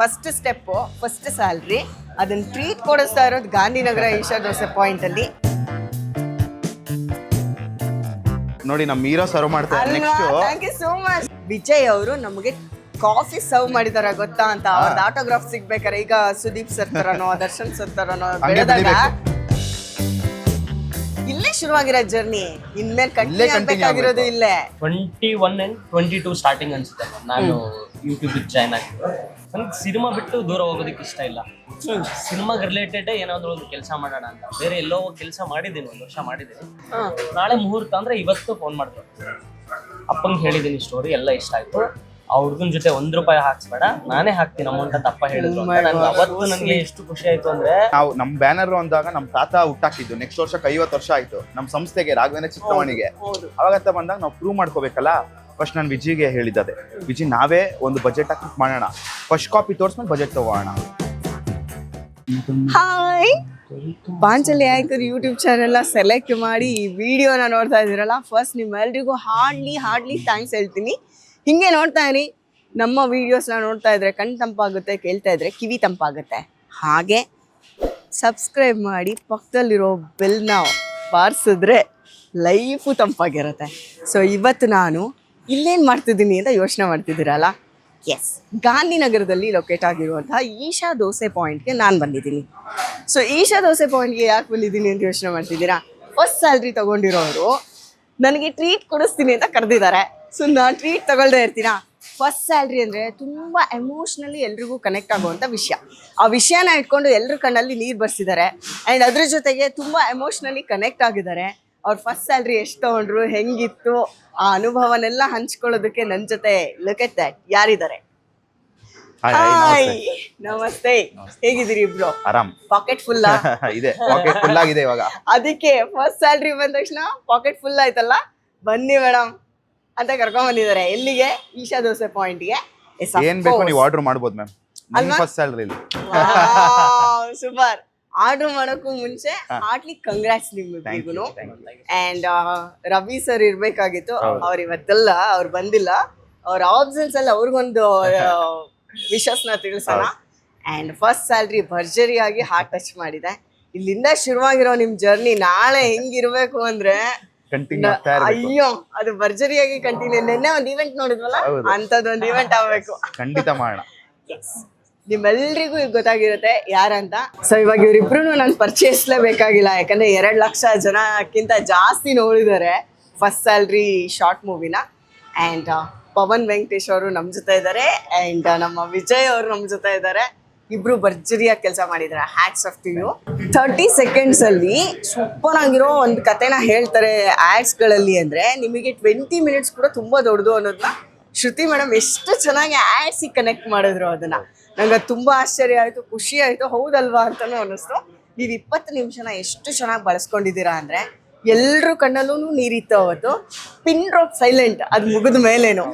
First step, first salary, ಅದನ್ನ treat ಕೊಡಿಸ್ತಾ ಇರೋದು ಗಾಂಧಿನಗರ ಈಶಾ ದೋಸೆ ಪಾಯಿಂಟ್ ಅಲ್ಲಿ. ನೋಡಿ ನಮ್ಮ ಹೀರೋ ಸರ್ವ್ ಮಾಡ್ತಾರೆ. Next thank you so much. Vijay ಅವರು ನಮಗೆ ಕಾಫಿ ಸರ್ವ್ ಮಾಡಿದಾರ ಗೊತ್ತಾ ಅಂತ. ಅವ್ರದ್ದು ಆಟೋಗ್ರಾಫ್ ಸಿಗ್ಬೇಕಾರೆ ಈಗ ಸುದೀಪ್ ಸರ್ ತರನೋ ದರ್ಶನ್ ಸರ್ ತರನೋ ಬೆಳೆದಾಗ ಇಲ್ಲೇ ಶುರುವಾಗಿರೋ ಜರ್ನಿ. ಇನ್ಮೇಲೆ ಕಂಟಿನ್ಯೂ ಆಗ್ಬೇಕಾಗಿರೋದು ಇಲ್ಲೇ. 21 and 22 ಸ್ಟಾರ್ಟಿಂಗ್ ಅನ್ಸುತ್ತೆ ನಾನು ಯೂಟ್ಯೂಬ್ ಜಾಯ್ನ್ ಆಗಿದ್ದು. ನನಗೆ ಸಿನಿಮಾ ಬಿಟ್ಟು ದೂರ ಹೋಗೋದಕ್ಕೆ ಇಷ್ಟ ಇಲ್ಲ. ಸಿನಿಮಾಗೆ ರಿಲೇಟೆಡ್ ಏನಾದ್ರು ಒಂದು ಕೆಲಸ ಮಾಡೋಣ ಅಂತ. ಬೇರೆ ಎಲ್ಲೋ ಕೆಲಸ ಮಾಡಿದ್ದೀನಿ, 1 ವರ್ಷ ಮಾಡಿದ್ದೀನಿ. ನಾಳೆ ಮುಹೂರ್ತ ಅಂದ್ರೆ ಇವತ್ತು ಫೋನ್ ಮಾಡ್ತಾರೆ. ಅಪ್ಪಂಗೆ ಹೇಳಿದ್ದೀನಿ ಸ್ಟೋರಿ, ಎಲ್ಲ ಇಷ್ಟ ಆಯ್ತು. ಆ ಹುಡುಗನ ಜೊತೆ ₹1 ಹಾಕ್ಸ್ಬೇಡ, ನಾನೇ ಹಾಕ್ತೀನಿ ಅಮೌಂಟ್ ಅಂತ ಅಪ್ಪ ಹೇಳಿದ್ರು. ಅವತ್ತು ನನಗೆ ಎಷ್ಟು ಖುಷಿ ಆಯ್ತು ಅಂದ್ರೆ, ನಾವು ನಮ್ಮ ಬ್ಯಾನರ್ ಅಂದಾಗ ನಮ್ಮ ತಾತ ಹುಟ್ಟಾಕಿದ್ದು. ನೆಕ್ಸ್ಟ್ ವರ್ಷಕ್ಕೆ 50 ವರ್ಷ ಆಯ್ತು ನಮ್ಮ ಸಂಸ್ಥೆಗೆ, ರಾಘವೇಂದ್ರ ಚಿತ್ರವಾಣಿಗೆ. ಅವಾಗಂತ ಬಂದಾಗ ನಾವು ಪ್ರೂವ್ ಮಾಡ್ಕೋಬೇಕಲ್ಲ. ಫಸ್ಟ್ ನಾನು ವಿಜಿಗೆ ಹೇಳಿದ್ದೆ, ವಿಜಿ ನಾವೇ ಒಂದು ಬಜೆಟ್ ಹಾಕಿ ಮಾಡೋಣ, ಫಸ್ಟ್ ಕಾಪಿ ತೋರಿಸ್ಮೇಲೆ ಬಜೆಟ್ ತಗೋಣ. Hi, Panchali anchor YouTube channel select ಮಾಡಿ ಈ ವಿಡಿಯೋನ ನೋಡ್ತಾ ಇದ್ದೀರಲ್ಲ, ಫಸ್ಟ್ ನಿಮ್ಮೆಲ್ರಿಗೂ ಹಾರ್ಡ್ಲಿ ಥ್ಯಾಂಕ್ಸ್ ಹೇಳ್ತೀನಿ. ಹಿಂಗೆ ನೋಡ್ತಾ ಇರಿ. ನಮ್ಮ ವೀಡಿಯೋಸ್ನ ನೋಡ್ತಾ ಇದ್ರೆ ಕಣ್ ತಂಪಾಗುತ್ತೆ, ಕೇಳ್ತಾ ಇದ್ರೆ ಕಿವಿ ತಂಪಾಗುತ್ತೆ. ಹಾಗೆ ಸಬ್ಸ್ಕ್ರೈಬ್ ಮಾಡಿ, ಪಕ್ಕದಲ್ಲಿರೋ ಬೆಲ್ನ ಬಾರಿಸಿದ್ರೆ ಲೈಫು ತಂಪಾಗಿರುತ್ತೆ. ಸೊ ಇವತ್ತು ನಾನು ಇಲ್ಲೇನು ಮಾಡ್ತಿದ್ದೀನಿ ಅಂತ ಯೋಚನೆ ಮಾಡ್ತಿದ್ದೀರಲ್ಲ, ಎಸ್, ಗಾಂಧಿನಗರದಲ್ಲಿ ಲೊಕೇಟ್ ಆಗಿರುವಂತಹ ಈಶಾ ದೋಸೆ ಪಾಯಿಂಟ್ಗೆ ನಾನು ಬಂದಿದ್ದೀನಿ. ಸೊ ಈಶಾ ದೋಸೆ ಪಾಯಿಂಟ್ಗೆ ಯಾಕೆ ಬಂದಿದ್ದೀನಿ ಅಂತ ಯೋಚನೆ ಮಾಡ್ತಿದ್ದೀರಾ? ಫಸ್ಟ್ ಸ್ಯಾಲ್ರಿ ತೊಗೊಂಡಿರೋರು ನನಗೆ ಟ್ರೀಟ್ ಕೊಡಿಸ್ತೀನಿ ಅಂತ ಕರೆದಿದ್ದಾರೆ. ಸೊ ನಾನು ಟ್ರೀಟ್ ತಗೊಳ್ದೇ ಇರ್ತೀನಾ? ಫಸ್ಟ್ ಸ್ಯಾಲ್ರಿ ಅಂದರೆ ತುಂಬ ಎಮೋಷ್ನಲಿ ಎಲ್ರಿಗೂ ಕನೆಕ್ಟ್ ಆಗುವಂಥ ವಿಷಯ. ಆ ವಿಷಯನ ಇಟ್ಕೊಂಡು ಎಲ್ಲರ ಕಣ್ಣಲ್ಲಿ ನೀರು ಬರ್ಸಿದ್ದಾರೆ. ಆ್ಯಂಡ್ ಅದ್ರ ಜೊತೆಗೆ ತುಂಬ ಎಮೋಷ್ನಲಿ ಕನೆಕ್ಟ್ ಆಗಿದ್ದಾರೆ. ಅವ್ರ ಫಸ್ಟ್ ಸ್ಯಾಲ್ರಿ ಎಷ್ಟು ತೊಗೊಂಡ್ರು, ಹೆಂಗಿತ್ತು, ಆ ಅನುಭವನೆಲ್ಲ ಹಂಚ್ಕೊಳ್ಳೋದಕ್ಕೆ ನನ್ನ ಜೊತೆ ಲುಕ್ ಎಟ್ ದಟ್ ಯಾರಿದ್ದಾರೆ. ಹಾಯ್, ನಮಸ್ತೆ. ಹೇಗಿದ್ದೀರಿ ಇಬ್ರು? ಆರಾಮ್. ಪಾಕೆಟ್ ಫುಲ್ ಇದೆ, ಪಾಕೆಟ್ ಫುಲ್ ಆಗಿದೆ ಇವಾಗ. ಅದಕ್ಕೆ ಫಸ್ಟ್ ಸ್ಯಾಲ್ರಿ ಬಂದ ತಕ್ಷಣ ಪಾಕೆಟ್ ಫುಲ್ ಆಯ್ತಲ್ಲ, ಬನ್ನಿ ಮೇಡಮ್ ಅಂತ ಕರ್ಕೊಂಡ್ ಬಂದಿದ್ದಾರೆ. ಎಲ್ಲಿಗೆ? ಈಶಾ ದೋಸೆ ಪಾಯಿಂಟ್ಗೆ. ಏನ್ ಬೇಕು ನೀವು ಆರ್ಡರ್ ಮಾಡ್ಬೋದು ಮ್ಯಾಮ್, ನಿಮ್ಮ ಫಸ್ಟ್ ಸ್ಯಾಲರಿ. ಸೂಪರ್. ಆರ್ಡರ್ ಮಾಡೋಕ್ಕೂ ಮುಂಚೆ ಹಾರ್ಟ್ಲಿ ಕಂಗ್ರಾಟ್ಸ್ ನಿಮ್ಮಿಬ್ರಿಗೂ. ಅಂಡ್ ರವಿ ಸರ್ ಇರ್ಬೇಕಾಗಿತ್ತು, ಅವ್ರು ಇವತ್ತಲ್ಲ, ಅವ್ರು ಬಂದಿಲ್ಲ. ಅವ್ರ ಆಬ್ಸೆನ್ಸ್ ಅಲ್ಲಿ ಅವ್ರಿಗೊಂದು ವಿಶಸ್ನ ತಿಳಿಸೋಣ. ಅಂಡ್ ಫಸ್ಟ್ ಸ್ಯಾಲ್ರಿ ಭರ್ಜರಿಯಾಗಿ ಹಾರ್ಟ್ ಟಚ್ ಮಾಡಿದೆ. ಇಲ್ಲಿಂದ ಶುರುವಾಗಿರೋ ನಿಮ್ ಜರ್ನಿ ನಾಳೆ ಹೆಂಗಿರ್ಬೇಕು ಅಂದ್ರೆ ಅಯ್ಯೋ, ಅದು ಭರ್ಜರಿಯಾಗಿ ಕಂಟಿನ್ಯೂ. ನಿನ್ನೆ ಒಂದು ಇವೆಂಟ್ ನೋಡಿದ್ವಲ್ಲ, ಅಂತದೊಂದು ಇವೆಂಟ್ ಆಗ್ಬೇಕು. ಖಂಡಿತ ಮಾಡೋಣ. ನಿಮ್ಮೆಲ್ರಿಗೂ ಈಗ ಗೊತ್ತಾಗಿರುತ್ತೆ ಯಾರಂತ. ಸೊ ಇವಾಗ ಇವರಿಬ್ರು ನಾನು ಪರಿಚಯಿಸ್ಲೇಬೇಕಾಗಿಲ್ಲ, ಯಾಕಂದ್ರೆ 2 ಲಕ್ಷ ಜನಕ್ಕಿಂತ ಜಾಸ್ತಿ ನೋಡಿದ್ದಾರೆ ಫಸ್ಟ್ ಸ್ಯಾಲ್ರಿ ಶಾರ್ಟ್ ಮೂವಿನ. ಆ್ಯಂಡ್ ಪವನ್ ವೆಂಕಟೇಶ್ ಅವರು ನಮ್ಮ ಜೊತೆ ಇದ್ದಾರೆ, ಆ್ಯಂಡ್ ನಮ್ಮ ವಿಜಯ್ ಅವರು ನಮ್ಮ ಜೊತೆ ಇದ್ದಾರೆ. ಇಬ್ರು ಭರ್ಜರಿಯಾಗಿ ಕೆಲಸ ಮಾಡಿದ್ದಾರೆ. Hats off to you. 30 seconds ಅಲ್ಲಿ ಸೂಪರ್ ಆಗಿರೋ ಒಂದು ಕತೆನ ಹೇಳ್ತಾರೆ ಆಡ್ಸ್ಗಳಲ್ಲಿ. ಅಂದ್ರೆ ನಿಮಗೆ 20 ಮಿನಿಟ್ಸ್ ಕೂಡ ತುಂಬಾ ದೊಡ್ಡದು ಅನ್ನೋದನ್ನ ಶ್ರುತಿ ಮೇಡಮ್ ಎಷ್ಟು ಚೆನ್ನಾಗಿ ಆಡ್ಸಿ ಕನೆಕ್ಟ್ ಮಾಡಿದ್ರು. ಅದನ್ನ ನಂಗೆ ತುಂಬಾ ಆಶ್ಚರ್ಯ ಆಯ್ತು, ಖುಷಿ ಆಯ್ತು, ಹೌದಲ್ವಾ ಅಂತಾನು ಅನ್ನಿಸ್ತು. ನೀವು 20 ನಿಮಿಷನ ಎಷ್ಟು ಚೆನ್ನಾಗಿ ಬಳಸ್ಕೊಂಡಿದ್ದೀರಾ ಅಂದ್ರೆ ಎಲ್ರ ಕಣ್ಣಲ್ಲೂ ನೀರಿತ್ತು ಅವತ್ತು. ಪಿನ್ ಡ್ರಾಪ್ ಸೈಲೆಂಟ್, ಅದು ಮುಗಿದ ಮೇಲೇನು.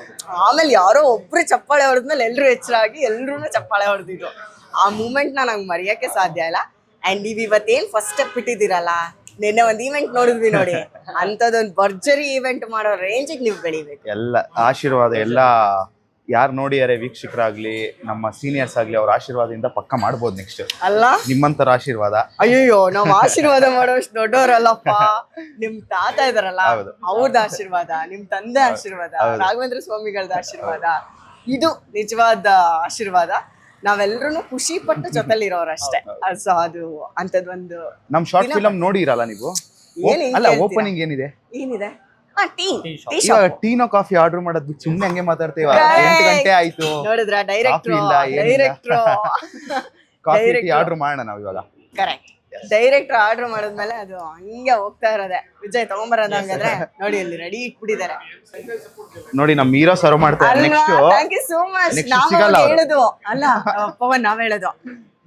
ಆಮೇಲೆ ಯಾರೋ ಒಬ್ರು ಚಪ್ಪಾಳೆ ಹೊಡೆದ್ಮೇಲೆ ಎಲ್ಲರೂ ಎಚ್ಚರಾಗಿ ಎಲ್ಲರೂ ಚಪ್ಪಾಳೆ ಹೊಡೆದಿದ್ರು. ಆ ಮೂಮೆಂಟ್ನ ನಂಗೆ ಮರೆಯೋಕ್ಕೆ ಸಾಧ್ಯ ಇಲ್ಲ. ಆ್ಯಂಡ್ ನೀವು ಇವತ್ತೇನು ಫಸ್ಟ್ ಸ್ಟೆಪ್ ಇಟ್ಟಿದ್ದೀರಲ್ಲ, ನಿನ್ನೆ ಒಂದು ಇವೆಂಟ್ ನೋಡಿದ್ವಿ ನೋಡಿ, ಅಂಥದ್ದೊಂದು ಭರ್ಜರಿ ಇವೆಂಟ್ ಮಾಡೋ ರೇಂಜಿಗೆ ನೀವು ಬೆಳಿಬೇಕು. ಎಲ್ಲ ಆಶೀರ್ವಾದ, ಎಲ್ಲ ಯಾರು ನೋಡಿಯಾರೆ ವೀಕ್ಷಕರಾಗ್ಲಿ, ನಮ್ಮ ಸೀನಿಯರ್ಸ್ ಆಗ್ಲಿ, ಅವ್ರ ಆಶೀರ್ವಾದದಿಂದ ಪಕ್ಕ ಮಾಡ್ಬೋದು ನೆಕ್ಸ್ಟ್ ಅಲ್ಲ. ನಿಮ್ಮಂತರ ಆಶೀರ್ವಾದ. ಅಯ್ಯೋ, ನಾವು ಆಶೀರ್ವಾದ ಮಾಡೋಷ್ಟು ದೊಡ್ಡವರಲ್ಲಪ್ಪ. ನಿಮ್ ತಾತ ಇದಾರಲ್ಲ, ಅವ್ರದ್ದು ಆಶೀರ್ವಾದ, ನಿಮ್ ತಂದೆ ಆಶೀರ್ವಾದ, ರಾಘವೇಂದ್ರ ಸ್ವಾಮಿಗಳದ ಆಶೀರ್ವಾದ, ಇದು ನಿಜವಾದ ಆಶೀರ್ವಾದ. ನಾವೆಲ್ಲರೂ ಖುಷಿ ಪಟ್ಟು ಜೊತೆಲಿರೋರಷ್ಟೇ. ಸೊ ಅದು ಅಂತದೊಂದು. ನಮ್ ಶಾರ್ಟ್ ಫಿಲಮ್ ನೋಡಿ ಇರಲ್ಲ ನೀವು? ಅಲ್ಲ, ಓಪನಿಂಗ್ ಏನಿದೆ? ಟೀನೋ ಕಾಫಿ ಆರ್ಡರ್ ಮಾಡೋದು ಸುಮ್ಮನೆ ಹಂಗೆ ಮಾತಾಡ್ತೀವ. 8 ಗಂಟೆ ಆಯ್ತು, ನೋಡಿದ್ರ? ಡೈರೆಕ್ಟರ್ ಕಾಫಿ ಟೀ ಆರ್ಡರ್ ಮಾಡೋಣ ನಾವು ಇವಾಗ. ಕರೆಕ್ಟ್. ಡೈರೆಕ್ಟರ್ ಆರ್ಡರ್ ಮಾಡಿದ್ಮೇಲೆ ಅದು ಹಂಗೆ ಹೋಗ್ತಾ ಇರೋದೆ. ವಿಜಯ್ ತಗೊಂಬರೋದು ಹಂಗಾದ್ರೆ ನೋಡಿ, ಅಲ್ಲಿ ರೆಡಿ ಇಟ್ಬಿಟ್ಟಿದ್ದಾರೆ ನೋಡಿ. ನಮ್ಮ ಹೀರೋ ಸರ್ವ್ ಮಾಡ್ತಾರೆ. Thank you so much. ನಾವು ಹೇಳುದು ಅಲ್ಲ, ಪವನ್ ನಾವ್ ಹೇಳೋದು,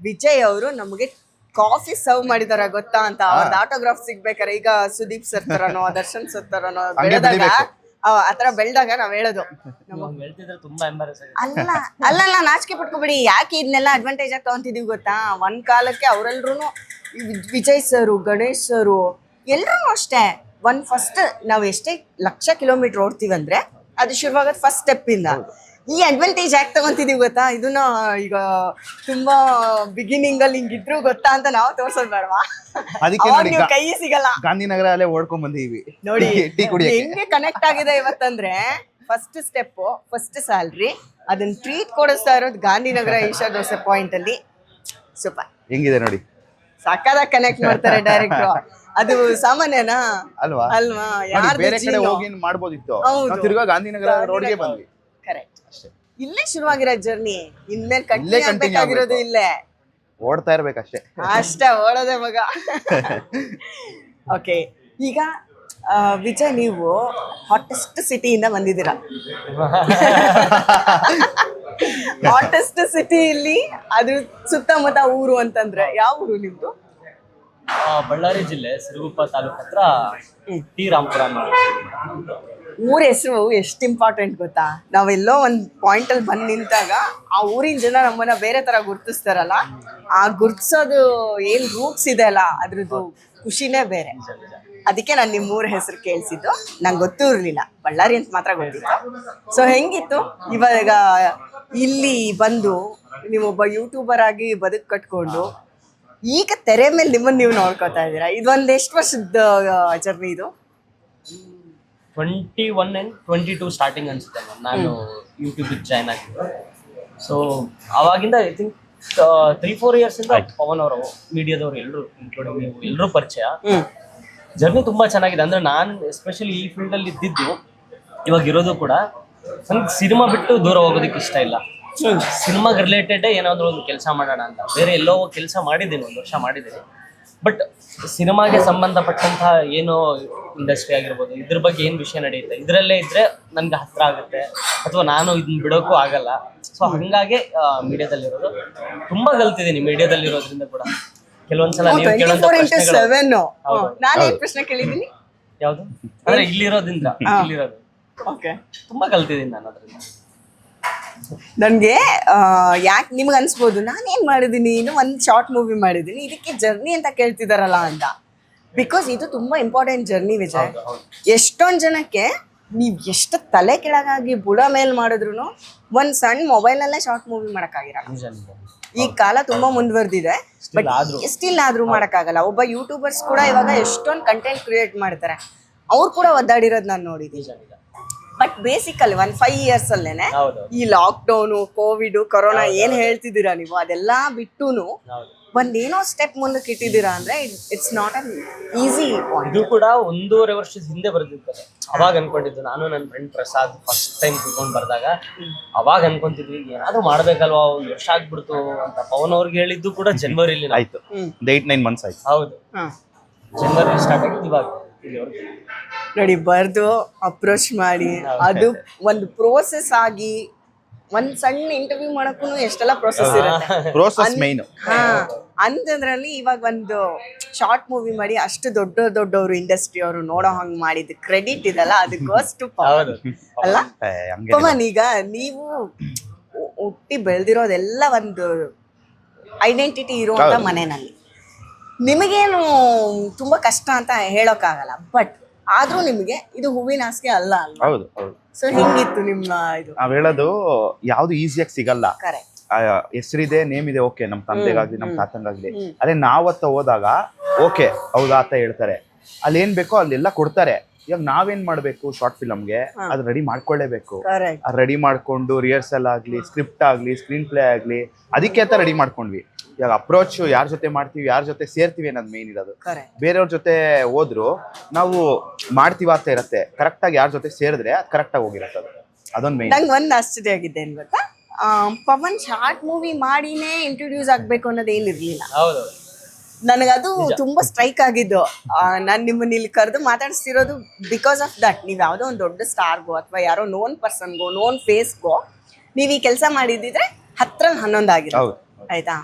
ವಿಜಯ್ ಅವರು ನಮಗೆ ಕಾಫಿ ಸರ್ವ್ ಮಾಡಿದಾರ ಗೊತ್ತಾ ಅಂತ. ಅವ್ರದ್ದು ಆಟೋಗ್ರಾಫ್ ಸಿಗ್ಬೇಕಾರೆ ಈಗ ಸುದೀಪ್ ಸರ್ ತರನೋ ದರ್ಶನ್ ಸರ್ ತರನೋ ಬೆಳೆದಾಗ, ಆತರ ಬೆಳೆದಾಗ ನಾವ್ ಹೇಳೋದು. ಅಲ್ಲ, ನಾಚಿಕೆ ಪಟ್ಕೊಬಿಡಿ. ಯಾಕೆ ಇದನ್ನೆಲ್ಲ ಅಡ್ವಾಂಟೇಜ್ ಆಗಿ ತಗೊಂತಿದೀವಿ ಗೊತ್ತಾ? ಒಂದ್ ಕಾಲಕ್ಕೆ ಅವರೆಲ್ರು ವಿಜಯ್ ಸರು, ಗಣೇಶ್ ಸರು, ಎಲ್ರೂ ಅಷ್ಟೇ. ಫಸ್ಟ್ ನಾವು ಎಷ್ಟೇ ಲಕ್ಷ ಕಿಲೋಮೀಟರ್ ಓಡ್ತೀವಂದ್ರೆ ಅದು ಶುರುವಾಗೋದು ಫಸ್ಟ್ ಸ್ಟೆಪ್ ಇಂದ. ಈ ಅಡ್ವಾಂಟೇಜ್ ಯಾಕೆ ತಗೊಂತಿದೀವಿ ಗೊತ್ತಾ? ಇದನ್ನ ಈಗ ತುಂಬಾ ಬಿಗಿನಿಂಗ್ ಅಲ್ಲಿ ಹಿಂಗಿದ್ರು ಗೊತ್ತಾ ಅಂತ ನಾವು ತೋರ್ಸೋದ್ ಬೇಡವಾ? ಅದಕ್ಕೆ ಅವಾಗ ನೋಡಿ ನೀವು ಕೈ ಸಿಗಲ್ಲ ಗಾಂಧಿನಗರ ಅಲ್ಲೇ ಓಡ್ಕೊಂಡ್ ಬಂದೀವಿ ನೋಡಿ. ಟೀ ಕುಡಿಯಕ್ಕೆ. ಹೆಂಗೆ ಕನೆಕ್ಟ್ ಆಗಿದೆ ಇವತ್ತಂದ್ರೆ, ಫಸ್ಟ್ ಸ್ಟೆಪ್, ಫಸ್ಟ್ ಸ್ಯಾಲ್ರಿ, ಅದನ್ನ ಟ್ರೀಟ್ ಕೊಡಿಸ್ತಾ ಇರೋದು ಗಾಂಧಿನಗರ ಈಶಾ ದೋಸೆ ಪಾಯಿಂಟ್ ಅಲ್ಲಿ. ಸೂಪರ್, ಹೆಂಗಿದೆ ನೋಡಿ, ಸಕ್ಕದಾಗಿ ಕನೆಕ್ಟ್ ಮಾಡ್ತಾರೆ ಡೈರೆಕ್ಟ್ರು. ಅದು ಸಾಮಾನ್ಯನಾ ಅಲ್ವಾ? ಅಲ್ವಾ? ನೋಡಿ, ಯಾರ್ದು ಬೇರೆ ಕಡೆ ಜೀವನ? ಹೋಗಿ ಮಾಡ್ಬೋದಿತ್ತು, ಹೌದು. ನಾವು ತಿರ್ಗಾ ಗಾಂಧಿನಗರ ರೋಡ್ಗೆ ಬಂದ್ವಿ ಕರೆಕ್ಟ್. ಅಷ್ಟೇ. ಇಲ್ಲೇ ಶುರುವಾಗಿರೋ ಜರ್ನಿ, ಇನ್ಮೇಲೆ ಇಲ್ಲೇ ಕಂಟಿನ್ಯೂ continue ಆಗ್ಬೇಕಾಗಿರೋದು ಆಗ್ಬೇಕು. ಇಲ್ಲೇ. ಓಡ್ತಾ ಇರ್ಬೇಕಷ್ಟೇ. ಅಷ್ಟೇ, ಓಡೋದೆ ಮಗ. ಓಕೆ, ಈಗ ವಿಜಯ್, ನೀವು ಹಾಟೆಸ್ಟ್ ಸಿಟಿಯಿಂದ ಬಂದಿದ್ದೀರಾ. ಹಾಟೆಸ್ಟ್ ಸಿಟಿಯಲ್ಲಿ ಅದ್ರ ಸುತ್ತಮುತ್ತ ಊರು ಅಂತಂದ್ರೆ ಯಾವ ಊರು ನಿಮ್ದು? ಬಳ್ಳಾರಿ ಜಿಲ್ಲೆ ಸಿರುಗುಪ್ಪ ತಾಲೂಕು ಹತ್ರ ಟಿ ರಾಂಪುರ ಅನ್ನೋ ಊರ ಹೆಸರು ಎಷ್ಟು ಇಂಪಾರ್ಟೆಂಟ್ ಗೊತ್ತಾ? ನಾವೆಲ್ಲೋ ಒಂದು ಪಾಯಿಂಟ್ ಅಲ್ಲಿ ಬಂದು ನಿಂತಾಗ ಆ ಊರಿನ ಜನ ನಮ್ಮನ್ನ ಬೇರೆ ತರ ಗುರ್ತಿಸ್ತಾರಲ್ಲ, ಆ ಗುರ್ತಿಸೋದು ಏನ್ ರೂಟ್ಸ್ ಇದೆ ಅಲ್ಲ, ಅದ್ರದ್ದು ಖುಷಿನೇ ಬೇರೆ. ಅದಕ್ಕೆ ನಾನು ನಿಮ್ಮ ಊರ ಹೆಸರು ಕೇಳಿಸಿದ್ದು. ನಂಗೆ ಗೊತ್ತೂ ಇರಲಿಲ್ಲ, ಬಳ್ಳಾರಿ ಅಂತ ಮಾತ್ರ ಗೊತ್ತಿತ್ತು. ಸೊ ಹೆಂಗಿತ್ತು ಇವಾಗ ಇಲ್ಲಿ ಬಂದು ನೀವೊಬ್ಬ ಯೂಟ್ಯೂಬರ್ ಆಗಿ ಬದುಕು ಕಟ್ಕೊಂಡು ಈಗ ತೆರೆ ಮೇಲೆ ನಿಮ್ಮನ್ನ ನೀವು ನೋಡ್ಕೊತಾ ಇದ್ದೀರಾ? ಇದೊಂದು ಎಷ್ಟು ವರ್ಷದ ಜರ್ನಿ ಇದು? 21 and 22 ಸ್ಟಾರ್ಟಿಂಗ್ ಅನ್ಸುತ್ತೆ ನಾನು ಯೂಟ್ಯೂಬ್ ಜಾಯ್ನ್ ಆಗಿದ್ದು. ಸೊ ಅವಾಗಿಂದ ಐ ಥಿಂಕ್ 3-4 ಇಯರ್ಸ್ ಇಂದ ಪವನ್ ಅವರು, ಮೀಡಿಯಾದವರು ಎಲ್ಲರೂ ಇನ್ಕ್ಲೂಡಿಂಗ್ ನೀವು ಎಲ್ಲರೂ ಪರಿಚಯ. ಜರ್ನಿ ತುಂಬಾ ಚೆನ್ನಾಗಿದೆ. ಅಂದ್ರೆ ನಾನು ಎಸ್ಪೆಷಲಿ ಈ ಫೀಲ್ಡ್ ಅಲ್ಲಿ ಇದ್ದಿದ್ದು, ಇವಾಗ ಇರೋದು ಕೂಡ, ನನಗೆ ಸಿನಿಮಾ ಬಿಟ್ಟು ದೂರ ಹೋಗೋದಕ್ಕೆ ಇಷ್ಟ ಇಲ್ಲ. ಸಿನಿಮಾಗೆ ರಿಲೇಟೆಡ್ ಏನಾದ್ರು ಒಂದು ಕೆಲಸ ಮಾಡೋಣ ಅಂತ. ಬೇರೆ ಎಲ್ಲೋ ಕೆಲಸ ಮಾಡಿದ್ದೀನಿ, 1 ವರ್ಷ ಮಾಡಿದ್ದೀನಿ. ಬಟ್ ಸಿನಿಮಾಗೆ ಸಂಬಂಧಪಟ್ಟಂತಹ ಏನೋ ಇಂಡಸ್ಟ್ರಿ ಆಗಿರ್ಬೋದು, ಇದ್ರ ಬಗ್ಗೆ ಏನು ವಿಷಯ ನಡೆಯುತ್ತೆ, ಇದರಲ್ಲೇ ಇದ್ರೆ ನನ್ಗೆ ಹತ್ರ ಆಗುತ್ತೆ, ಅಥವಾ ನಾನು ಇದನ್ನ ಬಿಡೋಕ್ಕೂ ಆಗಲ್ಲ. ಸೊ ಹಂಗಾಗಿ ಮೀಡಿಯಾದಲ್ಲಿರೋದು ತುಂಬಾ ಕಲ್ತಿದ್ದೀನಿ. ಮೀಡಿಯಾದಲ್ಲಿರೋದ್ರಿಂದ ಕೂಡ ಕೆಲವೊಂದ್ಸಲ ನೀವು ಕೇಳೋಂಥ ಪ್ರಶ್ನೆಗಳು. ನಾನು ಈ ಪ್ರಶ್ನೆ ಕೇಳಿದ್ದೀನಿ ಯಾವುದು ಅಂದ್ರೆ ಇಲ್ಲಿರೋದ್ರಿಂದ ಓಕೆ, ತುಂಬಾ ಕಲ್ತಿದ್ದೀನಿ ನಾನು ಅದರಿಂದ. ನನಗೆ ಯಾಕೆ ನಿಮ್ಗೆ ಅನ್ಸ್ಬೋದು, ನಾನೇನು ಮಾಡಿದ್ದೀನಿ, ಇನ್ನು ಒಂದು ಶಾರ್ಟ್ ಮೂವಿ ಮಾಡಿದ್ದೀನಿ, ಇದಕ್ಕೆ ಜರ್ನಿ ಅಂತ ಕೇಳ್ತಿದಾರಲ್ಲ ಅಂತ. ಬಿಕಾಸ್ ಇದು ತುಂಬ ಇಂಪಾರ್ಟೆಂಟ್ ಜರ್ನಿ ವಿಜಯ್. ಎಷ್ಟೊಂದು ಜನಕ್ಕೆ ನೀವು ಎಷ್ಟು ತಲೆ ಕೆಳಗಾಗಿ ಬುಡ ಮೇಲೆ ಮಾಡಿದ್ರು ಒಂದು ಸಣ್ಣ ಮೊಬೈಲಲ್ಲೇ ಶಾರ್ಟ್ ಮೂವಿ ಮಾಡೋಕ್ಕಾಗಿರಲ್ಲ. ಈ ಕಾಲ ತುಂಬ ಮುಂದುವರೆದಿದೆ, ಬಟ್ ಸ್ಟಿಲ್ ಆದರೂ ಮಾಡೋಕ್ಕಾಗಲ್ಲ. ಒಬ್ಬ ಯೂಟ್ಯೂಬರ್ಸ್ ಕೂಡ ಇವಾಗ ಎಷ್ಟೊಂದು ಕಂಟೆಂಟ್ ಕ್ರಿಯೇಟ್ ಮಾಡ್ತಾರೆ, ಅವ್ರು ಕೂಡ ಒದ್ದಾಡಿರೋದು ನಾನು ನೋಡಿದ್ದೀನಿ. ಬಟ್ ಬೇಸಿಕಲಿ 5 ಇಯರ್ಸ್ ಅಲ್ಲೇನೆ ಈ ಲಾಕ್ಡೌನು, ಕೋವಿಡ್, ಕೊರೋನಾ ಏನ್ ಹೇಳ್ತಿದ್ದೀರಾ ನೀವು, ಅದೆಲ್ಲ ಬಿಟ್ಟುನು ಒಂದೇನೋ ಸ್ಟೆಪ್ ಮುಂದಕ್ಕೆ ಇಟ್ಟಿದ್ದೀರಾ ಅಂದ್ರೆ it's not an easy point. ಇದು ಕೂಡ 1.5 ವರ್ಷದ ಹಿಂದೆ ಬರ್ದಿರ್ತದೆ. ಅವಾಗ ಅನ್ಕೊಂಡಿದ್ದು, ನಾನು ನನ್ನ ಫ್ರೆಂಡ್ ಪ್ರಸಾದ್ ಫಸ್ಟ್ ಟೈಮ್ ಕುತ್ಕೊಂಡು ಬರ್ದಾಗ ಅವಾಗ ಅನ್ಕೊಂತಿದ್ವಿ ಏನಾದ್ರು ಮಾಡ್ಬೇಕಲ್ವಾ, 1 ವರ್ಷ ಆಗ್ಬಿಡ್ತು ಅಂತ. ಪವನ್ ಅವ್ರಿಗೆ ಹೇಳಿದ್ದು ಕೂಡ ಜನವರಿಲಿ ಆಯ್ತು, 8-9 ಮಂತ್ಸ್ ಆಯ್ತು. ಹೌದು, ಜನವರಿ ಸ್ಟಾರ್ಟ್ ಆಗಿದ್ದು ಇವಾಗ ಇಲ್ಲಿವರೆಗೂ. ನೋಡಿ, ಬರ್ದು ಅಪ್ರೋಚ್ ಮಾಡಿ ಅದು ಒಂದು ಪ್ರೋಸೆಸ್ ಆಗಿ, ಒಂದ್ ಸಣ್ಣ ಇಂಟರ್ವ್ಯೂ ಮಾಡಕ್ಕೂ ಎಷ್ಟೆಲ್ಲ ಪ್ರೋಸೆಸ್ ಇರುತ್ತೆ. Process main. ಅಂತಂದ್ರಲ್ಲಿ ಇವಾಗ ಒಂದು ಶಾರ್ಟ್ ಮೂವಿ ಮಾಡಿ ಅಷ್ಟು ದೊಡ್ಡವರು ಇಂಡಸ್ಟ್ರಿ ಅವರು ನೋಡೋ ಹಂಗ್ ಮಾಡಿದ ಕ್ರೆಡಿಟ್ ಇದಲ್ಲ, ಅದಕ್ಕೋಸ್ಟು ಪವನ್ ಅಲ್ಲ. ಪವನ್, ಈಗ ನೀವು ಹುಟ್ಟಿ ಬೆಳೆದಿರೋದೆಲ್ಲ ಒಂದು ಐಡೆಂಟಿಟಿ ಇರುವಂತ ಮನೆಯಲ್ಲಿ, ನಿಮಗೇನು ತುಂಬಾ ಕಷ್ಟ ಅಂತ ಹೇಳೋಕ್ಕಾಗಲ್ಲ. ಬಟ್ ಆದ್ರೂ ನಿಮಗೆ ಇದು ಹೂವಿನ ಹಾಸಿಗೆ ಅಲ್ಲ ಅಲ್ವಾ? ಹೌದು ಹೌದು. ಸೊ ಹೆಂಗಿತ್ತು ನಿಮ್ಮ ಇದು? ನಾವ್ ಹೇಳೋದು ಯಾವ್ದು ಈಸಿಯಾಗಿ ಸಿಗಲ್ಲ. ಕರೆಕ್ಟ್. ಹೆಸರಿದೆ, ನೇಮ್ ಇದೆ, ಓಕೆ, ನಮ್ ತಂದೆಗಾಗ್ಲಿ ನಮ್ ತಾತಂಗಾಗ್ಲಿ. ಅದೇ ನಾವತ್ತ ಹೋದಾಗ ಓಕೆ ಹೌದಾ ಅಂತ ಹೇಳ್ತಾರೆ, ಅಲ್ಲಿ ಏನ್ ಬೇಕೋ ಅಲ್ಲೆಲ್ಲ ಕೊಡ್ತಾರೆ. ಇವಾಗ ನಾವೇನ್ ಮಾಡ್ಬೇಕು, ಶಾರ್ಟ್ ಫಿಲಮ್ಗೆ ಅದು ರೆಡಿ ಮಾಡ್ಕೊಳ್ಳೇಬೇಕು. ರೆಡಿ ಮಾಡ್ಕೊಂಡು ರಿಹರ್ಸಲ್ ಆಗ್ಲಿ, ಸ್ಕ್ರಿಪ್ಟ್ ಆಗ್ಲಿ, ಸ್ಕ್ರೀನ್ ಪ್ಲೇ ಆಗ್ಲಿ, ಅದಕ್ಕೆ ಅಂತ ರೆಡಿ ಮಾಡ್ಕೊಂಡ್ವಿ. ಇವಾಗ ಅಪ್ರೋಚ್ ಯಾರ ಜೊತೆ ಮಾಡ್ತೀವಿ, ಯಾರ ಜೊತೆ ಸೇರ್ತೀವಿ ಅನ್ನೋದು ಮೇನ್ ಇರೋದು. ಬೇರೆಯವ್ರ ಜೊತೆ ಹೋದ್ರು ನಾವು ಮಾಡ್ತೀವ ಅಂತ ಇರತ್ತೆ, ಕರೆಕ್ಟ್ ಆಗಿ ಯಾರ ಜೊತೆ ಸೇರಿದ್ರೆ ಅದು ಕರೆಕ್ಟ್ ಆಗಿ ಹೋಗಿರತ್ತೆ. ಅದೊಂದು ಮೇನ್. ನಂಗೆ ಒಂದು ಆಶ್ಚರ್ಯ ಆಗಿದೆ ಏನ್ ಗೊತ್ತಾ, ಪವನ್ ಶಾರ್ಟ್ ಮೂವಿ ಮಾಡಿನೇ ಇಂಟ್ರೊಡ್ಯೂಸ್ ಆಗ್ಬೇಕು ಅನ್ನೋದು ಏನಿರ್ಲಿಲ್ಲ. ನನಗದು ತುಂಬಾ ಸ್ಟ್ರೈಕ್ ಆಗಿದ್ದು. ನಾನು ನಿಮ್ಮನ್ನ ಇಲ್ಲಿ ಕರೆದು ಮಾತಾಡಿಸ್ತಿರೋದು ಬಿಕಾಸ್ ಆಫ್ ದಟ್. ನೀವು ಯಾವುದೋ ಒಂದು ದೊಡ್ಡ ಸ್ಟಾರ್ಗೋ ಅಥವಾ ಯಾರೋ ನೋನ್ ಪರ್ಸನ್ಗೋ, ನೋನ್ ಫೇಸ್ಗೋ ನೀವು ಈ ಕೆಲಸ ಮಾಡಿದ್ರೆ 10-11 ಆಗಿರೋದು. ಆಯ್ತಾ?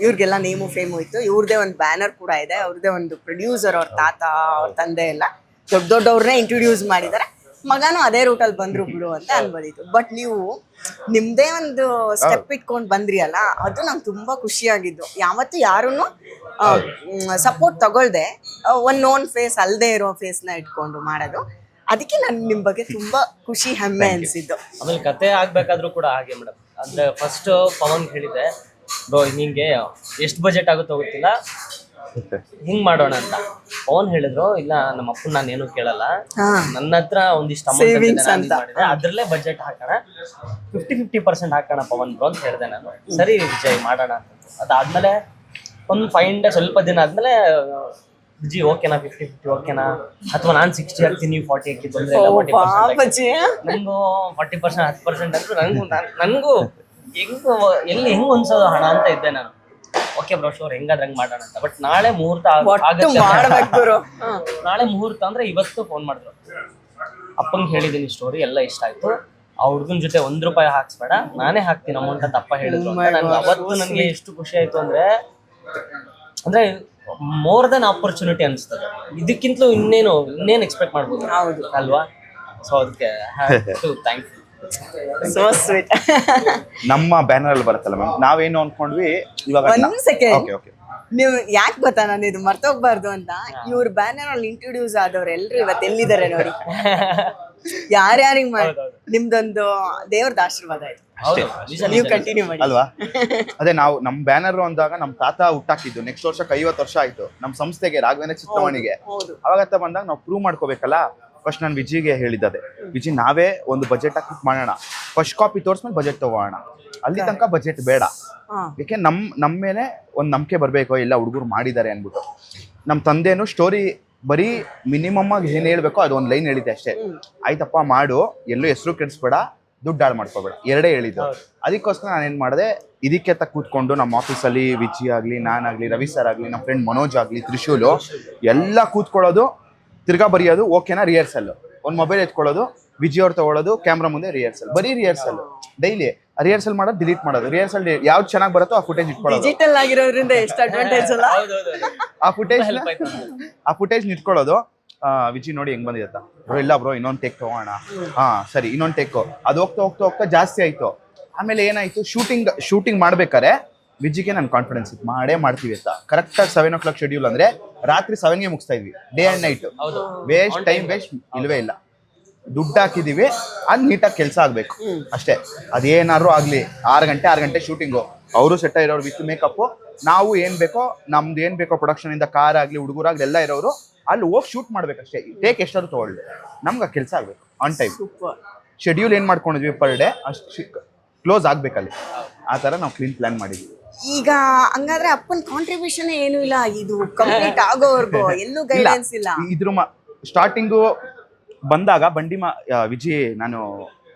ಇವ್ರಿಗೆಲ್ಲ ನೇಮು ಫೇಮು ಇತ್ತು, ಇವ್ರದೇ ಒಂದು ಬ್ಯಾನರ್ ಕೂಡ ಇದೆ, ಅವ್ರದೇ ಒಂದು ಪ್ರೊಡ್ಯೂಸರ್, ಅವ್ರ ತಾತ ಅವ್ರ ತಂದೆ ಎಲ್ಲ ದೊಡ್ಡವ್ರನ್ನೇ ಇಂಟ್ರೊಡ್ಯೂಸ್ ಮಾಡಿದ್ದಾರೆ. ಮಗನೂ ಅದೇ ರೂಟಲ್ಲಿ ಬಂದ್ರು ಬಿಡು ಅಂತ ಅನ್ಬೋದಿತ್ತು. ಬಟ್ ನೀವು ನಿಮ್ದೇ ಒಂದು ಸ್ಟೆಪ್ ಇಟ್ಕೊಂಡು ಬಂದ್ರಿ ಅಲ್ಲ, ಅದು ನಂಗೆ ತುಂಬಾ ಖುಷಿಯಾಗಿದ್ದು. ಯಾವತ್ತು ಯಾರನ್ನು ಸಪೋರ್ಟ್ ತಗೊಳ್ದೆ ಒಂದು ನೋನ್ ಫೇಸ್ ಅಲ್ಲದೆ ಇರೋ ಫೇಸ್ನ ಇಟ್ಕೊಂಡು ಮಾಡೋದು, ಅದಕ್ಕೆ ನಾನು ನಿಮ್ ಬಗ್ಗೆ ತುಂಬಾ ಖುಷಿ ಹೆಮ್ಮೆ ಅನ್ಸಿದ್ದು. ಆಮೇಲೆ ಕತೆ ಆಗ್ಬೇಕಾದ್ರೂ ಕೂಡ ಹಾಗೆ ಮೇಡಮ್. ಅಂದ್ರೆ ಫಸ್ಟ್ ಪವನ್ ಹೇಳಿದೆ, ಬ್ರೋ ನಿಂಗೆ ಎಷ್ಟು ಬಜೆಟ್ ಆಗುತ್ತೋ ಗೊತ್ತಿಲ್ಲ, ಹಿಂಗ್ ಮಾಡೋಣ ಅಂತ. ಪವನ್ ಹೇಳಿದ್ರು, ಇಲ್ಲ ನಮ್ಮ ಅಪ್ಪನ ನಾನು ಏನು ಕೇಳಲ್ಲ, ನನ್ನ ಹತ್ರ ಒಂದಿಷ್ಟು ಅಮೌಂಟ್ ಮಾಡಿದೆ, ಅದ್ರಲ್ಲೇ ಬಜೆಟ್ ಹಾಕೋಣ, 50-50% ಹಾಕೋಣ ಪವನ್ ಬ್ರೋ ಅಂತ ಹೇಳಿದೆ ನಾನು. ಸರಿ ವಿಜಯ್ ಮಾಡೋಣ ಅಂತ. ಅದಾದ್ಮೇಲೆ ಒಂದು 5 ಡೇ ಸ್ವಲ್ಪ ದಿನ ಆದ್ಮೇಲೆ ವಿಜಿ ಓಕೆನಾ 50-50 ಓಕೆನಾ, ಅಥವಾ ನಾನು 60 ಹಾಕ್ತೀನಿ ನೀವು 40 ಹಾಕಿ ತೊಂದ್ರೆ ಇಲ್ಲ, 40% ನಂಗೂ 40% 10% ಅಂದ್ರೆ ನನ್ಗೂ ಹೆಂಗ್ ಹೊಂದ್ಸೋದು ಹಣ ಅಂತ ಇದ್ದೆ ನಾನು. ಓಕೆ ಬ್ರೋ ಶೋರ್ ಹೆಂಗಾದ್ರೆ ಹಂಗ್ ಮಾಡೋಣ ಅಂತ. ಬಟ್ ನಾಳೆ ಮುಹೂರ್ತ ನಾಳೆ ಮುಹೂರ್ತ ಅಂದ್ರೆ ಇವತ್ತು ಫೋನ್ ಮಾಡಿದ್ರು, ಅಪ್ಪಂಗೆ ಹೇಳಿದೀನಿ ಸ್ಟೋರಿ ಎಲ್ಲ ಇಷ್ಟ ಆಯ್ತು, ಆ ಹುಡುಗನ ಜೊತೆ ₹1 ಹಾಕ್ಸ್ಬೇಡ, ನಾನೇ ಹಾಕ್ತೀನಿ ಅಮೌಂಟ್ ಅಂತ ಅಪ್ಪ ಹೇಳಿದ್ರು. ನನ್ಗೆ ಅವತ್ತು ನನಗೆ ಎಷ್ಟು ಖುಷಿ ಆಯ್ತು ಅಂದ್ರೆ ಮೋರ್ ದನ್ ಆಪರ್ಚುನಿಟಿ ಅನಿಸ್ತದೆ. ಇದಕ್ಕಿಂತಲೂ ಇನ್ನೇನು ಎಕ್ಸ್ಪೆಕ್ಟ್ ಮಾಡ್ಬೋದು ಅಲ್ವಾ? ಸೊ ಅದಕ್ಕೆ ಥ್ಯಾಂಕ್ ಯು. So sweet. ನಮ್ಮ ಬ್ಯಾನರ್ ಅಲ್ಲಿ ಬರುತ್ತಲ್ಲ ಮ್ಯಾಮ್, ನಾವೇನು ಅನ್ಕೊಂಡ್ವಿ ಇವಾಗ ಒಂದ್ ಸೆಕೆಂಡ್, ನೀವು ಯಾಕೆ ಗೊತ್ತಾ ನಾನು ಇದು ಮರ್ತೋಗ್ಬಾರ್ದು ಅಂತ, ಇವ್ರ ಬ್ಯಾನರ್ ಅಲ್ಲಿ ಇಂಟ್ರೊಡ್ಯೂಸ್ ಆದವ್ರು ಎಲ್ರು ಇವತ್ತು ಎಲ್ಲಿದ್ದಾರೆ ನೋಡಿ. ಯಾರ್ಯಾರಿಗೆ ನಿಮ್ದೊಂದು ದೇವ್ರದ ಆಶೀರ್ವಾದ ಆಯ್ತು, ನೀವು ಕಂಟಿನ್ಯೂ ಮಾಡಿ ಅಲ್ವಾ? ಅದೇ ನಾವು ನಮ್ಮ ಬ್ಯಾನರ್ ಅಂದಾಗ ನಮ್ಮ ತಾತ ಹುಟ್ಟಾಕಿದ್ದು, ನೆಕ್ಸ್ಟ್ ವರ್ಷಕ್ಕೆ 50 ವರ್ಷ ಆಯ್ತು ನಮ್ಮ ಸಂಸ್ಥೆಗೆ, ರಾಘವೇಂದ್ರ ಚಿತ್ರಮಣಿಗೆ. ಅವಾಗತ್ತ ಬಂದಾಗ ನಾವು ಪ್ರೂವ್ ಮಾಡ್ಕೋಬೇಕಲ್ಲ. ಫಸ್ಟ್ ನಾನು ವಿಜಿಗೆ ಹೇಳಿದ್ದೆ, ವಿಜಿ ನಾವೇ ಒಂದು ಬಜೆಟ್ ಹಾಕಿ ಮಾಡೋಣ, ಫಸ್ಟ್ ಕಾಪಿ ತೋರಿಸ್ಮೇಲೆ ಬಜೆಟ್ ತಗೋಣ, ಅಲ್ಲಿ ತನಕ ಬಜೆಟ್ ಬೇಡ. ಯಾಕೆ ನಮ್ಮ ಮೇಲೆ ಒಂದು ನಂಬಿಕೆ ಬರಬೇಕು, ಎಲ್ಲ ಹುಡುಗರು ಮಾಡಿದ್ದಾರೆ ಅಂದ್ಬಿಟ್ಟು. ನಮ್ಮ ತಂದೆನೂ ಸ್ಟೋರಿ ಬರೀ ಮಿನಿಮಮ್ ಆಗಿ ಏನು ಹೇಳ್ಬೇಕೋ ಅದು ಒಂದು ಲೈನ್ ಹೇಳಿದ್ದೆ ಅಷ್ಟೇ. ಆಯ್ತಪ್ಪ ಮಾಡು, ಎಲ್ಲೂ ಹೆಸರು ಕೆಡಿಸ್ಬೇಡ, ದುಡ್ಡು ಹಾಳು ಮಾಡ್ಕೋಬೇಡ, ಎರಡೇ ಹೇಳಿದ್ದು. ಅದಕ್ಕೋಸ್ಕರ ನಾನು ಏನು ಮಾಡಿದೆ, ಇದಕ್ಕೆ ಕೂತ್ಕೊಂಡು ನಮ್ಮ ಆಫೀಸಲ್ಲಿ ವಿಜಿ ಆಗಲಿ, ನಾನಾಗಲಿ, ರವಿ ಸರ್ ಆಗಲಿ, ನಮ್ಮ ಫ್ರೆಂಡ್ ಮನೋಜ್ ಆಗಲಿ, ತ್ರಿಶೂಲು ಎಲ್ಲ ಕೂತ್ಕೊಳ್ಳೋದು, ತಿರ್ಗಾ ಬರೆಯೋದು, ಓಕೆನಾ ರಿಹರ್ಸಲ್, ಒಂದು ಮೊಬೈಲ್ ಎತ್ಕೊಳ್ಳೋದು, ವಿಜಿ ಅವ್ರು ತಗೊಳ್ಳೋದು, ಕ್ಯಾಮ್ರಾ ಮುಂದೆ ರಿಹರ್ಸಲ್, ಬರೀ ರಿಹರ್ಸಲ್ ಡೈಲಿ. ರಿಹರ್ಸಲ್ ಮಾಡೋದು, ಡಿಲೀಟ್ ಮಾಡೋದು, ರಿಹರ್ಸಲ್ ಯಾವ್ದು ಚೆನ್ನಾಗಿ ಬರುತ್ತೋ ಆ ಫುಟೇಜ್ ಇಟ್ಕೊಳ್ಳೋದು. ಡಿಜಿಟಲ್ ಆಗಿರೋದ್ರಿಂದ ಎಷ್ಟು ಅಡ್ವಾಂಟೇಜ್ ಅಲ್ಲ. ಆ ಫುಟೇಜ್ ಇಟ್ಕೊಳ್ಳೋದು. ವಿಜಿ ನೋಡಿ ಹೆಂಗ್ ಬಂದಿದತ್ತ ಬ್ರೋ, ಇಲ್ಲ ಬ್ರೋ ಇನ್ನೊಂದು ಟೇಕ್ ತಗೋಣ, ಸರಿ ಇನ್ನೊಂದು ಟೇಕ್. ಅದು ಹೋಗ್ತಾ ಜಾಸ್ತಿ ಆಯ್ತು. ಆಮೇಲೆ ಏನಾಯ್ತು, ಶೂಟಿಂಗ್ ಮಾಡ್ಬೇಕಾರೆ ವಿಜಿಗೆ ನನ್ ಕಾನ್ಫಿಡೆನ್ಸ್ ಇತ್ತು, ಮಾಡ್ತೀವಿ ಅಂತ. ಕರೆಕ್ಟಾಗಿ 7 o'clock ಶೆಡ್ಯೂಲ್ ಅಂದ್ರೆ ರಾತ್ರಿ 7ಗೆ ಮುಗಿಸ್ತಾ ಇದ್ವಿ, day and night. Time waste ಇಲ್ವೇ ಇಲ್ಲ. ದುಡ್ಡು ಹಾಕಿದೀವಿ, ಅದು ನೀಟಾಗಿ ಕೆಲಸ ಆಗ್ಬೇಕು ಅಷ್ಟೇ. ಅದೇನಾದ್ರು ಆಗ್ಲಿ, 6 ಗಂಟೆ ಶೂಟಿಂಗು, ಅವರು ಸೆಟ್ ಇರೋರು ವಿತ್ ಮೇಕಪ್, ನಾವು ಏನ್ ಬೇಕೋ ನಮ್ದು ಏನ್ ಬೇಕೋ ಪ್ರೊಡಕ್ಷನ್ ಇಂದ ಕಾರ್ ಆಗ್ಲಿ ಹುಡುಗರಾಗ್ಲಿ ಎಲ್ಲ ಇರೋರು ಅಲ್ಲಿ ಹೋಗಿ ಶೂಟ್ ಮಾಡ್ಬೇಕಷ್ಟೇ. ಟೇಕ್ ಎಷ್ಟಾದ್ರು ತಗೊಳ್ಳಿ, ನಮ್ಗೆ ಕೆಲಸ ಆಗ್ಬೇಕು ಆನ್ ಟೈಮ್. ಶೆಡ್ಯೂಲ್ ಏನ್ ಮಾಡ್ಕೊಂಡಿದ್ವಿ ಪರ್ ಡೇ ಅಷ್ಟು ಕ್ಲೋಸ್ ಆಗ್ಬೇಕಲ್ಲಿ. ಆ ತರ ನಾವು ಕ್ಲೀನ್ ಪ್ಲಾನ್ ಮಾಡಿದ್ವಿ. ಈಗ ಹಂಗಾದ್ರೆ ಅಪ್ಪನ ಕಾಂಟ್ರಿಬ್ಯೂಷನ್ ಏನು ಇಲ್ಲ, ಇದು ಕಂಪ್ಲೀಟ್ ಆಗೋವರೆಗೂ ಎಲ್ಲೂ ಗೈಡೆನ್ಸ್ ಇಲ್ಲ. ಇದ್ರ ಸ್ಟಾರ್ಟಿಂಗು ಬಂದಾಗ ವಿಜಿ ನಾನು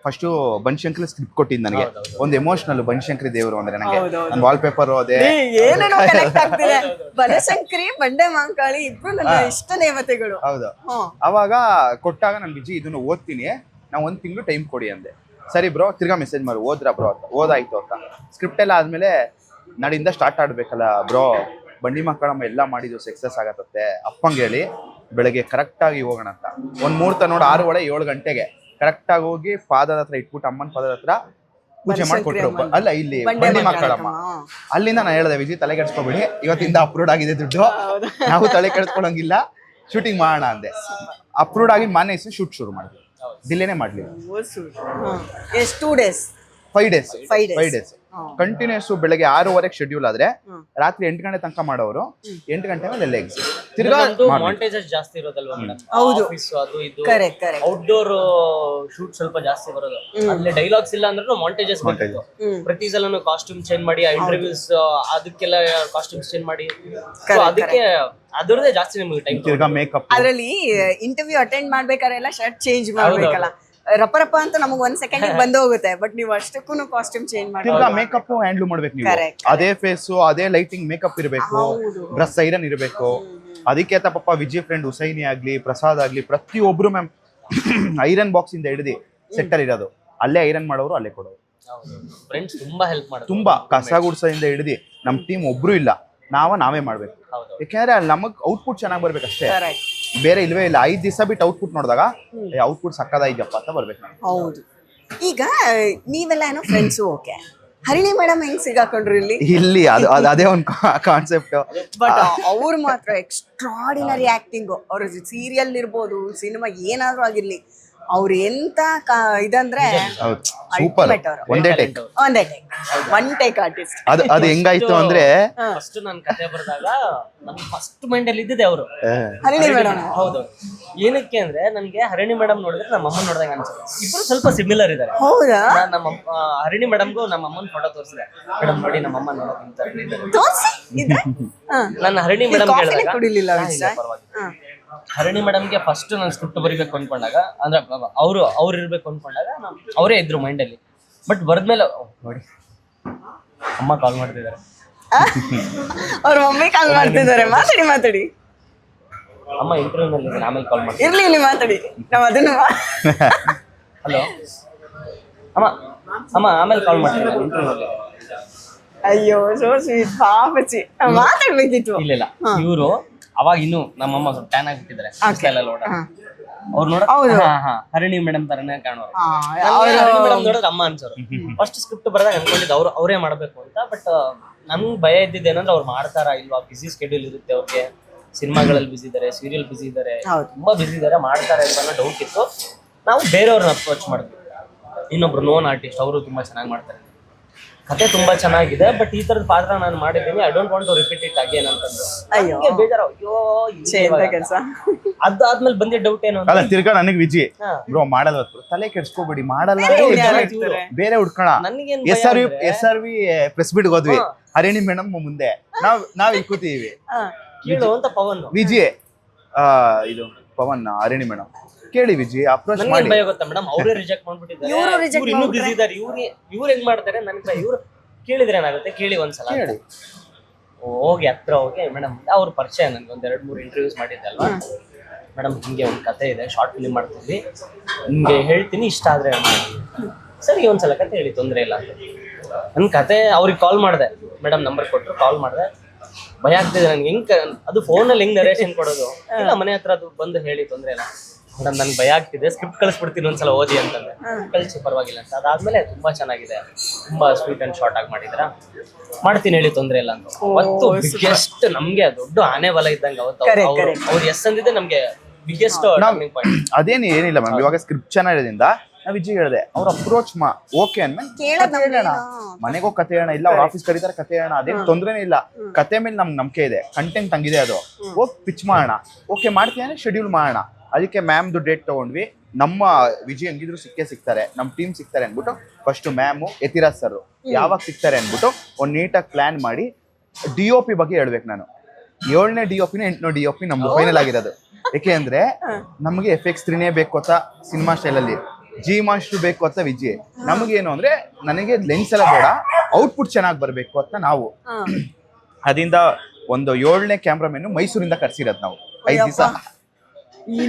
ಫಸ್ಟ್ ಬನಶಂಕರಿ ಸ್ಕ್ರಿಪ್ಟ್ ಕೊಟ್ಟಿದ್ದು ನನಗೆ. ಒಂದು ಎಮೋಷನಲ್ ಬನಶಂಕರಿ ದೇವರು ಅಂದ್ರೆ ನನಗೆ. ನಾನು ವಾಲ್ ಪೇಪರ್ ಓದೆ, ಏನೇನೋ ಕನೆಕ್ಟ್ ಆಗ್ತಿದೆ. ಬನಶಂಕರಿ, ಬಂಡೆ ಮಾಂಕಾಳಿ ಇಬ್ರು ನನ್ನ ಇಷ್ಟ ದೇವತೆಗಳು. ಹೌದು. ಅವಾಗ ಕೊಟ್ಟಾಗ ನಾನು ವಿಜಿ ಇದನ್ನು ಓದ್ತೀನಿ, ನಾವು 1 ತಿಂಗಳು ಟೈಮ್ ಕೊಡಿ ಅಂದೆ. ಸರಿ ಬ್ರೋ, ತಿರ್ಗಾ ಮೆಸೇಜ್ ಮಾಡಿ ಓದ್ರಾ ಬ್ರೋ ಅಂತ. ಓದಾಯ್ತು ಅಂತ ಸ್ಕ್ರಿಪ್ಟ್ ಎಲ್ಲ ಆದ್ಮೇಲೆ ನಾಡಿಂದ ಸ್ಟಾರ್ಟ್ ಆಡ್ಬೇಕಲ್ಲ ಬ್ರೋ, ಬಂಡಿ ಮಕ್ಕಳಮ್ಮ ಎಲ್ಲ ಮಾಡಿದ್ದು ಸಕ್ಸಸ್ ಆಗತ್ತೆ ಅಪ್ಪಂಗೆ ಹೇಳಿ, ಬೆಳಗ್ಗೆ ಕರೆಕ್ಟಾಗಿ ಹೋಗೋಣ ಅಂತ. ಒಂದು ಮುಹೂರ್ತ ನೋಡಿ 6:30 7 ಗಂಟೆಗೆ ಕರೆಕ್ಟಾಗಿ ಹೋಗಿ ಪಾದದ ಹತ್ರ ಇಟ್ಬಿಟ್ಟು ಅಮ್ಮನ ಪಾದದ ಹತ್ರ ಪೂಜೆ ಮಾಡಿಕೊಟ್ರು. ಅಲ್ಲ ಇಲ್ಲಿ ಬಂಡಿ ಮಕ್ಕಳಮ್ಮ. ಅಲ್ಲಿಂದ ನಾನು ಹೇಳಿದೆ, ವಿಜಿ ತಲೆ ಕೆಡಿಸ್ಕೊಬೇಡಿ, ಇವತ್ತಿಂದ ಅಪ್ರೂವ್ಡ್ ಆಗಿದೆ ದುಡ್ಡು, ನಾವು ತಲೆ ಕೆಡಿಸ್ಕೊಳಂಗಿಲ್ಲ, ಶೂಟಿಂಗ್ ಮಾಡೋಣ ಅಂದೆ. ಅಪ್ರೂವ್ಡ್ ಆಗಿ ಮಾನೇ ಶೂಟ್ ಶುರು ಮಾಡಿದ್ವಿ, ಡಿಲೇನೇ ಮಾಡ್ಲಿಲ್ಲ. 5 ಡೇಸ್ ಕಂಟಿನ್ಯೂಸ್. ಬೆಳಗ್ಗೆ 6:30 ಶೆಡ್ಯೂಲ್ ಆದ್ರೆ ರಾತ್ರಿ 8 ಗಂಟೆ ತನಕ ಮಾಡೋರು, 8 ಗಂಟೆ ಮೇಲೆ ಎಲ್ಲ ಎಕ್ಸಿಟ್. ತಿರ್ಗಾ ಮಾಂಟೇಜಸ್ ಜಾಸ್ತಿ ಇರೋದಲ್ವಾ ಮೇಡಮ್? ಹೌದು, ಅದು ಇದು ಔಟ್ಡೋರ್ ಶೂಟ್ ಸ್ವಲ್ಪ ಜಾಸ್ತಿ ಬರೋದು. ಅಲ್ಲಿ ಡೈಲಾಗ್ಸ್ ಇಲ್ಲ ಅಂದ್ರೂ ಮಾಂಟೇಜಸ್ ಬರ್ತಿತ್ತು. ಪ್ರತಿ ಸಲನು ಕಾಸ್ಟ್ಯೂಮ್ ಚೇಂಜ್ ಮಾಡಿ, ಇಂಟರ್ವ್ಯೂಸ್ ಅದಕ್ಕೆಲ್ಲ ಕಾಸ್ಟ್ಯೂಮ್ಸ್ ಚೇಂಜ್ ಮಾಡಿ, ಅದಕ್ಕೆ ಅದರದೇ ಜಾಸ್ತಿ ನಿಮಗೆ ಟೈಮ್. ತಿರ್ಗಾ ಮೇಕಪ್, ಅದರಲ್ಲಿ ಇಂಟರ್ವ್ಯೂ ಅಟೆಂಡ್ ಮಾಡ್ಬೇಕಾದ್ರೆ ಎಲ್ಲ ಶರ್ಟ್ ಚೇಂಜ್ ಮಾಡ್ಬೇಕಲ್ಲ, ರಪ್ಪ ಅಂತ ನಮಗೆ 1 ಸೆಕೆಂಡ್ ಬಂದು ಹೋಗುತ್ತೆ. ಬಟ್ ನೀವು ಅಷ್ಟಕ್ಕೂ ಕಾಸ್ಟ್ಯೂಮ್ ಚೇಂಜ್ ಮಾಡಿ ಮೇಕಪ್ ಹ್ಯಾಂಡಲ್ ಮಾಡ್ಬೇಕು ನೀವು. ಅದೇ ಫೇಸ್, ಅದೇ ಲೈಟಿಂಗ್, ಮೇಕಪ್ ಇರಬೇಕು, ಡ್ರೆಸ್ ಐರನ್ ಇರಬೇಕು. ಅದಕ್ಕೆ ಪಾಪ ವಿಜಯ್ ಫ್ರೆಂಡ್ ಹುಸೈನಿ ಆಗ್ಲಿ, ಪ್ರಸಾದ್ ಆಗ್ಲಿ, ಪ್ರತಿಯೊಬ್ರು ಮ್ಯಾಮ್ ಐರನ್ ಬಾಕ್ಸ್ ಇಂದ ಹಿಡಿದು ಸೆಟ್ಟರ್ ಇರೋದು, ಅಲ್ಲೇ ಐರನ್ ಮಾಡೋರು, ಅಲ್ಲೇ ಕೊಡೋರು. ಫ್ರೆಂಡ್ಸ್ ತುಂಬಾ ಹೆಲ್ಪ್ ಮಾಡೋದು. ತುಂಬಾ ಕಸ ಗುಡ್ಸೋದಿಂದ ಹಿಡಿದು ನಮ್ಮ ಟೀಮ್ ಒಬ್ರು ಇಲ್ಲ, ನಾವೇ ಮಾಡ್ಬೇಕು. ಯಾಕೆಂದ್ರೆ ಅಲ್ಲಿ ನಮಗ್ ಔಟ್ಪುಟ್ ಚೆನ್ನಾಗಿ ಬರ್ಬೇಕಷ್ಟೇ, ಬೇರೆ ಇಲ್ವೇ ಇಲ್ಲ. 5 ದಿವಸ ಬಿಟ್ಟು ಔಟ್ಪುಟ್ ನೋಡಿದಾಗ ಔಟ್ಪುಟ್ ಸಕ್ಕದಾಗಿದೆಯಪ್ಪ ಅಂತ ಬರ್ಬೇಕು. ಹೌದು. ಈಗ ನೀವೆಲ್ಲ ಏನೋ ಫ್ರೆಂಡ್ಸು, ಓಕೆ, ಹರಿಣಿ ಮೇಡಮ್ ಹೆಂಗ್ ಸಿಗಾಕೊಂಡ್ರು ಇಲ್ಲಿ? ಇಲ್ಲಿ ಅದೇ ಒಂದು ಕಾನ್ಸೆಪ್ಟ್. ಬಟ್ ಅವ್ರು ಮಾತ್ರ ಎಕ್ಸ್ಟ್ರಾಡಿನರಿ ಆಕ್ಟಿಂಗ್. ಅವ್ರ ಸೀರಿಯಲ್ ಇರ್ಬೋದು, ಸಿನಿಮಾ ಏನಾದ್ರೂ ಆಗಿರ್ಲಿ, ಅವ್ರು ಎಂತ ಇದಂದ್ರೆ ಸೂಪರ್. ಒಂದೇ ಟೇಕ್ ಒನ್ ಟೇಕ್ ಆರ್ಟಿಸ್ಟ್. ಅದು ಹೆಂಗಾಯ್ತು ಅಂದ್ರೆ ಫಸ್ಟ್ ನಾನು ಕತೆ ಬರೆದಾಗ ನನ್ ಫಸ್ಟ್ ಮೈಂಡ್ ಅಲ್ಲಿ ಇದ್ದಿದೆ ಅವರು ಹರಿಣಿ ಮೇಡಮ್. ಹೌದು. ಏನಕ್ಕೆ ಅಂದ್ರೆ ನನ್ಗೆ ಹರಿಣಿ ಮೇಡಮ್ ನೋಡಿದ್ರೆ ನಮ್ಮ ಅಮ್ಮನ್ ನೋಡಿದಾಗ ಅನ್ಸುತ್ತೆ. ಇಬ್ರು ಸ್ವಲ್ಪ ಸಿಮಿಲರ್ ಇದಾರೆ. ಹೌದಾ? ನಮ್ಮ ಹರಿಣಿ ಮೇಡಮ್ಗೂ ನಮ್ಮ ಅಮ್ಮನ ಫೋಟೋ ತೋರಿಸಿದೆ. ಮೇಡಮ್ ನೋಡಿ ನಮ್ಮ ಅಮ್ಮ ನನ್ನ ಹರಿಣಿ ಮೇಡಮ್ ಕುಡಿಲಿಲ್ಲ. ಹರಿಣಿ ಮೇಡಮ್ಗೆ ಫಸ್ಟ್ ನಾನು ಸ್ಕ್ರಿಪ್ಟ್ ಬರೀಬೇಕು ಅನ್ಕೊಂಡಾಗ, ಅಂದ್ರೆ ಅವ್ರು ಇರ್ಬೇಕು ಅನ್ಕೊಂಡಾಗ ಅವರೇ ಇದ್ರು ಮೈಂಡ್ ಅಲ್ಲಿ. ಬಟ್ ಬರ್ದ್ಮೇಲೆ ನೋಡಿ ಅಮ್ಮ ಕಾಲ್ ಮಾಡ್ತಿದ್ದಾರೆ. ಅವ್ರ ಮಮ್ಮಿ ಕಾಲ್ ಮಾಡ್ತಿದ್ದಾರೆ. ಮಾತಾಡಿ. ಅಮ್ಮ ಇಂಟರ್ವ್ಯೂ ನಲ್ಲಿ ಇದ್ದೀನಿ, ಆಮೇಲೆ ಕಾಲ್ ಮಾಡ್ತೀನಿ. ಇರ್ಲಿ ಮಾತಾಡಿ. ನಾವ್ ಅದನ್ನು ಹಲೋ ಅಮ್ಮ ಆಮೇಲೆ ಕಾಲ್ ಮಾಡ್ತೀನಿ ಇಂಟರ್ವ್ಯೂ ನಲ್ಲಿ. ಅಯ್ಯೋ ಸೋ ಸ್ವೀಟ್ ಪಾಪಚಿ. ಮಾತಾಡ್ಬೇಕಿತ್ತು. ಇಲ್ಲ ಇವರು ಅವಾಗ ಇನ್ನು ನಮ್ಮಮ್ಮ ಸ್ವಲ್ಪ ಟ್ಯಾನ್ ಆಗಿಬಿಟ್ಟಿದ್ದಾರೆ. ಅವ್ರು ನೋಡ ಹರಿಣಿ ಮೇಡಮ್ ತರನೇ ಕಾಣೋರು. ಹರಿಣಿ ಮೇಡಮ್ ನೋಡಿದ್ರೆ ಅಮ್ಮ ಅನ್ಸೋರು. ಫಸ್ಟ್ ಸ್ಕ್ರಿಪ್ಟ್ ಬರೆದಾಗ ಅನ್ಕೊಂಡಿದ್ದು ಅವರೇ ಮಾಡ್ಬೇಕು ಅಂತ. ಬಟ್ ನನ್ಗೆ ಭಯ ಇದ್ದಿದ್ದು ಏನಂದ್ರೆ ಅವ್ರು ಮಾಡ್ತಾರಾ ಇಲ್ವಾ, ಬಿಸಿ ಸ್ಕೆಡ್ಯೂಲ್ ಇರುತ್ತೆ ಅವ್ರಿಗೆ, ಸಿನಿಮಾಗಳಲ್ಲಿ ಬಿಸಿ ಇದಾರೆ, ಸೀರಿಯಲ್ ಬಿಸಿ ಇದಾರೆ, ತುಂಬಾ ಬಿಸಿ ಇದಾರೆ, ಮಾಡ್ತಾರಾ ಇಲ್ವಾ ಅನ್ನೋ ಡೌಟ್ ಇತ್ತು. ನಾವು ಬೇರೆಯವ್ರನ್ನ ಅಪ್ರೋಚ್ ಮಾಡಿದ್ವಿ. ಇನ್ನೊಬ್ರು ನೋನ್ ಆರ್ಟಿಸ್ಟ್, ಅವರು ತುಂಬಾ ಚೆನ್ನಾಗಿ ಮಾಡ್ತಾರೆ, ಕತೆ ತುಂಬಾ ಚೆನ್ನಾಗಿದೆ, ಬಟ್ ಈ ತರದ ಪಾತ್ರ ನಾನು ಮಾಡಿದ್ದೀನಿ, I don't want to repeat it again ಅಂತಂದ್ರು. ಬೇಜಾರು, ಅಯ್ಯೋ ಕೆಲಸ. ಅದಾದ್ಮೇಲೆ ಬಂದಿದ್ದ ಡೌಟ್ ಏನು ಅಲ್ಲ, ತಿರ್ಗಾ ನನಗೆ ವಿಜಿ ಬ್ರೋ ಮಾಡಲ್ಲ, ತಲೆ ಕೆಡ್ಸ್ಕೋಬೇಡಿ, ಮಾಡಲ್ಲ, ಬೇರೆ ಹುಡ್ಕೋಣ. ಎಸ್ ಆರ್ ವಿ ಪ್ರೆಸ್ ಬಿಟ್ ಹೋದ್ವಿ, ಹರಿಣಿ ಮೇಡಮ್ ಮುಂದೆ ನಾವ್ ಇಲ್ಲಿ ಕೂತೀವಿ. ಕೇಳು ಅಂತ ಪವನ್ ವಿಜಿ ಇದು ಪವನ್ ಹರಿಣಿ ಮೇಡಮ್ ಕೇಳಿ ವಿಜಿ ಅಪ್ರೋಚ್ ಮಾಡಿ. ಭಯ ಗೊತ್ತಾ ಮೇಡಮ್, ಅವರೇ ರಿಜೆಕ್ಟ್ ಮಾಡ್ಬಿಟ್ಟಿದ್ದಾರೆ. ಇವ್ರು ಇನ್ನೂ ಬಿಸಿ ಇದ್ದಾರೆ. ಇವ್ರು ಹೆಂಗ್ ಮಾಡ್ತಾರೆ ನನ್ಗೆ ಇವ್ರು ಕೇಳಿದ್ರೆ ಏನಾಗುತ್ತೆ, ಕೇಳಿ ಒಂದ್ಸಲ ಹೋಗಿ ಹತ್ರ ಹೋಗಿ ಮೇಡಮ್ ಅವ್ರ ಪರಿಚಯ ನನ್ಗೆ ಒಂದ್ 2-3 ಇಂಟರ್ವ್ಯೂಸ್ ಮಾಡಿದ್ದೆ ಅಲ್ವಾ. ಮೇಡಮ್ ಹಿಂಗೆ ಒಂದು ಕತೆ ಇದೆ, ಶಾರ್ಟ್ ಫಿಲ್ಮ್ ಮಾಡ್ತಿದ್ವಿ, ಹಿಂಗೆ ಹೇಳ್ತೀನಿ, ಇಷ್ಟ ಆದ್ರೆ ಸರಿ ಒಂದ್ಸಲ ಕತೆ ಹೇಳಿ, ತೊಂದರೆ ಇಲ್ಲ ಅಂತ. ನನ್ ಕತೆ ಅವ್ರಿಗೆ ಕಾಲ್ ಮಾಡಿದೆ, ಮೇಡಮ್ ನಂಬರ್ ಕೊಟ್ಟರು, ಕಾಲ್ ಮಾಡಿದೆ. ಭಯ ಆಗ್ತಿದೆ ನನ್ಗೆ, ಹೆಂಗ್ ಅದು ಫೋನಲ್ಲಿ ಹೆಂಗ್ ನರೇಷನ್ ಕೊಡೋದು, ಇಲ್ಲ ಮನೆ ಹತ್ರ ಅದು ಬಂದು ಹೇಳಿ, ತೊಂದರೆ ಇಲ್ಲ ಮೇಡಮ್, ನನ್ಗೆ ಭಯ ಆಗ್ತಿದೆ, ಸ್ಕ್ರಿಪ್ಟ್ ಕಳಿಸ್ಬಿಡ್ತೀನಿ ಒಂದ್ಸಲ ಓದಿ ಅಂತಂದ್ರೆ. ಕಳಿಸಿ ಪರವಾಗಿಲ್ಲ ಅಂತ. ಅದಾದ್ಮೇಲೆ ತುಂಬಾ ಚೆನ್ನಾಗಿದೆ, ತುಂಬಾ ಸ್ವೀಟ್ ಅಂಡ್ ಶಾರ್ಟ್ ಆಗಿ ಮಾಡಿದ್ರ, ಮಾಡ್ತೀನಿ ಹೇಳಿ, ತೊಂದರೆ ಇಲ್ಲ ಅಂತ. ಅವತ್ತು ಬಿಗ್ಗೆಸ್ಟ್ ನಮ್ಗೆ ದೊಡ್ಡ ಆನೆ ಬಲ ಇದ್ದಂಗೆ ಅವತ್ತು ಅವ್ರು ಎಸ್ ಅಂದಿದ್ದೆ ನಮ್ಗೆ ಬಿಗ್ಗೆಸ್ಟ್ ಟರ್ನಿಂಗ್ ಪಾಯಿಂಟ್. ಅದೇನು ಏನಿಲ್ಲ ಮ್ಯಾಮ್, ಇವಾಗ ಸ್ಕ್ರಿಪ್ಟ್ ಚೆನ್ನಾಗಿರೋದ್ರಿಂದ ನಾವು ವಿಜಯ್ ಹೇಳಿದೆ, ಅವ್ರ ಅಪ್ರೋಚ್ ಓಕೆ ಅಂದ್ಮೇಲೆ ಹೇಳೋಣ, ಮನೆಗೆ ಹೋಗಿ ಕತೆ ಹೇಳೋಣ, ಇಲ್ಲ ಅವ್ರ ಆಫೀಸ್ ಕರೀತಾರೆ ಕತೆ ಹೇಳೋಣ, ಅದೇನು ತೊಂದರೆನೇ ಇಲ್ಲ. ಕತೆ ಮೇಲೆ ನಮ್ಗೆ ನಂಬಿಕೆ ಇದೆ, ಕಂಟೆಂಟ್ ಹಂಗಿದೆ, ಅದು ಹೋಗಿ ಪಿಚ್ ಮಾಡೋಣ, ಓಕೆ ಮಾಡ್ತೀನಿ ಶೆಡ್ಯೂಲ್ ಮಾಡೋಣ. ಅದಕ್ಕೆ ಮ್ಯಾಮ್ದು ಡೇಟ್ ತಗೊಂಡ್ವಿ. ನಮ್ಮ ವಿಜಯ್ ಹಂಗಿದ್ರು ಸಿಗ್ತಾರೆ, ನಮ್ಮ ಟೀಮ್ ಸಿಗ್ತಾರೆ ಅಂದ್ಬಿಟ್ಟು ಫಸ್ಟ್ ಮ್ಯಾಮು ಯತಿರಾಜ್ ಸರ್ ಯಾವಾಗ ಸಿಗ್ತಾರೆ ಅಂದ್ಬಿಟ್ಟು ಒಂದು ನೀಟಾಗಿ ಪ್ಲಾನ್ ಮಾಡಿ. DOP ಬಗ್ಗೆ ಹೇಳ್ಬೇಕು ನಾನು, 7ನೇ DOP 8ನೇ DOP ನಮ್ದು ಫೈನಲ್ ಆಗಿರೋದು. ಯಾಕೆ ಅಂದ್ರೆ ನಮಗೆ FX3 ಬೇಕು ಅಂತ ಸಿನಿಮಾ ಸ್ಟೈಲಲ್ಲಿ, G ಮಾಸ್ಟರ್ ಬೇಕು ಅಂತ ವಿಜಯ್. ನಮಗೇನು ಅಂದ್ರೆ ನನಗೆ ಲೆನ್ಸ್ ಎಲ್ಲ ಬೇಡ, ಔಟ್ಪುಟ್ ಚೆನ್ನಾಗಿ ಬರಬೇಕು ಅಂತ ನಾವು ಅದರಿಂದ ಒಂದು 7ನೇ ಕ್ಯಾಮ್ರಾಮನ್ ಮೈಸೂರಿಂದ ಕರ್ಸಿರೋದು ನಾವು 5 ದಿವಸ.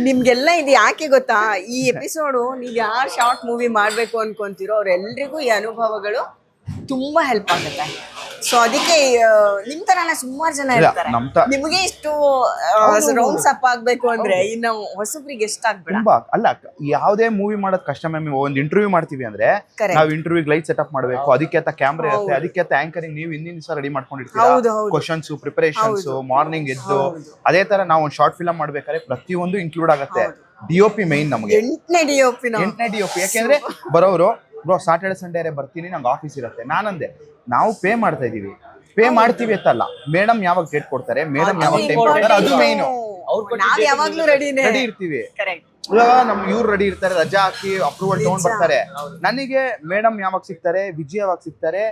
ನಿಮ್ಗೆಲ್ಲ ಇದು ಯಾಕೆ ಗೊತ್ತಾ, ಈ ಎಪಿಸೋಡು ನೀವ್ ಯಾರು ಶಾರ್ಟ್ ಮೂವಿ ಮಾಡ್ಬೇಕು ಅನ್ಕೊಂತೀರೋ ಅವ್ರೆಲ್ರಿಗೂ ಈ ಅನುಭವಗಳು ತುಂಬಾ ಹೆಲ್ಪ್ ಆಗುತ್ತೆ. ಸೊ ಅದಕ್ಕೆ ನಿಮ್ ತರಾನ ಸುಮಾರು ಜನ ಇರ್ತಾರೆ. ನಿಮ್ಗೆ ಇಷ್ಟು ರೌಂಡ್ಸ್ ಅಪ್ ಆಗ್ಬೇಕು ಅಂದ್ರೆ ಇನ್ನು ಹೊಸಬ್ರಿಗೆ ಎಷ್ಟಾಗ್ಬೇಡ. ತುಂಬಾ ಅಲ್ಲ, ಯಾವ್ದೇ ಮೂವಿ ಮಾಡೋದ್ ಕಷ್ಟ ಮ್ಯಾಮ್. ಒಂದ್ ಇಂಟರ್ವ್ಯೂ ಮಾಡ್ತೀವಿ ಅಂದ್ರೆ ನಾವು ಇಂಟರ್ವ್ಯೂಗೆ ಲೈಟ್ ಸೆಟಪ್ ಮಾಡ್ಬೇಕು, ಅದಕ್ಕೆ ಅಂತ ಕ್ಯಾಮ್ರಾ ಇರುತ್ತೆ, ಅದಕ್ಕೆ ಅಂತ ಆಂಕರಿಂಗ್ ನೀವು ಹಿಂದಿನ ದಿವಸ ರೆಡಿ ಮಾಡ್ಕೊಂಡಿರ್ತೀರಾ, ಕ್ವಶನ್ಸ್ ಪ್ರಿಪರೇಷನ್ಸ್ ಮಾರ್ನಿಂಗ್ ಎದ್ದು. ಅದೇ ತರ ನಾವು ಒಂದು ಶಾರ್ಟ್ ಫಿಲ್ಮ್ ಮಾಡ್ಬೇಕಾದ್ರೆ ಪ್ರತಿಯೊಂದು ಇನ್ಕ್ಲೂಡ್ ಆಗುತ್ತೆ. DOP ಮೈನ್ ನಮಗೆ 8ನೇ DOP. ಯಾಕೆಂದ್ರೆ ಬರೋರು ಬ್ರೋ ಸಾಟರ್ಡೆ ಸಂಡೇ ಬರ್ತೀನಿ, ನಂಗೆ ಆಫೀಸ್ ಇರುತ್ತೆ. ನಾನಂದೆ ನಾವು ಪೇ ಮಾಡ್ತಾ ಇದೀವಿ, ಪೇ ಮಾಡ್ತೀವಿ ಅಂತಲ್ಲ, ಮೇಡಮ್ ಯಾವಾಗ ಡೇಟ್ ಕೊಡ್ತಾರೆ, ಮೇಡಮ್ ಯಾವಾಗ ಟೈಮ್ ಕೊಡ್ತಾರೆ, ಅದು ಮೈನು. ರೆಡಿ ಇರ್ತೀವಿ, ಇವಾಗ ನಮ್ ಇವ್ರು ರೆಡಿ ಇರ್ತಾರೆ, ರಜಾ ಹಾಕಿ ಅಪ್ರೂವಲ್ ತಗೊಂಡ್ ಬರ್ತಾರೆ. ನನಗೆ ಮೇಡಮ್ ಯಾವಾಗ ಸಿಗ್ತಾರೆ, ವಿಜಯ್ ಯಾವಾಗ ಸಿಗ್ತಾರೆ,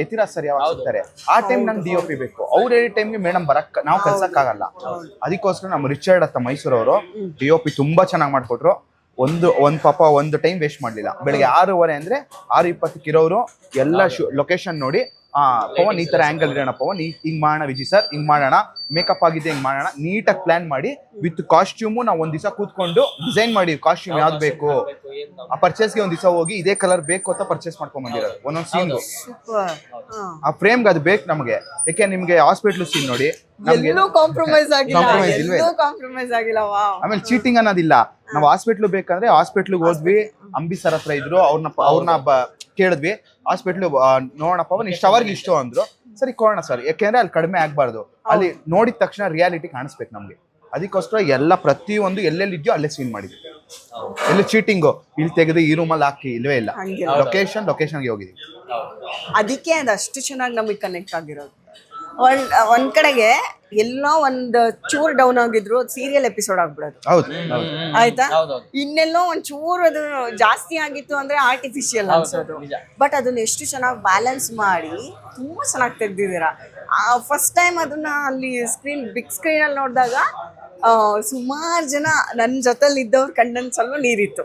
ಯತಿರಾಜ್ ಸರ್ ಯಾವಾಗ ಸಿಗ್ತಾರೆ, ಆ ಟೈಮ್ ನಂಗೆ DOP ಬೇಕು. ಅವ್ರ ಹೇಳಿ ಟೈಮ್ಗೆ ಮೇಡಮ್ ಬರಕ್ ನಾವು ಕಲ್ಸಕ್ಕಾಗಲ್ಲ. ಅದಕ್ಕೋಸ್ಕರ ನಮ್ಮ ರಿಚರ್ಡ್ ಅಂತ ಮೈಸೂರವರು DOP ತುಂಬಾ ಚೆನ್ನಾಗಿ ಮಾಡ್ಕೊಟ್ರು. ಒಂದು ಪಾಪ ಒಂದು ಟೈಮ್ ವೇಸ್ಟ್ ಮಾಡ್ಲಿಲ್ಲ. ಬೆಳಿಗ್ಗೆ 6:15 ಅಂದ್ರೆ 6:20 ಇರೋರು ಎಲ್ಲ ಲೊಕೇಶನ್ ನೋಡಿ, ಪವನ್ ಈ ತರ ಆಂಗಲ್ ಇರೋಣ, ಪವನ್ ಹಿಂಗ್ ಮಾಡೋಣ, ವಿಜಯ್ ಸರ್ ಹಿಂಗ್ ಮಾಡೋಣ, ಮೇಕಪ್ ಆಗಿದೆ ಹಿಂಗ್ ಮಾಡೋಣ, ನೀಟಾಗಿ ಪ್ಲಾನ್ ಮಾಡಿ ವಿತ್ ಕಾಸ್ಟ್ಯೂಮು ನಾವು ಒಂದ್ ದಿವಸ ಕೂತ್ಕೊಂಡು ಡಿಸೈನ್ ಮಾಡಿ ಕಾಸ್ಟ್ಯೂಮ್ ಯಾವ್ದು ಬೇಕು, ಆ ಪರ್ಚೇಸ್ಗೆ ಒಂದ್ ದಿವಸ ಹೋಗಿ ಇದೇ ಕಲರ್ ಬೇಕು ಅಂತ ಪರ್ಚೇಸ್ ಮಾಡ್ಕೊಂಡ್ ಬಂದಿರೋದು. ಒಂದೊಂದು ಸೀನ್ ಆ ಫ್ರೇಮ್ಗೆ ಅದು ಬೇಕು ನಮಗೆ. ಯಾಕೆ ನಿಮ್ಗೆ ಹಾಸ್ಪಿಟ್ಲ್ ಸೀನ್ ನೋಡಿ, ಕಾಂಪ್ರಮೈಸ್ ಆಗಿಲ್ಲ. ಆಮೇಲೆ ಚೀಟಿಂಗ್ ಅನ್ನೋದಿಲ್ಲ. ನಾವು ಹಾಸ್ಪಿಟ್ಲ್ ಬೇಕಂದ್ರೆ ಹಾಸ್ಪಿಟ್ಲ್ಗೆ ಹೋದ್ವಿ, ಅಂಬಿ ಸರ್ ಹತ್ರ ಇದ್ರು, ಅವ್ರನ್ನ ಕೇಳಿದ್ವಿ, ಹಾಸ್ಪಿಟ್ಲು ನೋಡೋಣ ಪವನ್ ಇಷ್ಟು ಅವರ್ಗೆ ಇಷ್ಟು ಅಂದ್ರು. ಸರಿ ಕೊಡೋಣ ಸರ್, ಯಾಕೆಂದ್ರೆ ಅಲ್ಲಿ ಕಡಿಮೆ ಆಗ್ಬಾರ್ದು, ಅಲ್ಲಿ ನೋಡಿದ ತಕ್ಷಣ ರಿಯಾಲಿಟಿ ಕಾಣಿಸ್ಬೇಕು ನಮ್ಗೆ. ಅದಕ್ಕೋಸ್ಕರ ಎಲ್ಲ ಪ್ರತಿಯೊಂದು ಎಲ್ಲೆಲ್ಲಿ ಇದೆಯೋ ಅಲ್ಲೇ ಸೀನ್ ಮಾಡಿದ್ವಿ. ಎಲ್ಲಿ ಚೀಟಿಂಗು ಇಲ್ಲಿ ತೆಗೆದು ಈ ರೂಮಲ್ಲಿ ಹಾಕಿ ಇಲ್ವೇ ಇಲ್ಲ. ಲೊಕೇಶನ್ಗೆ ಹೋಗಿದ್ವಿ. ಅದಕ್ಕೆ ಅದಷ್ಟು ಚೆನ್ನಾಗಿ ನಮಗೆ ಕನೆಕ್ಟ್ ಆಗಿರೋದು. ಒಂದ್ ಕಡೆಗೆ ಎಲ್ಲೋ ಒಂದು ಚೂರ್ ಡೌನ್ ಆಗಿದ್ರು ಸೀರಿಯಲ್ ಎಪಿಸೋಡ್ ಆಗ್ಬಿಡೋದು. ಹೌದು ಆಯ್ತಾ, ಇನ್ನೆಲ್ಲೋ ಒಂದ್ ಚೂರ್ ಅದು ಜಾಸ್ತಿ ಆಗಿತ್ತು ಅಂದ್ರೆ ಆರ್ಟಿಫಿಷಿಯಲ್ ಅನ್ಸೋದು. ಬಟ್ ಅದನ್ನ ಎಷ್ಟು ಚೆನ್ನಾಗಿ ಬ್ಯಾಲೆನ್ಸ್ ಮಾಡಿ ತುಂಬಾ ಚೆನ್ನಾಗಿ ತೆಗ್ದಿದ್ದೀರಾ. ಫಸ್ಟ್ ಟೈಮ್ ಅದನ್ನ ಅಲ್ಲಿ ಬಿಗ್ ಸ್ಕ್ರೀನ್ ಅಲ್ಲಿ ನೋಡಿದಾಗ ಸುಮಾರು ಜನ ನನ್ನ ಜೊತೆಲಿ ಇದ್ದವ್ರ ಕಣ್ಣನ್ಸಲ್ಲೂ ನೀರಿತ್ತು,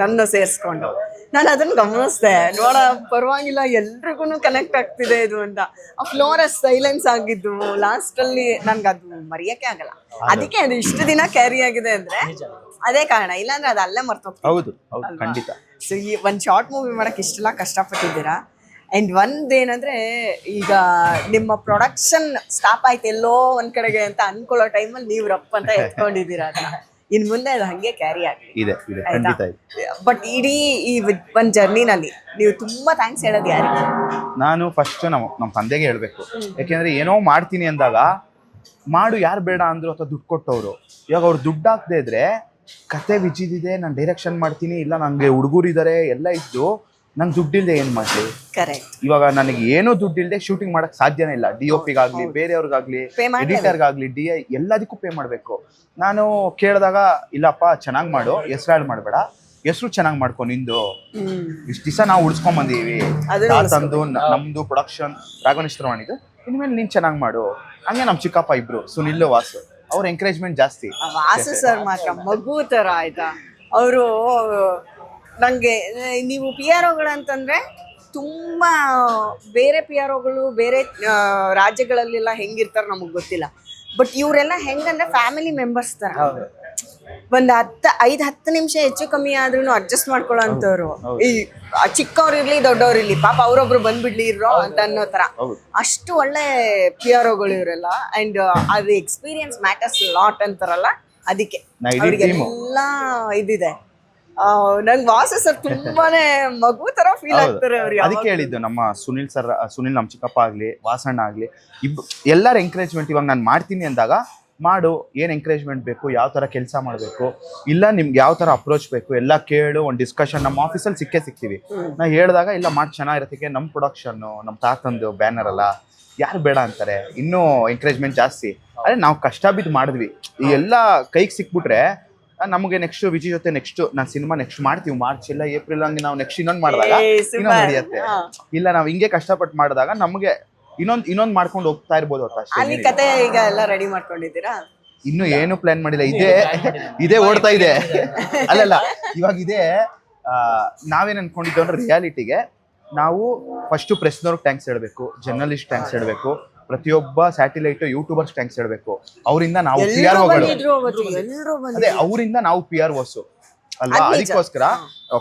ನನ್ನ ಸೇರಿಸ್ಕೊಂಡು. ನಾನು ಅದನ್ನ ಗಮನಿಸ್ದೆ, ನೋಡ ಪರವಾಗಿಲ್ಲ ಎಲ್ರಿಗೂ ಕನೆಕ್ಟ್ ಆಗ್ತಿದೆ ಇದು ಅಂತ. ಆ ಫ್ಲೋರಸ್ ಸೈಲೆನ್ಸ್ ಆಗಿದ್ದು ಲಾಸ್ಟ್ ಅಲ್ಲಿ ನನ್ಗೆ ಅದು ಮರೆಯಕ್ಕೆ ಆಗಲ್ಲ. ಅದಕ್ಕೆ ಅದು ಇಷ್ಟು ದಿನ ಕ್ಯಾರಿ ಆಗಿದೆ ಅಂದ್ರೆ ಅದೇ ಕಾರಣ, ಇಲ್ಲಾಂದ್ರೆ ಅದು ಅಲ್ಲೇ ಮರ್ತೋಗ್ತದೆ. ಹೌದು ಖಂಡಿತ. ಸೊ ಈ ಒಂದ್ ಶಾರ್ಟ್ ಮೂವಿ ಮಾಡಕ್ ಇಷ್ಟೆಲ್ಲ ಕಷ್ಟಪಟ್ಟಿದ್ದೀರಾ. ಅಂಡ್ ಒಂದೇನಂದ್ರೆ ಈಗ ನಿಮ್ಮ ಪ್ರೊಡಕ್ಷನ್ ಸ್ಟಾಪ್ ಆಯ್ತು ಎಲ್ಲೋ ಒಂದ್ ಕಡೆಗೆ ಅಂತ ಅನ್ಕೊಳ್ಳೋ ಟೈಮಲ್ಲಿ ನೀವು ರಪ್ ಅಂತ ಎತ್ಕೊಂಡಿದ್ದೀರಾ ಅದನ್ನ. ಇನ್ ಮುಂದೆ ಅದು ಹಂಗೆ ಕ್ಯಾರಿ ಆಗಿ ಇದೆ ಖಂಡಿತ ಇದೆ. ಬಟ್ ಇಡೀ ಈ ಒಂದ್ ಜರ್ನಿನಲ್ಲಿ ನೀವು ತುಂಬಾ ಥ್ಯಾಂಕ್ಸ್ ಹೇಳೋದು ಯಾರಿಗೆ? ನಾನು ಫಸ್ಟ್ ನಮ್ಮ ತಂದೆಗೆ ಹೇಳ್ಬೇಕು. ಯಾಕೆಂದ್ರೆ ಏನೋ ಮಾಡ್ತೀನಿ ಅಂದಾಗ ಮಾಡು ಯಾರು ಬೇಡ ಅಂದ್ರು ಅಥವಾ ದುಡ್ಡು ಕೊಟ್ಟವ್ರು. ಇವಾಗ ಅವ್ರು ದುಡ್ಡು ಹಾಕದೇ ಇದ್ರೆ ಕತೆ ವಿಜಿದಿದೆ, ನಾನು ಡೈರೆಕ್ಷನ್ ಮಾಡ್ತೀನಿ, ಇಲ್ಲ ನನಗೆ ಹುಡುಗರಿದ್ದಾರೆ ಎಲ್ಲ ಇದ್ದು ನಂಗೆ ದುಡ್ಡಿಲ್ದೆ ಏನ್ ಮಾಡ್ಲಿ? ಕರೆಕ್ಟ್. ಇವಾಗ ನನಗೆ ಏನೋ ದುಡ್ಡಿಲ್ದೆ ಶೂಟಿಂಗ್ ಮಾಡಕ್ ಸಾಧ್ಯನೇ ಇಲ್ಲ. DOPಗಾಗ್ಲಿ, ಬೇರೆಯವ್ರಿಗಾಗ್ಲಿ, ಎಡಿಟರ್ಗಾಗ್ಲಿ, DI ಎಲ್ಲದಕ್ಕೂ ಪೇ ಮಾಡ್ಬೇಕು. ನಾನು ಕೇಳಿದಾಗ ಇಲ್ಲಪ್ಪ ಚೆನ್ನಾಗ್ ಮಾಡು, ಹೆಸರು ಹಾಳು ಮಾಡಬೇಡ, ಹೆಸರು ಚೆನ್ನಾಗಿ ಮಾಡ್ಕೊ ನಿಂದು. ಇಷ್ಟು ದಿವಸ ನಾವು ಉಳಿಸ್ಕೊಂಡ್ ಬಂದೀವಿ, ತಂದು ನಮ್ದು ಪ್ರೊಡಕ್ಷನ್ ರಾಘವೇಶ್ವರವಾಣಿದು, ಇನ್ಮೇಲೆ ನೀನ್ ಚೆನ್ನಾಗಿ ಮಾಡು. ಹಂಗೆ ನಮ್ ಚಿಕ್ಕಪ್ಪ ಇಬ್ರು ಸುನಿಲ್ ವಾಸು, ಅವ್ರ ಎಂಕರೇಜ್ಮೆಂಟ್ ಜಾಸ್ತಿ. ವಾಸು ಸರ್ ಮಾತ್ರ ಮಗು ತರ ಆಯ್ತಾ. ಅವರು ನಂಗೆ ನೀವು PROಗಳು ಅಂತಂದ್ರೆ ತುಂಬಾ ಬೇರೆ PROಗಳು ಬೇರೆ ರಾಜ್ಯಗಳಲ್ಲೆಲ್ಲ ಹೆಂಗಿರ್ತಾರ ನಮಗ್ ಗೊತ್ತಿಲ್ಲ. ಬಟ್ ಇವರೆಲ್ಲ ಹೆಂಗಂದ್ರೆ ಫ್ಯಾಮಿಲಿ ಮೆಂಬರ್ಸ್ ತರ. ಒಂದ್ 5-10 ನಿಮಿಷ ಹೆಚ್ಚು ಕಮ್ಮಿ ಆದ್ರೂ ಅಡ್ಜಸ್ಟ್ ಮಾಡ್ಕೊಳ್ಳೋ ಅಂತವ್ರು. ಈ ಚಿಕ್ಕವ್ರಿರ್ಲಿ ದೊಡ್ಡವ್ರಿರ್ಲಿ, ಪಾಪ ಅವ್ರೊಬ್ರು ಬಂದ್ಬಿಡ್ಲಿ ಇರೋ ಅಂತ ಅನ್ನೋ ತರ ಅಷ್ಟು ಒಳ್ಳೆ PROಗಳು ಇವರೆಲ್ಲ. ಅಂಡ್ ಅದು ಎಕ್ಸ್ಪೀರಿಯನ್ಸ್ ಮ್ಯಾಟರ್ಸ್ ಲಾಟ್ ಅಂತಾರಲ್ಲ, ಅದಕ್ಕೆ ಅವ್ರಿಗೆಲ್ಲ ಇದಿದೆ. ನಂಗೆ ವಾಸು ಸರ್ ತುಂಬಾನೇ ಮಗು ತರ ಫೀಲ್ ಆಗ್ತಾರೆ ಅವ್ರಿಗೆ. ಅದಕ್ಕೆ ಹೇಳಿದ್ದು ನಮ್ಮ ಸುನಿಲ್ ನಮ್ಮ ಚಿಕ್ಕಪ್ಪ ಆಗ್ಲಿ, ವಾಸಣ್ಣ ಆಗ್ಲಿ, ಎಲ್ಲರ ಎಂಕರೇಜ್ಮೆಂಟ್. ಇವಾಗ ನಾನು ಮಾಡ್ತೀನಿ ಅಂದಾಗ ಮಾಡು, ಏನ್ ಎಂಕರೇಜ್ಮೆಂಟ್ ಬೇಕು, ಯಾವ ತರ ಕೆಲಸ ಮಾಡಬೇಕು, ಇಲ್ಲ ನಿಮ್ಗೆ ಯಾವ ತರ ಅಪ್ರೋಚ್ ಬೇಕು ಎಲ್ಲ ಕೇಳು. ಒಂದು ಡಿಸ್ಕಷನ್ ನಮ್ಮ ಆಫೀಸಲ್ಲಿ ಸಿಗ್ತೀವಿ. ನಾ ಹೇಳಿದಾಗ ಇಲ್ಲ ಮಾಡಿ ಚೆನ್ನಾಗಿರತ್ತೆ, ನಮ್ಮ ಪ್ರೊಡಕ್ಷನ್ ನಮ್ಮ ತಾತಂದು ಬ್ಯಾನರ್ ಅಲ್ಲ, ಯಾರು ಬೇಡ ಅಂತಾರೆ. ಇನ್ನೂ ಎಂಕರೇಜ್ಮೆಂಟ್ ಜಾಸ್ತಿ. ಅದೇ ನಾವು ಕಷ್ಟ ಬಿದ್ದು ಮಾಡಿದ್ವಿ. ಈ ಎಲ್ಲ ಕೈಗೆ ಸಿಕ್ಬಿಟ್ರೆ ನಮಗೆ ನೆಕ್ಸ್ಟ್ ವಿಜಯ್ ಜೊತೆ ನಾನು ಸಿನಿಮಾ ನೆಕ್ಸ್ಟ್ ಮಾಡ್ತೀವಿ, ಮಾರ್ಚ್ ಇಲ್ಲ ಏಪ್ರಿಲ್ ಹಂಗೆ ನಾವು ನೆಕ್ಸ್ಟ್ ಇನ್ನೊಂದು ಮಾಡಿದಾಗ ಇನ್ನೊಂದು ನಡೆಯುತ್ತೆ. ಇಲ್ಲ ನಾವು ಹಿಂಗೆ ಕಷ್ಟಪಟ್ಟು ಮಾಡಿದಾಗ ನಮಗೆ ಇನ್ನೊಂದು ಮಾಡ್ಕೊಂಡು ಹೋಗ್ತಾ ಇರ್ಬೋದು ಅಲ್ಲಿ ಕತೆ. ಈಗ ಎಲ್ಲ ರೆಡಿ ಮಾಡ್ಕೊಂಡಿದ್ದೀರಾ? ಇನ್ನು ಏನು ಪ್ಲಾನ್ ಮಾಡಿಲ್ಲ, ಇದೇ ಓಡ್ತಾ ಇದೆ. ಅಲ್ಲಲ್ಲ ಇವಾಗ ಇದೇ ನಾವೇನ್ ಅನ್ಕೊಂಡಿದ್ದು ಅಂದ್ರೆ ರಿಯಾಲಿಟಿಗೆ ನಾವು ಫಸ್ಟ್ ಪ್ರೆಸ್ನವ್ರಿಗೆ ಥ್ಯಾಂಕ್ಸ್ ಹೇಳ್ಬೇಕು, ಜರ್ನಲಿಸ್ಟ್ ಥ್ಯಾಂಕ್ಸ್ ಹೇಳ್ಬೇಕು, ಪ್ರತಿಯೊಬ್ಬ ಸ್ಯಾಟಿಲೈಟ್ ಯೂಟ್ಯೂಬರ್ಸ್ ಥ್ಯಾಂಕ್ಸ್ ಹೇಳ್ಬೇಕು. ಅವರಿಂದ ನಾವು ಅವರಿಂದ ನಾವು PROs ಅಲ್ವಾ. ಅದಕ್ಕೋಸ್ಕರ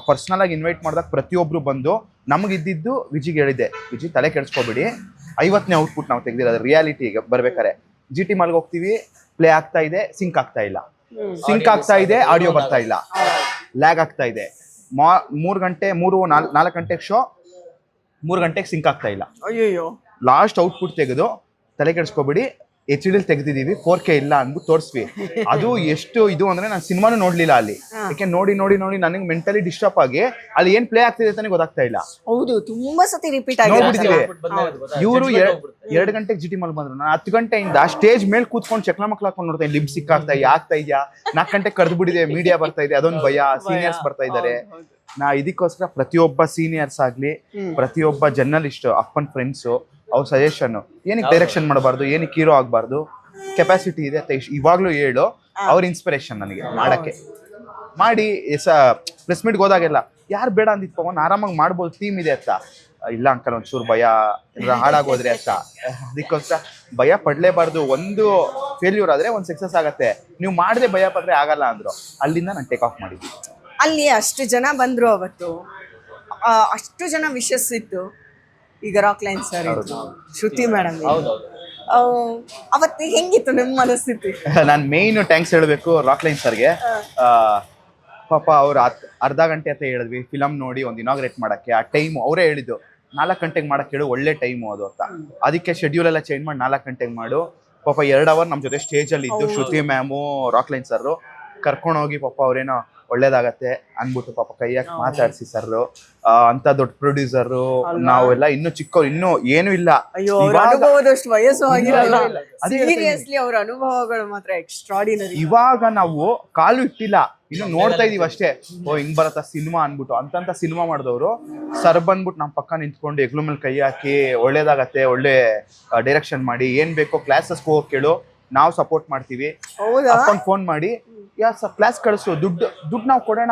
ಪರ್ಸನಲ್ ಆಗಿ ಇನ್ವೈಟ್ ಮಾಡಿದಾಗ ಪ್ರತಿಯೊಬ್ರು ಬಂದು ನಮಗಿದ್ದು ವಿಜಿಗೆ ಹೇಳಿದ್ದೆ, ವಿಜಿ ತಲೆ ಕೆಡಿಸ್ಕೋಬೇಡಿ, 50ನೇ ಔಟ್ಪುಟ್ ನಾವು ತೆಗ್ದಿರೋದು ರಿಯಾಲಿಟಿಗೆ ಬರ್ಬೇಕಾರೆ. GT ಮಾಲ್ಗೆ ಹೋಗ್ತೀವಿ, ಪ್ಲೇ ಆಗ್ತಾ ಇದೆ, ಸಿಂಕ್ ಆಗ್ತಾ ಇಲ್ಲ, ಸಿಂಕ್ ಆಗ್ತಾ ಇದೆ, ಆಡಿಯೋ ಬರ್ತಾ ಇಲ್ಲ, ಲ್ಯಾಗ್ ಆಗ್ತಾ ಇದೆ. 3 ಗಂಟೆ 4 ಗಂಟೆಗೆ ಶೋ, 3 ಗಂಟೆಗೆ ಸಿಂಕ್ ಆಗ್ತಾ ಇಲ್ಲ. ಅಯ್ಯೋ, ಲಾಸ್ಟ್ ಔಟ್ಪುಟ್ ತೆಗೆದು ತಲೆ ಕೆಡಿಸ್ಕೋಬೇಡಿ, HD ತೆಗ್ದಿದೀವಿ, 4K ಇಲ್ಲ ಅಂದ್ಬಿಟ್ಟು ತೋರಿಸ್ವಿ. ಅದು ಎಷ್ಟು ಇದು ಅಂದ್ರೆ ನಾನು ಸಿನಿಮಾನು ನೋಡ್ಲಿಲ್ಲ ಅಲ್ಲಿ. ಯಾಕೆ ನೋಡಿ ನನಗೆ ಮೆಂಟಲಿ ಡಿಸ್ಟರ್ಬ್ ಆಗಿ ಅಲ್ಲಿ ಏನ್ ಪ್ಲೇ ಆಗ್ತಿದೆ ಅಂತಾನೆ ಗೊತ್ತಾಗ್ತಾ ಇಲ್ಲ. ಹೌದು, ತುಂಬಾ ಸತಿ ರಿಪೀಟ್ ಆಗಿ ನೋಡ್ಬಿಟ್ಟಿದೀವಿ. ಇವರು 2 ಗಂಟೆಗೆ GT ಮಾಲ್ ಬಂದ್ರು, ನಾನು 10 ಗಂಟೆಯಿಂದ ಸ್ಟೇಜ್ ಮೇಲೆ ಕೂತ್ಕೊಂಡು ಚಕ್ಲ ಮಕ್ಳ ಹಾಕೊಂಡು ನೋಡ್ತಾ ಲಿಪ್ ಸಿಕ್ ಆಗ್ತಾ ಇದೆಯಾ, 4 ಗಂಟೆಗೆ ಕರೆದು ಬಿಟ್ಟಿದೆ, ಮೀಡಿಯಾ ಬರ್ತಾ ಇದೆ, ಅದೊಂದು ಭಯ. ಸೀನಿಯರ್ಸ್ ಬರ್ತಾ ಇದಾರೆ. ನಾ ಇದಕ್ಕೋಸ್ಕರ ಪ್ರತಿಯೊಬ್ಬ ಸೀನಿಯರ್ಸ್ ಆಗ್ಲಿ, ಪ್ರತಿಯೊಬ್ಬ ಜರ್ನಲಿಸ್ಟ್ ಅಪ್ಪನ್ ಫ್ರೆಂಡ್ಸು ಅವ್ರ ಸಜೆಷನ್, ಏನಕ್ಕೆ ಡೈರೆಕ್ಷನ್ ಮಾಡಬಾರ್ದು, ಏನಕ್ಕೆ ಹೀರೋ ಆಗಬಾರ್ದು, ಕೆಪಾಸಿಟಿ ಇದೆ ಅಂತ ಇವಾಗ್ಲೂ ಹೇಳು. ಅವ್ರ ಇನ್ಸ್ಪಿರೇಷನ್ ನನಗೆ ಮಾಡಕ್ಕೆ. ಮಾಡಿ ಪ್ರೆಸ್ ಮೀಟ್ಗೆ ಹೋದಾಗೆಲ್ಲ ಯಾರು ಬೇಡ ಅಂದಿತ್ತು ಪವನ್, ಆರಾಮಾಗಿ ಮಾಡ್ಬೋದು, ಟೀಮ್ ಇದೆ ಅಂತ. ಇಲ್ಲ ಅಂಕಲ್ ಒಂಚೂರು ಭಯ, ಹಾಳಾಗೋದ್ರೆ ಅಂತ. ಅದಕ್ಕೋಸ್ಕರ ಭಯ ಪಡ್ಲೇಬಾರ್ದು. ಒಂದು ಫೇಲ್ಯೂರ್ ಆದ್ರೆ ಒಂದು ಸಕ್ಸಸ್ ಆಗತ್ತೆ, ನೀವು ಮಾಡದೆ ಭಯ ಪಟ್ರೆ ಆಗಲ್ಲ ಅಂದ್ರು. ಅಲ್ಲಿಂದ ನಾನು ಟೇಕ್ ಆಫ್ ಮಾಡಿದ್ವಿ. ಅಲ್ಲಿ ಅಷ್ಟು ಜನ ಬಂದ್ರು, ಅವತ್ತು ಅಷ್ಟು ಜನ ವಿಶಸ್ ಇತ್ತು. ಈಗ ರಾಕ್ಲೈನ್ ಸರ್ ಇತ್ತು, ಶ್ರುತಿ ಮೇಡಮ್, ಅವತ್ತು ಹೆಂಗಿತ್ತು ನಿಮ್ಮ ಮನಸ್ಥಿತಿ? ನಾನು ಮೇಯ್ನ್ ಥ್ಯಾಂಕ್ಸ್ ಹೇಳಬೇಕು ರಾಕ್ಲೈನ್ ಸರ್ಗೆ. ಪಾಪ ಅವ್ರು ಅರ್ಧ ಗಂಟೆ ಅಂತ ಹೇಳಿದ್ವಿ ಫಿಲಮ್ ನೋಡಿ ಒಂದು ಇನಾಗ್ರೇಟ್ ಮಾಡಕ್ಕೆ. ಆ ಟೈಮ್ ಅವರೇ ಹೇಳಿದ್ದು, 4 ಗಂಟೆಗೆ ಮಾಡಕ್ ಹೇಳು, ಒಳ್ಳೆ ಟೈಮು ಅದು ಅಂತ. ಅದಕ್ಕೆ ಶೆಡ್ಯೂಲ್ ಎಲ್ಲ ಚೇಂಜ್ ಮಾಡಿ 4 ಗಂಟೆಗೆ ಮಾಡು. ಪಾಪ 2 ಅವರ್ ನಮ್ಮ ಜೊತೆ ಸ್ಟೇಜ್ ಅಲ್ಲಿ ಇದ್ದು ಶ್ರುತಿ ಮ್ಯಾಮು, ರಾಕ್ಲೈನ್ ಸರ್ ಕರ್ಕೊಂಡೋಗಿ ಪಾಪ ಅವ್ರೇನೋ ಒಳ್ಳೇದಾಗತ್ತೆ ಅನ್ಬಿಟ್ಟು ಪಾಪ ಕೈ ಹಾಕಿ ಮಾತಾಡ್ಸಿ ಸರ್. ಅಂತ ದೊಡ್ಡ ಪ್ರೊಡ್ಯೂಸರ್ ನಾವೆಲ್ಲ ಇನ್ನು ಚಿಕ್ಕವ್ರು, ಇನ್ನು ಏನು ಇಲ್ಲ. ಅಯ್ಯೋ, ಅವ್ರ ಅನುಭವದಷ್ಟು ವಯಸ್ಸು ಆಗಿರಲ್ಲ. ಸೀರಿಯಸ್ಲಿ ಅವ್ರ ಅನುಭವಗಳು ಮಾತ್ರ ಎಕ್ಸ್ಟ್ರಾಡಿನರಿ. ಇವಾಗ ನಾವು ಕಾಲು ಇಟ್ಟಿಲ್ಲ, ಇನ್ನು ನೋಡ್ತಾ ಇದೀವಿ ಅಷ್ಟೇ. ಓ ಹಿಂಗ್ ಬರತ್ತ ಸಿನಿಮಾ ಅನ್ಬಿಟ್ಟು ಅಂತ ಸಿನಿಮಾ ಮಾಡಿದವರು ಸರ್ ಬಂದ್ಬಿಟ್ಟು ನಮ್ಮ ಪಕ್ಕ ನಿಂತ್ಕೊಂಡು ಎಗ್ಲು ಮೇಲೆ ಕೈ ಹಾಕಿ ಒಳ್ಳೇದಾಗತ್ತೆ, ಒಳ್ಳೆ ಡೈರೆಕ್ಷನ್ ಮಾಡಿ, ಏನ್ ಬೇಕೋ ಕ್ಲಾಸಸ್ ಹೋಗಕ್ ಕೇಳು, ನಾವು ಸಪೋರ್ಟ್ ಮಾಡ್ತೀವಿ. ಅಪ್ಪನ್ ಫೋನ್ ಮಾಡಿ ಕ್ಲಾಸ್ ಕಳಿಸು, ದುಡ್ಡು ನಾವು ಕೊಡೋಣ,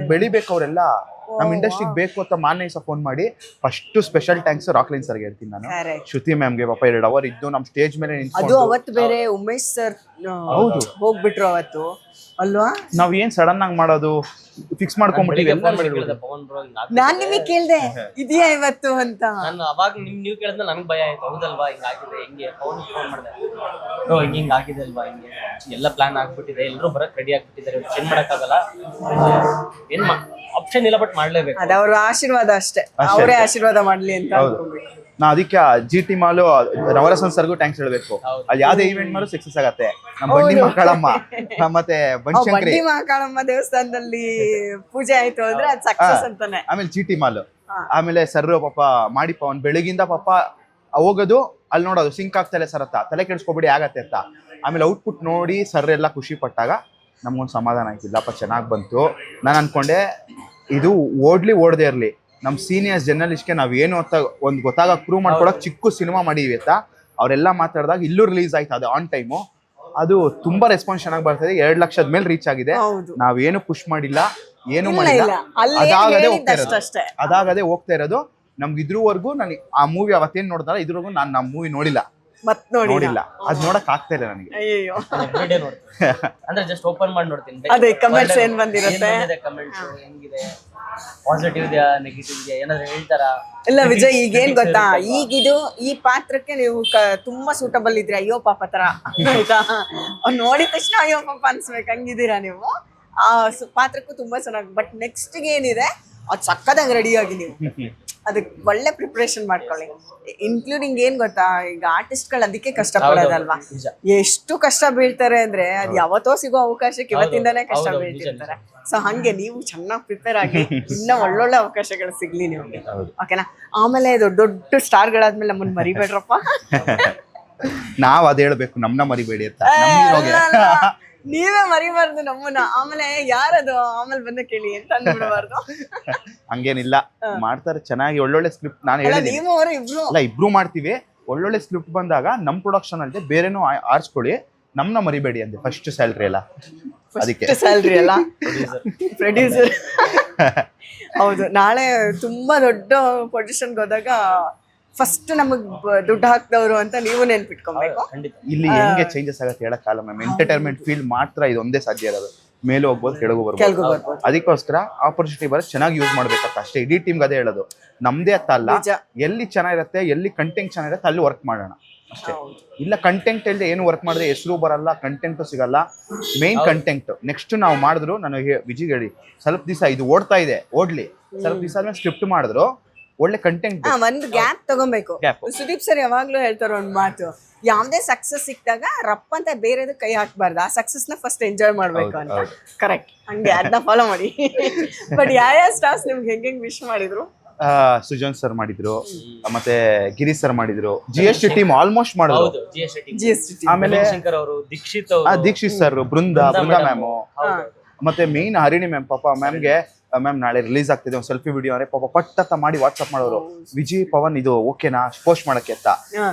ಬೆಳಿಬೇಕು ಅವರೆಲ್ಲ, ನಮ್ ಇಂಡಸ್ಟ್ರಿಗೆ ಬೇಕು ಅಂತ ಮಾನ್ಯ ಫೋನ್ ಮಾಡಿ ಫಸ್ಟ್ ಸ್ಪೆಷಲ್ ಥ್ಯಾಂಕ್ಸ್ ರಾಕ್ಲೈನ್ ಸರ್ಗೆ ಹೇಳ್ತೀನಿ ನಾನು. ಶ್ರುತಿ ಮ್ಯಾಮ್ಗೆ ಪಾಪ 2 ಅವರ್ ಇದ್ದು ನಮ್ ಸ್ಟೇಜ್ ಮೇಲೆ ಅದು ಅವತ್ತು ಬೇರೆ ಉಮೇಶ್ ಸರ್ ಹೌದು ಹೋಗ್ಬಿಟ್ರು ಅವತ್ತು ಅಲ್ವಾ. ನಾವ್ ಏನ್ ಸಡನ್ ಆಗಿ ಮಾಡೋದು ಫಿಕ್ಸ್ ಮಾಡ್ಕೊಂಡ್ಬಿಟ್ಟಿವಿ. ನಾನ್ ನಿಮಗೆ ಕೇಳ್ದೆ ಇದೆಯಾ ಇವತ್ತು ಅಂತ. ನಾನು ಅವಾಗ ನೀವು ಕೇಳಿದ್ರೆ ನನಗೆ ಭಯ ಆಯ್ತು. ಹೌದಲ್ವಾ ಹಿಂಗಾಗಿದೆ, ಹೆಂಗೆ ಫೋನ್ ಮಾಡ್ದೆ, ಹಿಂಗ ಆಗಿದೆ ಅಲ್ವಾ, ಹಿಂಗೆ ಎಲ್ಲ ಪ್ಲಾನ್ ಆಗ್ಬಿಟ್ಟಿದೆ, ಎಲ್ಲರೂ ಬರಕ್ ರೆಡಿ ಆಗ್ಬಿಟ್ಟಿದ್ದಾರೆ, ಚೇಂಜ್ ಮಾಡಕ್ಕಾಗಲ್ಲ, ಏನ್ ಆಪ್ಷನ್ ಇಲ್ಲ, ಬಟ್ ಮಾಡ್ಲೇಬೇಕು. ಅದ ಅವ್ರ ಆಶೀರ್ವಾದ ಅಷ್ಟೇ, ಅವರೇ ಆಶೀರ್ವಾದ ಮಾಡ್ಲಿ ಅಂತ ಅನ್ಕೊಬೇಕು. ನಾ ಅದಕ್ಕೆ GT ಮಾಲು ನವರಸನ್ ಸರ್ಗೂ ಥ್ಯಾಂಕ್ಸ್ ಹೇಳ್ಬೇಕು. ಅಲ್ಲಿ ಯಾವ್ದೇ ಈವೆಂಟ್ ಮಾಡು ಸಕ್ಸಸ್ ಆಗತ್ತೆ. ನಮ್ಮ ಬಂಡಿ ಮಕ್ಕಳಮ್ಮ ಮತ್ತೆ ಬನಶಂಕರಿ ಮಹಾಕಾಳಮ್ಮ ದೇವಸ್ಥಾನದಲ್ಲಿ ಪೂಜೆ ಆಯ್ತು ಅಂದ್ರೆ ಅದು ಸಕ್ಸಸ್ ಅಂತಾನೆ. ಆಮೇಲೆ GT ಮಾಲು, ಆಮೇಲೆ ಸರ್ ಪಾಪ ಮಾಡಿಪ್ಪ ಅವ್ನು ಬೆಳಗಿಂದ ಪಾಪ ಹೋಗೋದು ಅಲ್ಲಿ ನೋಡೋದು ಸಿಂಕ್ ಆಗ್ತಲೆ ಸರ್ ಅಂತ, ತಲೆ ಕೆಡಿಸ್ಕೊಬಿಡಿ ಆಗತ್ತೆ ಅಂತ. ಆಮೇಲೆ ಔಟ್ಪುಟ್ ನೋಡಿ ಸರ್ ಎಲ್ಲ ಖುಷಿ ಪಟ್ಟಾಗ ನಮ್ಗೊಂದು ಸಮಾಧಾನ ಆಯ್ತಿಲ್ಲಪ್ಪ, ಚೆನ್ನಾಗಿ ಬಂತು. ನಾನು ಅನ್ಕೊಂಡೆ ಇದು ಓಡದೇ ಇರಲಿ, ನಮ್ಮ ಸೀನಿಯರ್ಸ್ ಜರ್ನಲಿಸ್ಟ್ಗೆ ನಾವು ಏನು ಅಂತ ಒಂದು ಗೊತ್ತಾಗ ಪ್ರೂವ್ ಮಾಡ್ಕೊಳಕ್ ಚಿಕ್ಕ ಸಿನಿಮಾ ಮಾಡಿವಿ ಅಂತ ಅವರೆಲ್ಲ ಮಾತಾಡಿದಾಗ ಇಲ್ಲೂ ರಿಲೀಸ್ ಆಯ್ತು ಅದು ಆನ್ ಟೈಮು. ಅದು ತುಂಬಾ ರೆಸ್ಪಾನ್ಸ್ ಚೆನ್ನಾಗಿ ಬರ್ತದೆ. 2 ಲಕ್ಷದ ಮೇಲೆ ರೀಚ್ ಆಗಿದೆ. ನಾವೇನು ಪುಷ್ ಮಾಡಿಲ್ಲ, ಏನು ಮಾಡಿಲ್ಲ, ಅದಾಗದೆ ಹೋಗ್ತಾ ಇರೋದು. ನಮ್ಗೆ ಇದ್ರವರೆಗೂ ನಾನು ಆ ಮೂವಿ ಅವತ್ತೇನ್ ನೋಡ್ತಾರ ಇದ್ರವರೆಗೂ ನಾನು ನಮ್ಮ ಮೂವಿ ನೋಡಿಲ್ಲ. ನೋಡಿಲ್ಲ, ಅದ್ ನೋಡಕ್ ಆಗ್ತಾ ಇಲ್ಲ ನನಗೆ. ಅಂದ್ರೆ ಜಸ್ಟ್ ಓಪನ್ ಮಾಡಿ ನೋಡ್ತೀನಿ, ಅದೇ ಕಮೆಂಟ್ಸ್ ಏನ್ ಬಂದಿರುತ್ತೆ, ಕಮೆಂಟ್ಸ್ ಹೆಂಗಿದೆ, ಪಾಸಿಟಿವ್ ಇದೆಯಾ ನೆಗೆಟಿವ್ ಇದೆಯಾ ಏನಾದ್ರು ಹೇಳ್ತಾರಾ? ಇಲ್ಲ ವಿಜಯ್, ಈಗ ಏನ್ ಗೊತ್ತಾ, ಈಗಿದು ಈ ಪಾತ್ರಕ್ಕೆ ನೀವು ತುಂಬಾ ಸೂಟಬಲ್ ಇದ್ರಿ. ಅಯ್ಯೋ ಪಾಪ ತರ ಆಯ್ತಾ, ನೋಡಿದ ತಕ್ಷಣ ಅಯ್ಯೋ ಪಾಪ ಅನ್ಸ್ಬೇಕು, ಹಂಗಿದ್ದೀರಾ ನೀವು. ಆ ಪಾತ್ರಕ್ಕೂ ತುಂಬಾ ಚೆನ್ನಾಗಿ. ಬಟ್ ನೆಕ್ಸ್ಟ್ ಏನಿದೆ ಅದು ಸಕ್ಕದಾಗಿ ರೆಡಿ ಆಗಿ ನೀವು ಅದಕ್ಕೆ ಒಳ್ಳೆ ಪ್ರಿಪ್ರೇಷನ್ ಮಾಡ್ಕೊಳ್ಳಿ. ಇನ್ಕ್ಲೂಡಿಂಗ್ ಏನ್ ಗೊತ್ತಾ, ಈಗ ಆರ್ಟಿಸ್ಟ್ಗಳು ಅದಕ್ಕೆ ಕಷ್ಟ ಪಡೋದಲ್ವಾ, ಎಷ್ಟು ಕಷ್ಟ ಬೀಳ್ತಾರೆ ಅಂದ್ರೆ ಅದು ಯಾವತ್ತೋ ಸಿಗೋ ಅವಕಾಶಕ್ಕೆ ಇವತ್ತಿಂದಾನೇ ಕಷ್ಟ ಬೀಳ್ತಿರ್ತಾರೆ. ಸೊ ಹಂಗೆ ನೀವು ಚೆನ್ನಾಗಿ ಪ್ರಿಪೇರ್ ಆಗಿ ಇನ್ನ ಒಳ್ಳೊಳ್ಳೆ ಅವಕಾಶಗಳು ಸಿಗ್ಲಿ ನಿಮ್ಗೆ, ಓಕೆನಾ? ಆಮೇಲೆ ದೊಡ್ಡ ದೊಡ್ಡ ಸ್ಟಾರ್ಗಳಾದ್ಮೇಲೆ ನಮ್ಮನ್ನ ಮರಿಬೇಡ್ರಪ್ಪ. ನಾವ್ ಅದ್ ಹೇಳ್ಬೇಕು, ನಮ್ನ ಮರಿಬೇಡಿ ಅಂತ. ನೀವೇ ಮರಿಬಾರ್ದು ನಮ್ಮನ್ನ. ಆಮೇಲೆ ಯಾರದು ಆಮೇಲೆ ಬಂದ ಕೇಳಿ ಅಂತ ಅಂದ್ಬಿಡಬಾರ್ದು. ಹಂಗೇನಿಲ್ಲ, ಮಾಡ್ತಾರೆ ಚೆನ್ನಾಗಿ, ಒಳ್ಳೊಳ್ಳೆ ಸ್ಕ್ರಿಪ್ಟ್. ನಾನು ಹೇಳಿದ್ದೀನಿ ಅಲ್ಲ, ಇಬ್ರು ಮಾಡ್ತೀವಿ. ಒಳ್ಳೊಳ್ಳೆ ಸ್ಕ್ರಿಪ್ಟ್ ಬಂದಾಗ ನಮ್ ಪ್ರೊಡಕ್ಷನ್ ಅಲ್ಲದೆ ಬೇರೆನೂ ಆರಿಸ್ಕೊಳ್ಳಿ, ನಮ್ನ ಮರಿಬೇಡಿ ಅಂದೆ. ಫಸ್ಟ್ ಸ್ಯಾಲ್ರಿ ಎಲ್ಲ ಅದಕ್ಕೆ ಸ್ಯಾಲ್ರಿ ಎಲ್ಲ ಪ್ರೊಡ್ಯೂಸರ್. ಹೌದು, ನಾಳೆ ತುಂಬಾ ದೊಡ್ಡ ಪೊಸಿಷನ್ಗೆ ಹೋದಾಗ ಫಸ್ಟ್ ನಮಗ್ ದುಡ್ಡು ಹಾಕ್ದವ್ರು ಅಂತ ನೀವು ನೆನ್ಪಿಟ್ಕೊಬೇಕು. ಇಲ್ಲಿ ಹೆಂಗೆ ಚೇಂಜಸ್ ಆಗತ್ತೆ ಹೇಳಕ್ಕಾಗಲ್ಲ ಮ್ಯಾಮ್. ಎಂಟರ್ಟೈನ್ಮೆಂಟ್ ಫೀಲ್ ಮಾತ್ರ ಇದೊಂದೇ ಸಾಧ್ಯ ಇರೋದು. ಮೇಲೆ ಹೋಗ್ಬೋದು, ಕೆಳಗೂ ಬರ್ಬೋದು. ಅದಕ್ಕೋಸ್ಕರ ಆಪರ್ಚುನಿಟಿ ಬರೋದು ಚೆನ್ನಾಗಿ ಯೂಸ್ ಮಾಡ್ಬೇಕಂತ ಅಷ್ಟೇ. ಇಡೀ ಟೀಮ್ಗೆ ಅದೇ ಹೇಳೋದು. ನಮ್ದೇ ಅಂತ ಅಲ್ಲ, ಎಲ್ಲಿ ಚೆನ್ನಾಗಿರುತ್ತೆ, ಎಲ್ಲಿ ಕಂಟೆಂಟ್ ಚೆನ್ನಾಗಿರುತ್ತೆ ಅಲ್ಲಿ ವರ್ಕ್ ಮಾಡೋಣ ಅಷ್ಟೇ. ಇಲ್ಲ ಕಂಟೆಂಟ್ ಇಲ್ಲದೆ ಏನು ವರ್ಕ್ ಮಾಡಿದ್ರೆ ಹೆಸರು ಬರಲ್ಲ, ಕಂಟೆಂಟು ಸಿಗಲ್ಲ. ಮೇನ್ ಕಂಟೆಂಟ್ ನೆಕ್ಸ್ಟ್ ನಾವು ಮಾಡಿದ್ರು, ನಾನು ವಿಜಿಗೆ ಹೇಳಿ ಸ್ವಲ್ಪ ದಿವಸ ಇದು ಓಡ್ತಾ ಇದೆ, ಓಡ್ಲಿ, ಸ್ವಲ್ಪ ದಿವಸ ಆದ್ಮೇಲೆ ಸ್ಕ್ರಿಪ್ಟ್ ಮಾಡಿದ್ರು ಒಳ್ಳೆ ಕಂಟೆಂಟ್. ಒಂದು ಗ್ಯಾಪ್ ತಗೋಬೇಕು. ಸುದೀಪ್ ಸರ್ ಯಾವಾಗ್ಲೂ ಹೇಳ್ತಾರ ಒಂದ್ ಮಾತು, ಯಾವ್ದೇ ಸಕ್ಸಸ್ ಸಿಕ್ತಾಗ ರಪ್ಪ ಅಂತ ಬೇರೆದು ಕೈ ಹಾಕ್ಬಾರ್ದು, ಆ ಸಕ್ಸಸ್ ನ ಫಸ್ಟ್ ಎಂಜಾಯ್ ಮಾಡ್ಬೇಕು ಅಂತ. ಕರೆಕ್ಟ್, ಹಂಗೆ ಅದನ್ನ ಫಾಲೋ ಮಾಡಿ. ಬಟ್ ಯಾವ ಸ್ಟಾರ್ಸ್ ನಿಮ್ಗೆ ಹೆಂಗೆ ವಿಶ್ ಮಾಡಿದ್ರು? ಸುಜನ್ ಸರ್ ಮಾಡಿದ್ರು, ಮತ್ತೆ ಗಿರಿ ಸರ್ ಮಾಡಿದ್ರು, GST ಟೀಮ್ ಆಲ್ಮೋಸ್ಟ್ ಮಾಡಿದ್ರು. ಆಮೇಲೆ ದೀಕ್ಷಿತ್ ಸರ್, ಬೃಂದಾ ಮ್ಯಾಮು, ಮತ್ತೆ ಮೇನ್ ಹರಿಣಿ ಮ್ಯಾಮ್. ಪಾಪ ಮ್ಯಾಮ್ಗೆ, ಮ್ಯಾಮ್ ನಾಳೆ ರಿಲೀಸ್ ಆಗ್ತಿದೆ, ಒಂದು ಸೆಲ್ಫಿ ವಿಡಿಯೋ ಅಂದ್ರೆ ಪಾಪ ಪಟ್ಟತ್ತ ಮಾಡಿ ವಾಟ್ಸ್ಆಪ್ ಮಾಡೋರು, ವಿಜಯ್ ಪವನ್ ಇದು ಓಕೆನಾ ಪೋಸ್ಟ್ ಮಾಡಕ್ಕೆ ಅಂತ.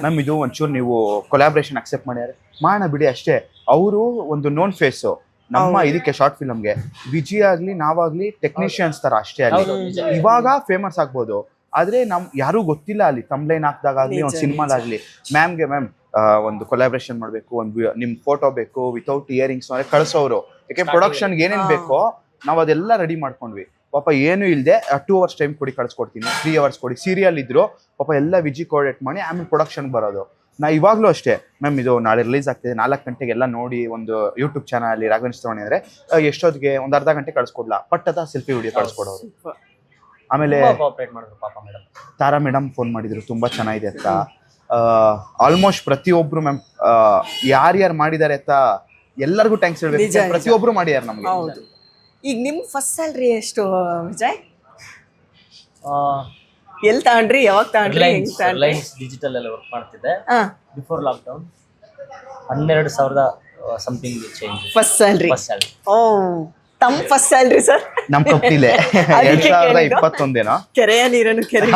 ಮ್ಯಾಮ್ ಇದು ಒಂಚೂರು ನೀವು ಕೊಲಾಬ್ರೇಷನ್ ಅಕ್ಸೆಪ್ಟ್ ಮಾಡ್ಯಾರೆ, ಮಾಡೋಣ ಬಿಡಿ ಅಷ್ಟೇ. ಅವರು ಒಂದು ನೋನ್ ಫೇಸು ನಮ್ಮ ಇದಕ್ಕೆ ಶಾರ್ಟ್ ಫಿಲಮ್ಗೆ. ವಿಜಯ್ ಆಗ್ಲಿ ನಾವಾಗ್ಲಿ ಟೆಕ್ನಿಷಿಯನ್ಸ್ ತರ ಅಷ್ಟೇ. ಅಲ್ಲಿ ಇವಾಗ ಫೇಮಸ್ ಆಗ್ಬೋದು, ಆದ್ರೆ ಯಾರು ಗೊತ್ತಿಲ್ಲ. ಅಲ್ಲಿ ತಮ್ಲೈನ್ ಹಾಕ್ದಾಗ್ಲಿ, ಒಂದು ಸಿನಿಮಾದಾಗ್ಲಿ ಮ್ಯಾಮ್ಗೆ ಮ್ಯಾಮ್ ಒಂದು ಕೊಲಾಬ್ರೇಷನ್ ಮಾಡ್ಬೇಕು, ಒಂದು ನಿಮ್ ಫೋಟೋ ಬೇಕು ವಿತೌಟ್ ಇಯರಿಂಗ್ಸ್ ಅಂದ್ರೆ ಕಳ್ಸೋರು. ಯಾಕೆ ಪ್ರೊಡಕ್ಷನ್ಗೆ ಏನೇನ್ ಬೇಕೋ ನಾವ್ ಅದೆಲ್ಲ ರೆಡಿ ಮಾಡ್ಕೊಂಡ್ವಿ. ಪಾಪ ಏನು ಇಲ್ಲದೆ 2 hours ಟೈಮ್ ಕೊಡಿ ಕಳ್ಸ್ಕೊಡ್ತೀನಿ, 3 hours ಕೊಡಿ. ಸೀರಿಯಲ್ ಇದ್ರು ಪಾಪ ಎಲ್ಲ ವಿಜಿ ಕೋಆರ್ಡಿನೇಟ್ ಮಾಡಿ ಆಮೇಲೆ ಪ್ರೊಡಕ್ಷನ್ ಬರೋದು. ನಾ ಇವಾಗ್ಲೂ ಅಷ್ಟೇ, ಮ್ಯಾಮ್ ಇದು ನಾಳೆ ರಿಲೀಸ್ ಆಗ್ತಿದೆ, 4 ಗಂಟೆಗೆಲ್ಲ ನೋಡಿ ಒಂದು ಯೂಟ್ಯೂಬ್ ಚಾನಲ್ ರಾಘವೇಂದ್ರ ಚಿತ್ರವಾಣಿ ಅಂದ್ರೆ ಎಷ್ಟೊತ್ತಿಗೆ ಒಂದು ಅರ್ಧ ಗಂಟೆ ಕಳ್ಸ್ಕೊಡ್ಲಾ, ಪಟ್ಟದ ಸೆಲ್ಫಿ ವಿಡಿಯೋ ಕಳ್ಸ್ಕೊಡೋರು. ಆಮೇಲೆ ಕೋಆಪರೇಟ್ ಮಾಡಿದ್ರು ಪಾಪ ಮೇಡಮ್. ತಾರಾ ಮೇಡಮ್ ಫೋನ್ ಮಾಡಿದ್ರು ತುಂಬಾ ಚೆನ್ನಾಗಿದೆ ಅಂತ. ಆಲ್ಮೋಸ್ಟ್ ಪ್ರತಿಯೊಬ್ರು ಮ್ಯಾಮ್ ಯಾರ್ಯಾರು ಮಾಡಿದ್ದಾರೆ ಅಂತ ಎಲ್ಲರಿಗೂ ಥ್ಯಾಂಕ್ಸ್ ಹೇಳ್ಬೇಕು. ಪ್ರತಿಯೊಬ್ರು ಮಾಡಿದ್ದಾರೆ ನಮ್ಗೆ. ಹೌದು. ಈಗ ನಿಮ್ ಫಸ್ಟ್ ಸ್ಯಾಲ್ರಿ ಎಷ್ಟು ವಿಜಯ್? ಎಲ್ಲಿ ತಗೊಂಡ್ರಿ, ಯಾವಾಗ ತಗೊಂಡ್ರಿ, ಹೆಂಗ್ ತಗೊಂಡ್ರಿ? ರಿಲಯನ್ಸ್ ಡಿಜಿಟಲ್ ಅಲ್ಲಿ ವರ್ಕ್ ಮಾಡ್ತಿದ್ದೆ before lockdown. 12,000 something change first salary. ಓ, ತಮ್ಮ ಫಸ್ಟ್ ಸ್ಯಾಲ್ರಿ ಸರ್? ನಮ್ ಕಂಪ್ನಿಲೇ 2021 ಕೆರೆಯ ನೀರನ್ನು ಕೆರೆ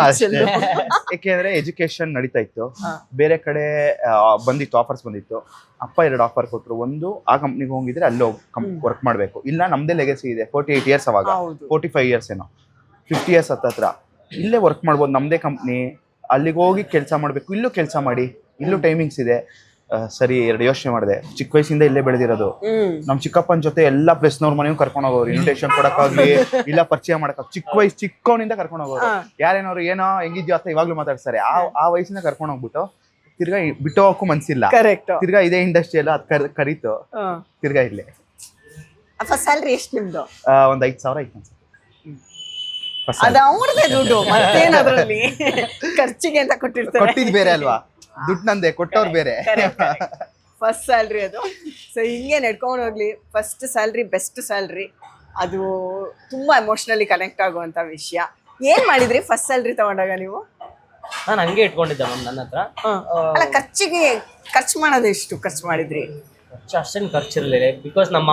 ಯಾಕೆಂದ್ರೆ ಎಜುಕೇಶನ್ ನಡೀತಾ ಇತ್ತು, ಬೇರೆ ಕಡೆ ಬಂದಿತ್ತು, ಆಫರ್ಸ್ ಬಂದಿತ್ತು. ಅಪ್ಪ 2 ಆಫರ್ ಕೊಟ್ರು. ಒಂದು ಆ ಕಂಪ್ನಿಗೆ ಹೋಗಿದ್ರೆ ಅಲ್ಲಿ ವರ್ಕ್ ಮಾಡ್ಬೇಕು, ಇಲ್ಲ ನಮ್ದೇ ಲೆಗಸಿ ಇದೆ 48 ಇಯರ್ಸ್, ಅವಾಗ 45 ಇಯರ್ಸ್ ಏನೋ 50 ಇಯರ್ಸ್ ಹತ್ರ ಇಲ್ಲೇ ವರ್ಕ್ ಮಾಡ್ಬೋದು, ನಮ್ದೇ ಕಂಪ್ನಿ, ಅಲ್ಲಿಗೆ ಹೋಗಿ ಕೆಲಸ ಮಾಡ್ಬೇಕು, ಇಲ್ಲೂ ಕೆಲಸ ಮಾಡಿ, ಇಲ್ಲೂ ಟೈಮಿಂಗ್ಸ್ ಇದೆ. ಸರಿ 2 ಯೋಚನೆ ಮಾಡಿದೆ. ಚಿಕ್ಕ ವಯಸ್ಸಿಂದ ಇಲ್ಲೇ ಬೆಳೆದಿರೋದು. ನಮ್ ಚಿಕ್ಕಪ್ಪನ ಜೊತೆ ಎಲ್ಲಾ ಪ್ಲೇಸ್ನವ್ರ ಮನೆಗೂ ಕರ್ಕೊಂಡು ಹೋಗೋರು, ಇನ್ವಿಟೇಷನ್ ಕೊಡಕ್ಕಾಗ್ಲಿ ಇಲ್ಲ ಪರಿಚಯ ಮಾಡಕ್. ಚಿಕ್ಕವನಿಂದ ಕರ್ಕೊಂಡು ಹೋಗೋರು. ಯಾರೇನವ್ರು ಏನೋ ಹೆಂಗಿದ್ಯೋ ಅಂತ ಇವಾಗ್ಲೂ ಮಾತಾಡ್ತಾರೆ. ಆ ವಯಸ್ಸಿಂದ ಕರ್ಕೊಂಡು ಹೋಗ್ಬಿಟ್ಟು ತಿರ್ಗಾ ಬಿಟ್ಟು ಹೋಗಕ್ಕೂ ಮನ್ಸಿಲ್ಲ. ತಿರ್ಗಾ ಇದೇ ಇಂಡಸ್ಟ್ರಿ ಎಲ್ಲ ಅದ್ ಕರೀತು, ತಿರ್ಗಾ ಇಲ್ಲೇ. ಫಸ್ಟ್ ಸ್ಯಾಲ್ರಿ ಎಷ್ಟು ನಿಮ್ದು? ಒಂದ್ 5,000 ಐತೆ. ಅದು ಅವ್ರದೇ ದುಡ್ಡು, ಮತ್ತೇನ್ ಅದ್ರಲ್ಲಿ ಖರ್ಚಿಗೆ ಅಂತ ಕೊಟ್ಟಿರ್ತಾರೆ. ಕೊಟ್ಟಿದ್ ಬೇರೆ ಅಲ್ವಾ, ದುಡ್ಡು ನಂದೆ, ಕೊಟ್ಟವ್ರು ಬೇರೆ. ಫಸ್ಟ್ ಸ್ಯಾಲ್ರಿ ಅದು. ಸೊ ಹಿಂಗೆ ನಡ್ಕೊಂಡು ಹೋಗ್ಲಿ. ಫಸ್ಟ್ ಸ್ಯಾಲ್ರಿ ಬೆಸ್ಟ್ ಸ್ಯಾಲ್ರಿ, ಅದು ತುಂಬಾ ಎಮೋಷನಲಿ ಕನೆಕ್ಟ್ ಆಗುವಂತ ವಿಷಯ. ಏನ್ ಮಾಡಿದ್ರಿ ಫಸ್ಟ್ ಸ್ಯಾಲ್ರಿ ತಗೊಂಡಾಗ ನೀವು? ನಾನು ಹಂಗೆ ಇಟ್ಕೊಂಡಿದ್ದೆ ಮ್ಯಾಮ್ ನನ್ನ ಹತ್ರ. ಅಲ್ಲ, ಖರ್ಚು ಮಾಡೋದು ಎಷ್ಟು ಖರ್ಚು ಮಾಡಿದ್ರಿ? ಅಷ್ಟೇನು ಖರ್ಚಿರಲಿಲ್ಲ, ಬಿಕಾಸ್ ನಮ್ಮ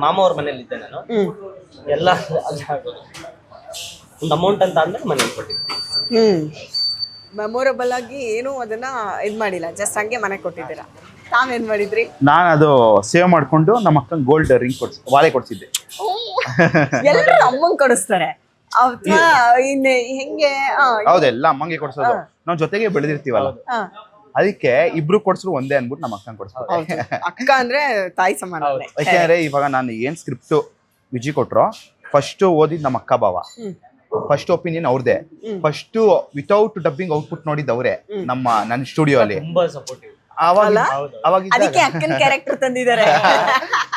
ಮಾಮ ಅವ್ರ ಮನೇಲಿ ಇದ್ದೆ ನಾನು. ಎಲ್ಲ ಒಂದು ಅಮೌಂಟ್ ಅಂತ ಅಂದ್ರೆ ಮನೇಲಿ ಕೊಟ್ಟಿದ್ದೆ. ಮೆಮೊರಬಲ್ ಆಗಿ ಏನು ಅದನ್ನ ಇದ್ ಮಾಡಿಲ್ಲ, ಜಸ್ಟ್ ಹಂಗೆ ಮನೆ ಕೊಟ್ಟಿದ್ದೀರಾ. ತಾವೇನ್ ಮಾಡಿದ್ರಿ? ನಾನು ಅದು ಸೇವ್ ಮಾಡ್ಕೊಂಡು ನಮ್ಮ ಅಕ್ಕಂಗೆ ಗೋಲ್ಡ್ ರಿಂಗ್ ವಾಲೆ ಕೊಡ್ಸಿದ್ದೆ. ಎಲ್ಲರೂ ಅಮ್ಮಂಗ್ ಕೊಡಿಸ್ತಾರೆ. ಹೆಂಗೆ? ಹೌದೆಲ್ಲ ಅಮ್ಮಂಗೆ ಕೊಡ್ಸೋದು, ನಾವ್ ಜೊತೆಗೆ ಬೆಳೆದಿರ್ತೀವಲ್ಲ, ಅದಕ್ಕೆ ಇಬ್ರು ಕೊಡ್ಸ್ರು ಒಂದೇ ಅನ್ಬಿಟ್ಟು ನಮ್ಮ ಅಕ್ಕಂಗೆ ಕೊಡ್ಸ್ತಾರೆ. ಅಕ್ಕ ಅಂದ್ರೆ ತಾಯಿ ಸಮಾನ. ಯಾಕೆಂದ್ರೆ ಇವಾಗ ನಾನು ಏನ್ ಸ್ಕ್ರಿಪ್ಟ್ ವಿಜಿ ಕೊಟ್ರು, ಫಸ್ಟ್ ಓದಿದ್ ನಮ್ಮ ಅಕ್ಕ ಬಾವ, ಫಸ್ಟ್ ಒಪಿನಿಯನ್ ಅವ್ರದೇ, ಫಸ್ಟ್ ವಿತೌಟ್ ಡಬ್ಬಿಂಗ್ ಔಟ್ಪುಟ್ ನೋಡಿದ್ ಅವ್ರೆ ನನ್ನ ಸ್ಟುಡಿಯೋ ಅಲ್ಲಿ. ತುಂಬಾ ಸಪೋರ್ಟಿವ್. ಅದಕ್ಕೆ ಅಕ್ಕನ ಕ್ಯಾರೆಕ್ಟರ್ ತಂದಿದ್ದಾರೆ.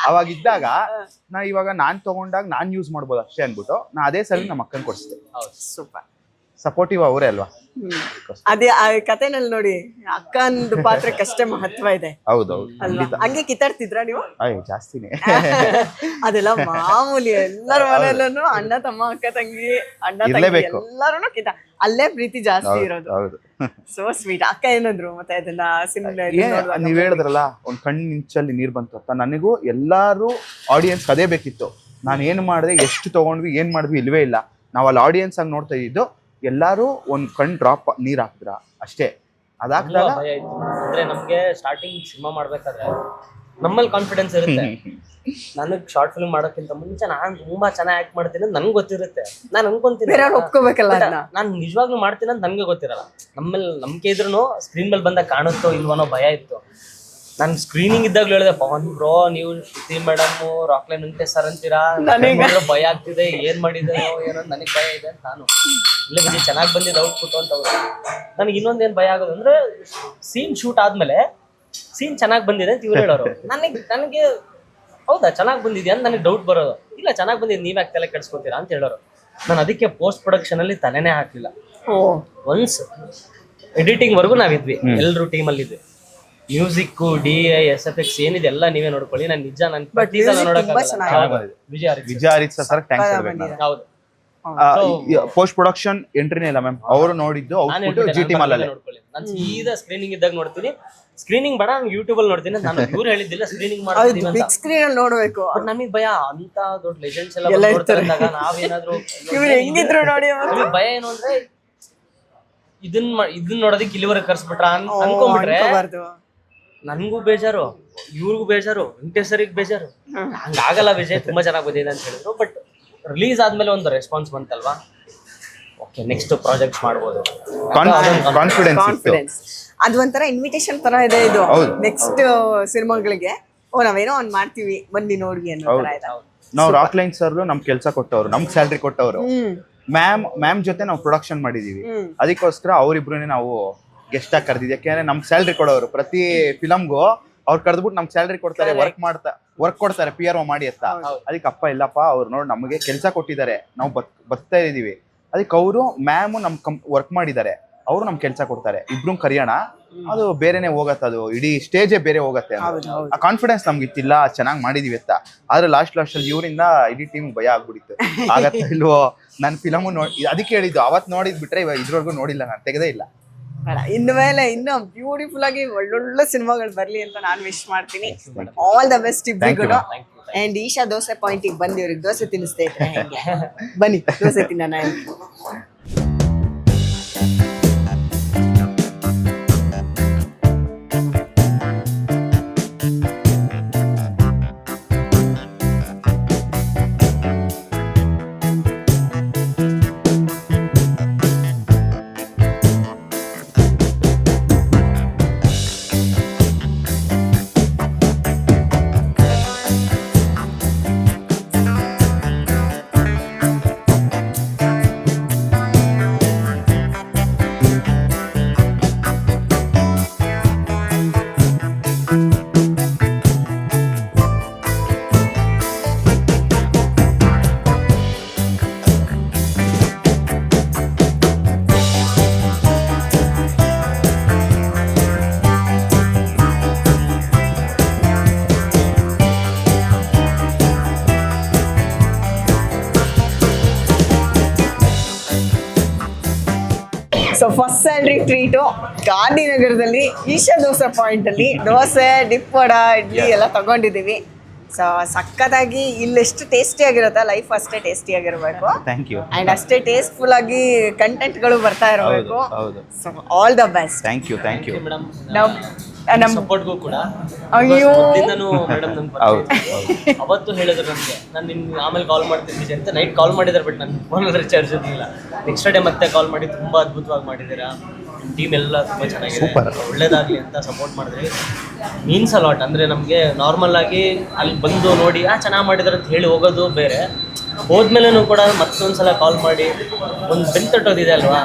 ಅವಾಗಿದ್ದಾಗ ಇವಾಗ ನಾನ್ ತಗೊಂಡಾಗ ನಾನ್ ಯೂಸ್ ಮಾಡ್ಬೋದು ಅಷ್ಟೇ ಅನ್ಬಿಟ್ಟು ನಾ ಅದೇ ಸಲ ನಮ್ಮ ಅಕ್ಕನ್ ಕೊಡಿಸಿದೆ. ಸೂಪರ್ ಸಪೋರ್ಟಿವ್ ಅವರೇ ಅಲ್ವಾ. ಅದೇ ಆ ಕಥೆನಲ್ಲಿ ನೋಡಿ, ಅಕ್ಕಂದು ಪಾತ್ರಕ್ಕಷ್ಟೇ ಮಹತ್ವ ಇದೆ. ಹೌದೌದು, ಹಂಗೆ ಕಿತ್ತಾಡ್ತಿದ್ರ ನೀವು? ಜಾಸ್ತಿನೇ. ಅದೆಲ್ಲ ಮಾಮೂಲಿ, ಎಲ್ಲರ ಮನೆಯಲ್ಲೂ ಅಣ್ಣ ತಮ್ಮ ಅಕ್ಕ ತಂಗಿ ಅಣ್ಣ ತಂಗಿ ಎಲ್ಲರೂ ಅಲ್ಲೇ ಪ್ರೀತಿ ಜಾಸ್ತಿ ಇರೋದು. So sweet. ಅಕ್ಕ ಏನಂದ್ರು ಮತ್ತೆ ಅದನ್ನ ನೀವ್ ಹೇಳಿದ್ರಲ್ಲ, ಒಂದ್ ಕಣ್ಣಿಂಚಲ್ಲಿ ನೀರ್ ಬಂತು ಅಂತ. ನನಗೂ ಎಲ್ಲಾರು ಆಡಿಯನ್ಸ್ ಅದೇ ಬೇಕಿತ್ತು. ನಾನು ಏನ್ ಮಾಡಿದೆ, ಎಷ್ಟು ತಗೊಂಡ್ವಿ, ಏನ್ ಮಾಡಿದ್ವಿ ಇಲ್ವೇ ಇಲ್ಲ. ನಾವ್ ಅಲ್ಲಿ ಆಡಿಯನ್ಸ್ ಆಗಿ ನೋಡ್ತಾ ಇದ್ದು, ಎಲ್ಲಾರು ಒಂದ್ ಕಣ್ ಡ್ರಾಪ್ ನೀರ್ ಹಾಕಿದ್ರ ಅಷ್ಟೇ. ಅದಾಗ್ದಾಗ ಅಂದ್ರೆ ನಮ್ಗೆ ಸ್ಟಾರ್ಟಿಂಗ್ ಸಿನಿಮಾ ಮಾಡ್ಬೇಕಾದ್ರೆ ನಮ್ಮಲ್ಲಿ ಕಾನ್ಫಿಡೆನ್ಸ್ ಇರುತ್ತೆ. ನನಗ್ ಶಾರ್ಟ್ ಫಿಲ್ಮ್ ಮಾಡೋಕ್ಕಿಂತ ಮುಂಚೆ ನಾನ್ ತುಂಬಾ ಚೆನ್ನಾಗಿ ಆಕ್ಟ್ ಮಾಡ್ತೀನಿ ಅಂತ ನನ್ಗೆ ಗೊತ್ತಿರುತ್ತೆ. ನಾನು ಅನ್ಕೊಂತೀನಿ ಒಪ್ಕೋಬೇಕಲ್ಲ, ನಾನು ನಿಜವಾಗ್ಲೂ ಮಾಡ್ತೀನಿ ಅಂತ ನನ್ಗೆ ಗೊತ್ತಿರಲ್ಲ. ನಮ್ಮಲ್ಲಿ ನಂಬಿಕೆ ಇದ್ರೂ ಸ್ಕ್ರೀನ್ ಮೇಲೆ ಬಂದಾಗ ಕಾಣುತ್ತೋ ಇಲ್ವನೋ ಭಯ ಇತ್ತು. ನಾನು ಸ್ಕ್ರೀನಿಂಗ್ ಇದ್ದಾಗ್ಲೂ ಹೇಳಿದೆ, ಪವನ್ ಬ್ರೋ ನೀವು ಶ್ರುತಿ ಮೇಡಮ್ ರಾಕ್ಲೈನ್ ವೆಂಕಟೇಶ್ ಸರ್ ಅಂತೀರಾ, ಭಯ ಆಗ್ತಿದೆ, ಏನ್ ಮಾಡಿದೆ ಏನೋ ನನಗೆ ಭಯ ಇದೆ ಅಂತ. ನಾನು ಇಲ್ಲ ವಿಜಯ್ ಚೆನ್ನಾಗಿ ಬಂದಿದೆ ಔಟ್ಪುಟ್ ಅಂತ ಅವ್ರು. ನನಗೆ ಇನ್ನೊಂದೇನು ಭಯ ಆಗೋದು ಅಂದ್ರೆ, ಸೀನ್ ಶೂಟ್ ಆದ್ಮೇಲೆ ಸೀನ್ ಚೆನ್ನಾಗಿ ಬಂದಿದೆ ಅಂತ ಇವ್ರು ಹೇಳೋರು. ನನಗೆ ಹೌದಾ ಚೆನ್ನಾಗಿ ಬಂದಿದ್ಯಾ ಅಂತ ನನಗೆ ಡೌಟ್ ಬರೋದು. ಇಲ್ಲ ಚೆನ್ನಾಗಿ ಬಂದಿದೆ, ನೀವ್ ಯಾಕೆ ತಲೆ ಕೆಡ್ಸ್ಕೊತೀರಾ ಅಂತ ಹೇಳೋರು. ನಾನು ಅದಕ್ಕೆ ಪೋಸ್ಟ್ ಪ್ರೊಡಕ್ಷನ್ ಅಲ್ಲಿ ತಲೆನೇ ಹಾಕ್ಲಿಲ್ಲ. ಒನ್ಸ್ ಎಡಿಟಿಂಗ್ ವರ್ಗು ನಾವಿದ್ವಿ, ಎಲ್ಲರೂ ಟೀಮಲ್ಲಿ ಇದ್ವಿ. ಮ್ಯೂಸಿಕ್, DI, SFX ಏನಿದೆ ಎಲ್ಲ ನೀವೇ ನೋಡ್ಕೊಳ್ಳಿ. ನಾನು ನಿಜ ಪೋಸ್ಟ್ ಪ್ರೊಡಕ್ಷನ್ ಎಂಟ್ರಿನೇ ಇಲ್ಲ ಮ್ಯಾಮ್, ಅವರು ನೋಡಿದ್ದು GT ಮಾಲ್ ಅಲ್ಲಿ. ನಾನು ಸೀದಾ ಸ್ಕ್ರೀನಿಂಗ್ ಇದ್ದಾಗ ನೋಡ್ತೀನಿ. ಸ್ಕ್ರೀನಿಂಗ್ ಬೇಡ, ನಾನು ಯೂಟ್ಯೂಬ್ ಅಲ್ಲಿ ನೋಡ್ತೀನಿ. ನಾನು ಇವ್ರು ಹೇಳಿದ್ದಿಲ್ಲ ಸ್ಕ್ರೀನಿಂಗ್ ಮಾಡ್ತೀನಿ ಬಿಗ್ ಸ್ಕ್ರೀನ್ ಅಲ್ಲಿ ನೋಡ್ಬೇಕು. ನಮಗ್ ಭಯ, ಅಂತ ದೊಡ್ಡ ಲೆಜೆಂಡ್ಸ್ ಎಲ್ಲ ನೋಡ್ತಾರೆ, ನಾವೇನಾದ್ರು ಹೆಂಗಿದ್ರು ನೋಡಿ. ನಮಗ್ ಭಯ ಏನು ಅಂದ್ರೆ, ಇದನ್ನ ನೋಡೋದಕ್ಕೆ ಇಲ್ಲಿವರೆಗೆ ಕರ್ಸ್ಬಿಟ್ರ ಅನ್ಕೊಂಡ್ಬಿಟ್ರೆ ನನ್ಗೂ ಬೇಜಾರು, ಇವ್ರಿಗೂ ಬೇಜಾರು, ವೆಂಕಟೇಶ್ವರಿಗೆ ಬೇಜಾರು. ಹಂಗಾಗಲ್ಲ ವಿಜಯ್ ತುಂಬಾ ಚೆನ್ನಾಗಿ ಬಂದಿದೆ ಅಂತ ಹೇಳಿದ್ರು. ಬಟ್ ರಿಲೀಸ್ ಆದ್ಮೇಲೆ ಒಂದು ರೆಸ್ಪಾನ್ಸ್ ಬಂತಲ್ವಾ, ಓಕೆ ನೆಕ್ಸ್ಟ್ ಪ್ರಾಜೆಕ್ಟ್ಸ್ ಮಾಡ್ಬೋದು, ಕಾನ್ಫಿಡೆನ್ಸ್. ಅದು ಒಂಥರ ಇನ್ವಿಟೇಷನ್ ತರ ಇದೆ ಇದು ನೆಕ್ಸ್ಟ್ ಸಿನಿಮಾಗಳಿಗೆ. ನಾವೇನೋ ಒಂದ್ ಮಾಡ್ತೀವಿ, ಬನ್ನಿ ನೋಡಿ ಅನ್ನೋ ತರ ಇದೆ. ನಾವು ರಾಕ್ಲೈನ್ ಸರ್ ನಮ್ ಕೆಲ್ಸ ಕೊಟ್ಟವ್ರು, ನಮ್ಗೆ ಸ್ಯಾಲ್ರಿ ಕೊಟ್ಟವ್ರು. ಮ್ಯಾಮ್ ಜೊತೆ ನಾವು ಪ್ರೊಡಕ್ಷನ್ ಮಾಡಿದೀವಿ. ಅದಕ್ಕೋಸ್ಕರ ಅವ್ರಿಬ್ರು ನಾವು ಗೆಸ್ಟ್ ಆಗಿ ಕರೆದಿದ್ದೆ. ಯಾಕೆಂದ್ರೆ ನಮ್ಗೆ ಸ್ಯಾಲ್ರಿ ಕೊಡೋರು, ಪ್ರತಿ ಫಿಲಮ್ಗೂ ಅವ್ರು ಕರೆದ್ಬಿಟ್ಟು ನಮ್ಗೆ ಸ್ಯಾಲ್ರಿ ಕೊಡ್ತಾರೆ, ವರ್ಕ್ ಕೊಡ್ತಾರೆ PRO ಮಾಡಿ ಅಂತ. ಅದಕ್ಕೆ ಅಪ್ಪ ಇಲ್ಲಪ್ಪ, ಅವ್ರು ನೋಡಿ ನಮಗೆ ಕೆಲಸ ಕೊಟ್ಟಿದ್ದಾರೆ, ನಾವು ಬರ್ತಾ ಇದೀವಿ, ಅದಕ್ಕೆ ಅವರು ಮ್ಯಾಮು ನಮ್ಮ ವರ್ಕ್ ಮಾಡಿದ್ದಾರೆ, ಅವರು ನಮ್ಗೆ ಕೆಲಸ ಕೊಡ್ತಾರೆ, ಇಬ್ರು ಕರಿಯೋಣ, ಅದು ಬೇರೆನೆ ಹೋಗತ್ತೆ, ಅದು ಇಡೀ ಸ್ಟೇಜೇ ಬೇರೆ ಹೋಗತ್ತೆ. ಆ ಕಾನ್ಫಿಡೆನ್ಸ್ ನಮ್ಗೆ ಇತ್ತಿಲ್ಲ, ಚೆನ್ನಾಗಿ ಮಾಡಿದೀವಿ ಅಂತ. ಆದ್ರೆ ಲಾಸ್ಟಲ್ಲಿ ಇವರಿಂದ ಇಡೀ ಟೀಮ್ ಭಯ ಆಗ್ಬಿಟ್ಟಿತ್ತು, ಆಗತ್ತ ಇಲ್ವೋ. ನನ್ನ ಫಿಲಮು ಅದಕ್ಕೆ ಹೇಳಿದ್ದು, ಅವತ್ತು ನೋಡಿದ್ ಬಿಟ್ರೆ ಇದ್ರವರೆಗೂ ನೋಡಿಲ್ಲ, ನಾನು ತೆಗೆದೇ ಇಲ್ಲ. ಇನ್ನು ಮೇಲೆ ಇನ್ನೂ ಬ್ಯೂಟಿಫುಲ್ ಆಗಿ ಒಳ್ಳೊಳ್ಳೆ ಸಿನಿಮಾಗಳು ಬರ್ಲಿ ಅಂತ ನಾನು ವಿಶ್ ಮಾಡ್ತೀನಿ. ಆಲ್ ದ ಬೆಸ್ಟ್ ಇಬ್ರಿಗೂ. ಅಂಡ್ ಈಶಾ ದೋಸೆ ಪಾಯಿಂಟಿಗೆ ಬಂದು ಇವ್ರಿಗೆ ದೋಸೆ ತಿನ್ನಿಸ್ತಾ ಇದ್ರೆ ಹೆಂಗೆ? ಬನ್ನಿ ದೋಸೆ ತಿನ್ನೋಣ. ಸೊ ಫಸ್ಟ್ ಸ್ಯಾಲ್ರಿ ಟ್ರೀಟು ಗಾಂಧಿನಗರದಲ್ಲಿ ಈಶಾ ದೋಸೆ ಪಾಯಿಂಟಲ್ಲಿ ದೋಸೆ, ಡಿಪ್ ವಡ, ಇಡ್ಲಿ ಎಲ್ಲ ತಗೊಂಡಿದ್ದೀವಿ. ಸೊ ಸಖತ್ತಾಗಿ ಇಲ್ಲೆಷ್ಟು ಟೇಸ್ಟಿ ಆಗಿರುತ್ತೆ, ಲೈಫ್ ಅಷ್ಟೇ ಟೇಸ್ಟಿ ಆಗಿರಬೇಕು. Thank you. ಅಂಡ್ ಅಷ್ಟೇ ಟೇಸ್ಟ್ಫುಲ್ ಆಗಿ ಕಂಟೆಂಟ್ಗಳು ಬರ್ತಾ ಇರಬೇಕು. So all the best. Thank you. Thank you madam. ನಮ್ಮ ಸಪೋರ್ಟ್ಗೂ ಕೂಡ ಅಯ್ಯೋ ಮೇಡಮ್ ಅವತ್ತು ಹೇಳಿದ್ರು ನನಗೆ, ನಾನು ನಿಮ್ಗೆ ಆಮೇಲೆ ಕಾಲ್ ಮಾಡ್ತಿದ್ದೆ ಅಂತ. ನೈಟ್ ಕಾಲ್ ಮಾಡಿದಾರೆ, ಬಟ್ ನನ್ನ ಫೋನ್ ರಿಚಾರ್ಜ್ ಇರಲಿಲ್ಲ. ನೆಕ್ಸ್ಟ್ ಡೇ ಮತ್ತೆ ಕಾಲ್ ಮಾಡಿ ತುಂಬಾ ಅದ್ಭುತವಾಗಿ ಮಾಡಿದ್ದೀರಾ, ಟೀಮ್ ಎಲ್ಲ ತುಂಬ ಚೆನ್ನಾಗಿದೆ, ಒಳ್ಳೇದಾಗಲಿ ಅಂತ ಸಪೋರ್ಟ್ ಮಾಡಿದ್ರಿ. Means a lot. ಅಂದರೆ ನಮಗೆ ನಾರ್ಮಲ್ ಆಗಿ ಅಲ್ಲಿ ಬಂದು ನೋಡಿ ಚೆನ್ನಾಗಿ ಮಾಡಿದಾರೆ ಅಂತ ಹೇಳಿ ಹೋಗೋದು ಬೇರೆ, ಹೋದ್ಮೇಲೆನೂ ಕೂಡ ಮತ್ತೊಂದ್ಸಲ ಕಾಲ್ ಮಾಡಿ ಒಂದು ಬೆಂತಟ್ಟೋದಿದೆ ಅಲ್ವಾ,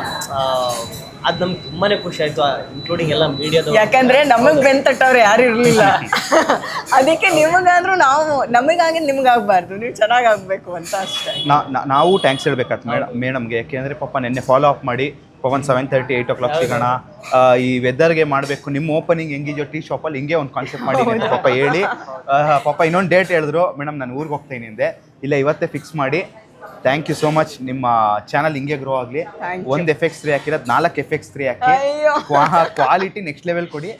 ಅದು ನಮ್ಗೆ ತುಂಬಾನೇ ಖುಷಿ ಆಯ್ತು, ಇನ್ಕ್ಲೂಡಿಂಗ್ ಎಲ್ಲ ಮೀಡಿಯಾದ. ಯಾಕಂದ್ರೆ ನಮಗ್ ಬೆಂತಟ್ಟವ್ರು ಯಾರು ಇರ್ಲಿಲ್ಲ, ಅದಕ್ಕೆ ನಿಮಗಾದ್ರೂ ನಾವು ನಮಗಾಗಿ ನಿಮ್ಗಾಗ್ಬಾರ್ದು, ನೀವು ಚೆನ್ನಾಗಿ ಆಗ್ಬೇಕು ಅಂತ ಅಷ್ಟೇ. ನಾವು ಥ್ಯಾಂಕ್ಸ್ ಹೇಳ್ಬೇಕಾಯ್ತು ಮೇಡಮ್ಗೆ. ಯಾಕೆಂದ್ರೆ ಪಾಪ ನೆನ್ನೆ ಫಾಲೋ ಅಪ್ ಮಾಡಿ ಪವನ್ 7:30 8 o'clock ಸಿಗೋಣ, ಈ ವೆದರ್ಗೆ ಮಾಡಬೇಕು, ನಿಮ್ಮ ಓಪನಿಂಗ್ ಹೆಂಗಿದೆಯೋ ಟೀ ಶಾಪಲ್ಲಿ ಹಿಂಗೆ ಒಂದು ಕಾನ್ಸೆಪ್ಟ್ ಮಾಡಿ ಅಂತ ಪಾಪ ಹೇಳಿ, ಪಾಪ ಇನ್ನೊಂದು ಡೇಟ್ ಹೇಳಿದ್ರು, ಮೇಡಮ್ ನಾನು ಊರಿಗೆ ಹೋಗ್ತೀನಿ ಹಿಂದೆ, ಇಲ್ಲ ಇವತ್ತೇ ಫಿಕ್ಸ್ ಮಾಡಿ. Thank you so much. ನಿಮ್ಮ ಚಾನಲ್ ಹಿಂಗೆ ಗ್ರೋ ಆಗಲಿ. ಒಂದು FX3 ಹಾಕಿರೋದು 4 FX3 ಹಾಕಿ ಕ್ವಾಲಿಟಿ ನೆಕ್ಸ್ಟ್ ಲೆವೆಲ್ ಕೊಡಿ.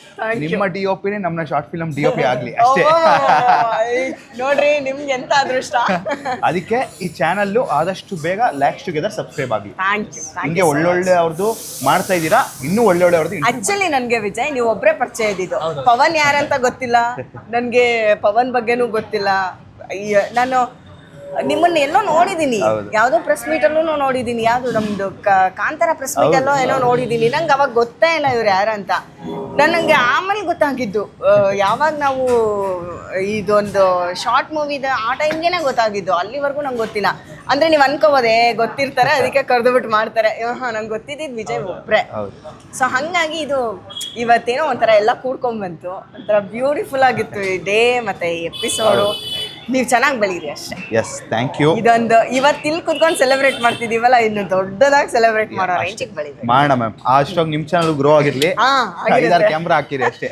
ನಿಮ್ಮ DOP ನಮ್ಮ ಶಾರ್ಟ್ ಫಿಲ್ಮ್ DOP ಆಗಲಿ ಅಷ್ಟೇ. ನೋಡ್ರಿ ನಿಮ್ಗೆ ಎಂತ ಅದೃಷ್ಟ. ಅದಕ್ಕೆ ಈ ಚಾನಲ್ ಆದಷ್ಟು ಬೇಗ ಲ್ಯಾಕ್ಸ್ ಟುಗೆದರ್ ಸಬ್ಸ್ಕ್ರೈಬ್ ಆಗಲಿ. ಹಿಂಗೆ ಒಳ್ಳೊಳ್ಳೆ ಅವ್ರದ್ದು ಮಾಡ್ತಾ ಇದ್ದೀರಾ, ಇನ್ನೂ ಒಳ್ಳೊಳ್ಳೆ ಅವ್ರದ್ದು. ಆಕ್ಚುಲಿ ನನ್ಗೆ ವಿಜಯ್ ನೀವು ಒಬ್ಬರೇ ಪರಿಚಯ ಇದ್ದಿದ್ದು, ಪವನ್ ಯಾರಂತ ಗೊತ್ತಿಲ್ಲ ನನ್ಗೆ, ಪವನ್ ಬಗ್ಗೆನೂ ಗೊತ್ತಿಲ್ಲ. ನಾನು ನಿಮ್ಮನ್ನ ಎಲ್ಲೋ ನೋಡಿದೀನಿ, ಯಾವ್ದೋ ಪ್ರೆಸ್ ಮೀಟ್ ಅಲ್ಲೂ ನೋಡಿದೀನಿ, ಯಾವ್ದು ನಮ್ದು ಕಾಂತಾರ ಪ್ರೆಸ್ ಮೀಟ್ ಅಲ್ಲೋ ಏನೋ ನೋಡಿದೀನಿ. ನಂಗೆ ಅವಾಗ ಗೊತ್ತೇ ಇಲ್ಲ ಇವ್ರು ಯಾರಂತ. ನನಗೆ ಆಮೇಲೆ ಗೊತ್ತಾಗಿದ್ದು, ಯಾವಾಗ ನಾವು ಇದೊಂದು ಶಾರ್ಟ್ ಮೂವಿದ ಆ ಟೈಮ್ಗೆನೆ ಗೊತ್ತಾಗಿದ್ದು, ಅಲ್ಲಿವರೆಗೂ ನಂಗೆ ಗೊತ್ತಿಲ್ಲ. ಅಂದ್ರೆ ನೀವು ಅನ್ಕೋಬೋದೇ ಗೊತ್ತಿರ್ತಾರೆ ಅದಕ್ಕೆ ಕರೆದುಬಿಟ್ಟು ಮಾಡ್ತಾರೆ, ನಂಗೆ ಗೊತ್ತಿದ್ದು ವಿಜಯ್ ಒಬ್ರೆ. ಸೊ ಹಂಗಾಗಿ ಇದು ಇವತ್ತೇನೋ ಒಂಥರ ಎಲ್ಲ ಕೂಡ್ಕೊಂಡ್ಬಂತು, ಒಂಥರ ಬ್ಯೂಟಿಫುಲ್ ಆಗಿತ್ತು ಈ ಡೇ ಮತ್ತೆ ಈ ಎಪಿಸೋಡು. ನೀವು ಚೆನ್ನಾಗಿ ಬೆಳೀರಿ ಅಷ್ಟೇ. Yes thank you. ಇದೊಂದು ಇವತ್ತು ಇಲ್ಲಿ ಕುತ್ಕೊಂಡು ಸೆಲೆಬ್ರೇಟ್ ಮಾಡ್ತಿದೀವಲ್ಲ, ಇನ್ನು ದೊಡ್ಡದಾಗಿ ಸೆಲೆಬ್ರೇಟ್ ಮಾಡೋ ರೇಂಜಿಗೆ ಬೆಳೀರಿ ಮಾಡೋಣ ಮ್ಯಾಮ್. ಅಷ್ಟೊಂದು ನಿಮ್ಮ ಚಾನಲ್ ಗ್ರೋ ಆಗಿರ್ಲಿ, 5-6 ಕ್ಯಾಮ್ರಾ ಹಾಕಿರಿ ಅಷ್ಟೇ.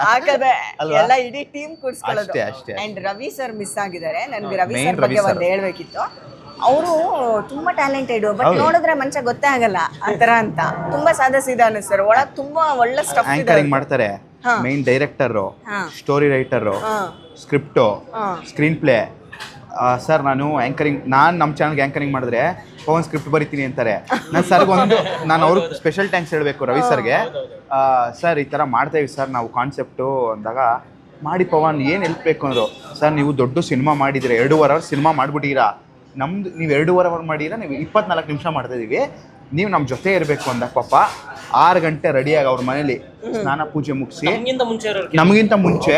ಹಾಕದೆ ಎಲ್ಲ ಇಡೀ ಟೀಮ್ ಕೂರ್ಸ್ಕೊಳ್ಳೋದು ಅಷ್ಟೇ. ಅಂಡ್ ರವಿ ಸರ್ ಮಿಸ್ ಆಗಿದ್ದಾರೆ. ನನ್ಗೆ ರವಿ ಸರ್ ಬಗ್ಗೆ ಒಂದು ಹೇಳ್ಬೇಕಿತ್ತು. ಅವರು ತುಂಬಾ ಟ್ಯಾಲೆಂಟೆಡ್, ಬಟ್ ನೋಡಿದ್ರೆ ಮನುಷ್ಯ ಗೊತ್ತೇ ಆಗಲ್ಲ ಆತರ ಅಂತ. ತುಂಬಾ ಸಾದಾ ಸೀದಾ ಅನ್ನಿಸ್ತಾರೆ, ಒಳಗ್ ತುಂಬಾ ಒಳ್ಳೆ ಸ್ಟಫ್ ಆಂಕರಿಂಗ್ ಮಾಡ್ತಾರೆ. Main director, story writer, script, screen play. Sir ನಾನು ನಮ್ಮ ಚಾನಲ್ಗೆ ಆ್ಯಂಕರಿಂಗ್ ಮಾಡಿದ್ರೆ ಪವನ್ ಸ್ಕ್ರಿಪ್ಟ್ ಬರಿತೀನಿ ಅಂತಾರೆ. ನಾನು ಅವ್ರಿಗೆ ಸ್ಪೆಷಲ್ ಥ್ಯಾಂಕ್ಸ್ ಹೇಳಬೇಕು ರವಿ ಸರ್ಗೆ. ಸರ್ ಈ ಥರ ಮಾಡ್ತಾಯಿವಿ ಸರ್ ನಾವು ಕಾನ್ಸೆಪ್ಟು ಅಂದಾಗ, ಮಾಡಿ ಪವನ್ ಏನು ಹೆಲ್ಪ್ ಬೇಕು ಅಂದರು. ಸರ್ ನೀವು ದೊಡ್ಡ ಸಿನಿಮಾ ಮಾಡಿದ್ದೀರಾ, 2.5 hours ಸಿನಿಮಾ ಮಾಡಿಬಿಟ್ಟಿರಾ, ನಮ್ದು ನೀವು 2.5 hour ಮಾಡಿದ್ರೆ ನೀವು 24 ನಿಮಿಷ ಮಾಡ್ತಾಯಿದ್ದೀವಿ, ನೀವು ನಮ್ಮ ಜೊತೆ ಇರಬೇಕು ಅಂದಾಗ ಪಾಪ 6 ಗಂಟೆ ರೆಡಿಯಾಗಿ ಅವ್ರ ಮನೇಲಿ ಸ್ನಾನ ಪೂಜೆ ಮುಗಿಸಿ ನಮಗಿಂತ ಮುಂಚೆ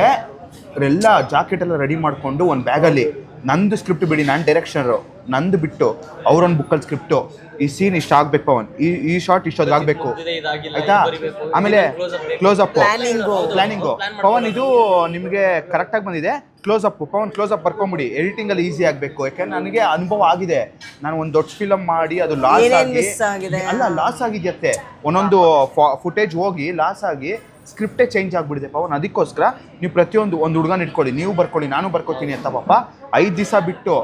ಅವರೆಲ್ಲ ಜಾಕೆಟ್ ಎಲ್ಲ ರೆಡಿ ಮಾಡಿಕೊಂಡು ಒಂದು ಬ್ಯಾಗಲ್ಲಿ ನಂದು ಸ್ಕ್ರಿಪ್ಟ್ ಬಿಡಿ, ನಾನು ಡೈರೆಕ್ಷನರು ನಂದು ಬಿಟ್ಟು ಅವ್ರೊಂದು ಬುಕ್ಕಲ್ಲಿ ಸ್ಕ್ರಿಪ್ಟು, ಈ ಸೀನ್ ಇಷ್ಟ ಆಗ್ಬೇಕು ಪವನ್, ಈ ಶಾರ್ಟ್ ಇಷ್ಟೊಂದು ಆಗಬೇಕು ಆಯ್ತಾ. ಆಮೇಲೆ ಕ್ಲೋಸ್ ಅಪ್ ಪ್ಲಾನಿಂಗು ಪವನ್ ಇದು ನಿಮಗೆ ಕರೆಕ್ಟಾಗಿ ಬಂದಿದೆ. Close up Pavan close up ಬರ್ಕೊಂಬಿಡಿ, ಎಡಿಟಿಂಗಲ್ಲಿ ಈಸಿ ಆಗಬೇಕು. ಯಾಕಂದ್ರೆ ನನಗೆ ಅನುಭವ ಆಗಿದೆ, ನಾನು ಒಂದು ದೊಡ್ಡ ಫಿಲಮ್ ಮಾಡಿ ಅದು ಲಾಸ್ ಆಗಿದೆಯತ್ತೆ, ಒಂದೊಂದು ಫುಟೇಜ್ ಹೋಗಿ ಲಾಸ್ ಆಗಿ ಸ್ಕ್ರಿಪ್ಟೇ ಚೇಂಜ್ ಆಗಿಬಿಡಿದೆ ಪವನ್. ಅದಕ್ಕೋಸ್ಕರ ನೀವು ಪ್ರತಿಯೊಂದು ಒಂದು ಹುಡುಗನ ಇಟ್ಕೊಳ್ಳಿ, ನೀವು ಬರ್ಕೊಳ್ಳಿ, ನಾನು ಬರ್ಕೋತೀನಿ ಅಂತ ಪಾಪ 5 ದಿವಸ ಬಿಟ್ಟು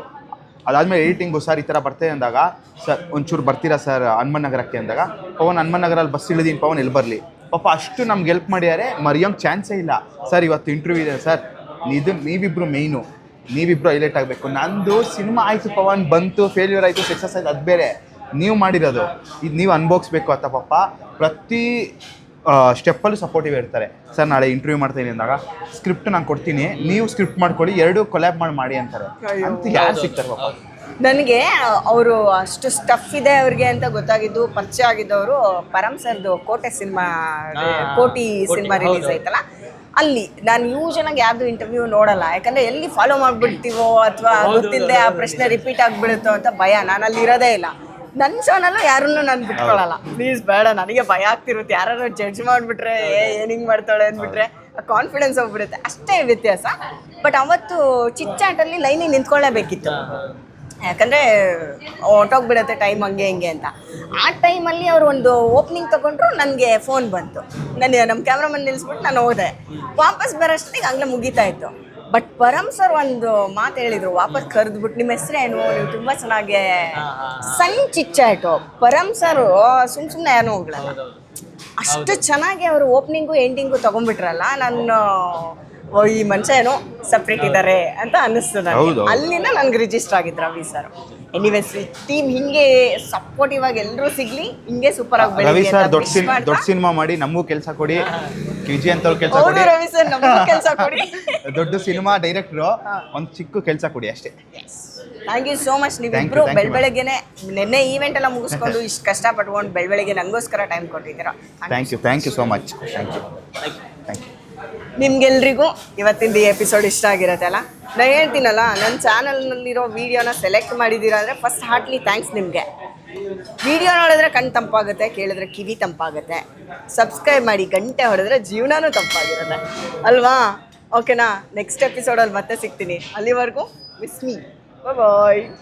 ಅದಾದಮೇಲೆ ಎಡಿಟಿಂಗು ಸರ್ ಈ ಥರ ಬರ್ತೇನೆ ಅಂದಾಗ, ಸರ್ ಒಂಚೂರು ಬರ್ತೀರಾ ಸರ್ ಹನುಮನ್ ನಗರಕ್ಕೆ ಅಂದಾಗ, ಪವನ್ ಹನುಮನ್ ನಗರಲ್ಲಿ ಬಸ್ ಇಳಿದೀನಿ ಪವನ್ ಎಲ್ಲಿ ಬರಲಿ ಪಾಪ ಅಷ್ಟು ನಮ್ಗೆ ಹೆಲ್ಪ್ ಮಾಡ್ಯಾರೆ, ಮರೆಯೋಂಗೆ ಚಾನ್ಸೇ ಇಲ್ಲ. ಸರ್ ಇವತ್ತು ಇಂಟರ್ವ್ಯೂ ಇದೆ ಸರ್, ನೀವಿಬ್ರು ಮೇಯ್ನು, ನೀವಿಬ್ರು ಹೈಲೈಟ್ ಆಗಬೇಕು. ನಂದು ಸಿನಿಮಾ ಆಯಿತು ಪವನ್, ಬಂತು, ಫೇಲ್ಯೂರ್ ಆಯಿತು, ಸಕ್ಸಸ್ ಆಯಿತು, ಅದು ಬೇರೆ, ನೀವು ಮಾಡಿರೋದು ಇದು ನೀವು ಅನ್ಭೋಗಿಸ್ಬೇಕು ಅಂತ ಪಾಪ ಪ್ರತಿ ಸ್ಟೆಪ್ಪಲ್ಲೂ ಸಪೋರ್ಟಿವ್ ಇರ್ತಾರೆ. ಸರ್ ನಾಳೆ ಇಂಟರ್ವ್ಯೂ ಮಾಡ್ತೀನಿ ಅಂದಾಗ ಸ್ಕ್ರಿಪ್ಟ್ ನಾನು ಕೊಡ್ತೀನಿ, ನೀವು ಸ್ಕ್ರಿಪ್ಟ್ ಮಾಡ್ಕೊಳ್ಳಿ, ಎರಡು ಕೊಲ್ಯಾಬ್ ಮಾಡಿ ಅಂತಾರೆ. ಅಂತ ಯಾರು ಸಿಗ್ತಾರೆ ಪಾಪ. ನನಗೆ ಅವರು ಅಷ್ಟು ಸ್ಟಫ್ ಇದೆ ಅವ್ರಿಗೆ ಅಂತ ಗೊತ್ತಾಗಿದ್ದು, ಪರಿಚಯ ಆಗಿದ್ದವರು ಪರಮ್ ಸರ್ದು ಕೋಟಿ ಸಿನಿಮಾ ರಿಲೀಸ್ ಆಯ್ತಲ್ಲ, ಅಲ್ಲಿ ನಾನು ಯೂಶಲಾಗಿ ಯಾರ್ದು ಇಂಟರ್ವ್ಯೂ ನೋಡಲ್ಲ, ಯಾಕಂದ್ರೆ ಎಲ್ಲಿ ಫಾಲೋ ಮಾಡ್ಬಿಡ್ತೀವೋ ಅಥವಾ ಗೊತ್ತಿಲ್ಲದೆ ಆ ಪ್ರಶ್ನೆ ರಿಪೀಟ್ ಆಗ್ಬಿಡುತ್ತೋ ಅಂತ ಭಯ. ನಾನು ಅಲ್ಲಿ ಇರೋದೇ ಇಲ್ಲ. ನನ್ನ ಶೋನಲ್ಲೂ ಯಾರನ್ನೂ ನಾನು ಬಿಟ್ಕೊಳ್ಳಲ್ಲ, ಪ್ಲೀಸ್ ಬೇಡ, ನನಗೆ ಭಯ ಆಗ್ತಿರುತ್ತೆ. ಯಾರು ಜಡ್ಜ್ ಮಾಡಿಬಿಟ್ರೆ ಏನು ಹಿಂಗೆ ಮಾಡ್ತಾಳೆ ಅಂದ್ಬಿಟ್ರೆ ಕಾನ್ಫಿಡೆನ್ಸ್ ಹೋಗ್ಬಿಡುತ್ತೆ, ಅಷ್ಟೇ ವ್ಯತ್ಯಾಸ. ಬಟ್ ಅವತ್ತು ಚಿಟ್ಚಾಟಲ್ಲಿ ಲೈನಿಗೆ ನಿಂತ್ಕೊಳ್ಳೇಬೇಕಿತ್ತು, ಯಾಕಂದರೆ ಹೊಟ್ಟೋಗ್ಬಿಡುತ್ತೆ ಟೈಮ್ ಹಂಗೆ ಹಿಂಗೆ ಅಂತ. ಆ ಟೈಮಲ್ಲಿ ಅವರು ಒಂದು ಓಪನಿಂಗ್ ತೊಗೊಂಡ್ರು, ನನಗೆ ಫೋನ್ ಬಂತು, ನಮ್ಮ ಕ್ಯಾಮ್ರಾಮನ್ ನಿಲ್ಲಿಸ್ಬಿಟ್ಟು ನಾನು ಹೋದೆ. ವಾಪಸ್ ಬರೋಷ್ಟೊತ್ತಿಗೆ ಆಗಲೇ ಮುಗೀತಾ ಇತ್ತು. ಬಟ್ ಪರಮ್ ಸರ್ ಒಂದು ಮಾತು ಹೇಳಿದರು, ವಾಪಸ್ ಕರೆದ್ಬಿಟ್ಟು ನಿಮ್ಮ ಹೆಸರೇನು, ನೀವು ತುಂಬ ಚೆನ್ನಾಗಿ ಸಣ್ಣ ಚಿಚ್ಚಾಯಿತು. ಪರಮ್ ಸರು ಸುಮ್ಮನೆ ಏನೋ ಹೋಗ್ಲಲ್ಲ, ಅಷ್ಟು ಚೆನ್ನಾಗಿ ಅವರು ಓಪನಿಂಗು ಎಂಡಿಂಗು ತೊಗೊಂಡ್ಬಿಟ್ರಲ್ಲ, ನಾನು ಈ ಮನುಷ್ಯ ಏನೋ ಸಪ್ರೇಟ್ ಇದ್ದಾರೆ ಅಂತ ಅನ್ನಿಸ್ತು ನನಗೆ. ಅಲ್ಲಿಂದ ನನಗೆ ರಿಜಿಸ್ಟರ್ ಆಗಿದ್ರು ರವಿ ಸರ್. ಎನಿವೇಸ್ ಟೀಮ್ ಹಿಂಗೆ ಸಪೋರ್ಟಿವ್ ಆಗಿ ಎಲ್ಲರೂ ಸಿಗ್ಲಿ, ಹಿಂಗೆ ಸೂಪರ್ ಆಗಿ ರವಿ ಸರ್ ದೊಡ್ಡ ಸಿನಿಮಾ ಮಾಡಿ ನಮಗೂ ಕೆಲಸ ಕೊಡಿ, ವಿಜಯ್ ಅಂತ ಕೆಲಸ ಕೊಡಿ. ರವಿ ಸರ್ ನಮಗೂ ಕೆಲಸ ಕೊಡಿ, ದೊಡ್ಡ ಸಿನಿಮಾ ಡೈರೆಕ್ಟ್ರು ಒಂದು ಚಿಕ್ಕ ಕೆಲಸ ಕೊಡಿ ಅಷ್ಟೇ. Thank you so much. ನೀವಿಬ್ರು ಬೆಳಗ್ಗೆನೆ ನಿನ್ನೆ ಈವೆಂಟ್ ಎಲ್ಲ ಮುಗಿಸ್ಕೊಂಡು ಇಷ್ಟು ಕಷ್ಟಪಟ್ಕೊಂಡು ಬೆಳಗ್ಗೆ ನನಗೋಸ್ಕರ ಟೈಮ್ ಕೊಟ್ಟಿದ್ದೀರಾ. Thank you so much. Thank you. ನಿಮ್ಗೆಲ್ರಿಗೂ ಇವತ್ತಿಂದ ಈ ಎಪಿಸೋಡ್ ಇಷ್ಟ ಆಗಿರುತ್ತೆ ಅಲ್ಲ. ನಾನು ಹೇಳ್ತೀನಲ್ಲ, ನನ್ನ ಚಾನಲ್ನಲ್ಲಿರೋ ವೀಡಿಯೋನ ಸೆಲೆಕ್ಟ್ ಮಾಡಿದ್ದೀರಾ ಅಂದರೆ ಫಸ್ಟ್ ಹಾರ್ಟ್ಲಿ ಥ್ಯಾಂಕ್ಸ್ ನಿಮಗೆ. ವಿಡಿಯೋ ನೋಡಿದ್ರೆ ಕಣ್ಣು ತಂಪಾಗುತ್ತೆ, ಕೇಳಿದ್ರೆ ಕಿವಿ ತಂಪಾಗುತ್ತೆ. ಸಬ್ಸ್ಕ್ರೈಬ್ ಮಾಡಿ, ಗಂಟೆ ಹೊಡೆದ್ರೆ ಜೀವನನೂ ತಂಪಾಗಿರುತ್ತೆ ಅಲ್ವಾ? ಓಕೆನಾ? ನೆಕ್ಸ್ಟ್ ಎಪಿಸೋಡಲ್ಲಿ ಮತ್ತೆ ಸಿಗ್ತೀನಿ. ಅಲ್ಲಿವರೆಗೂ ಮಿಸ್ ಮೀ, ಬಾಯ್.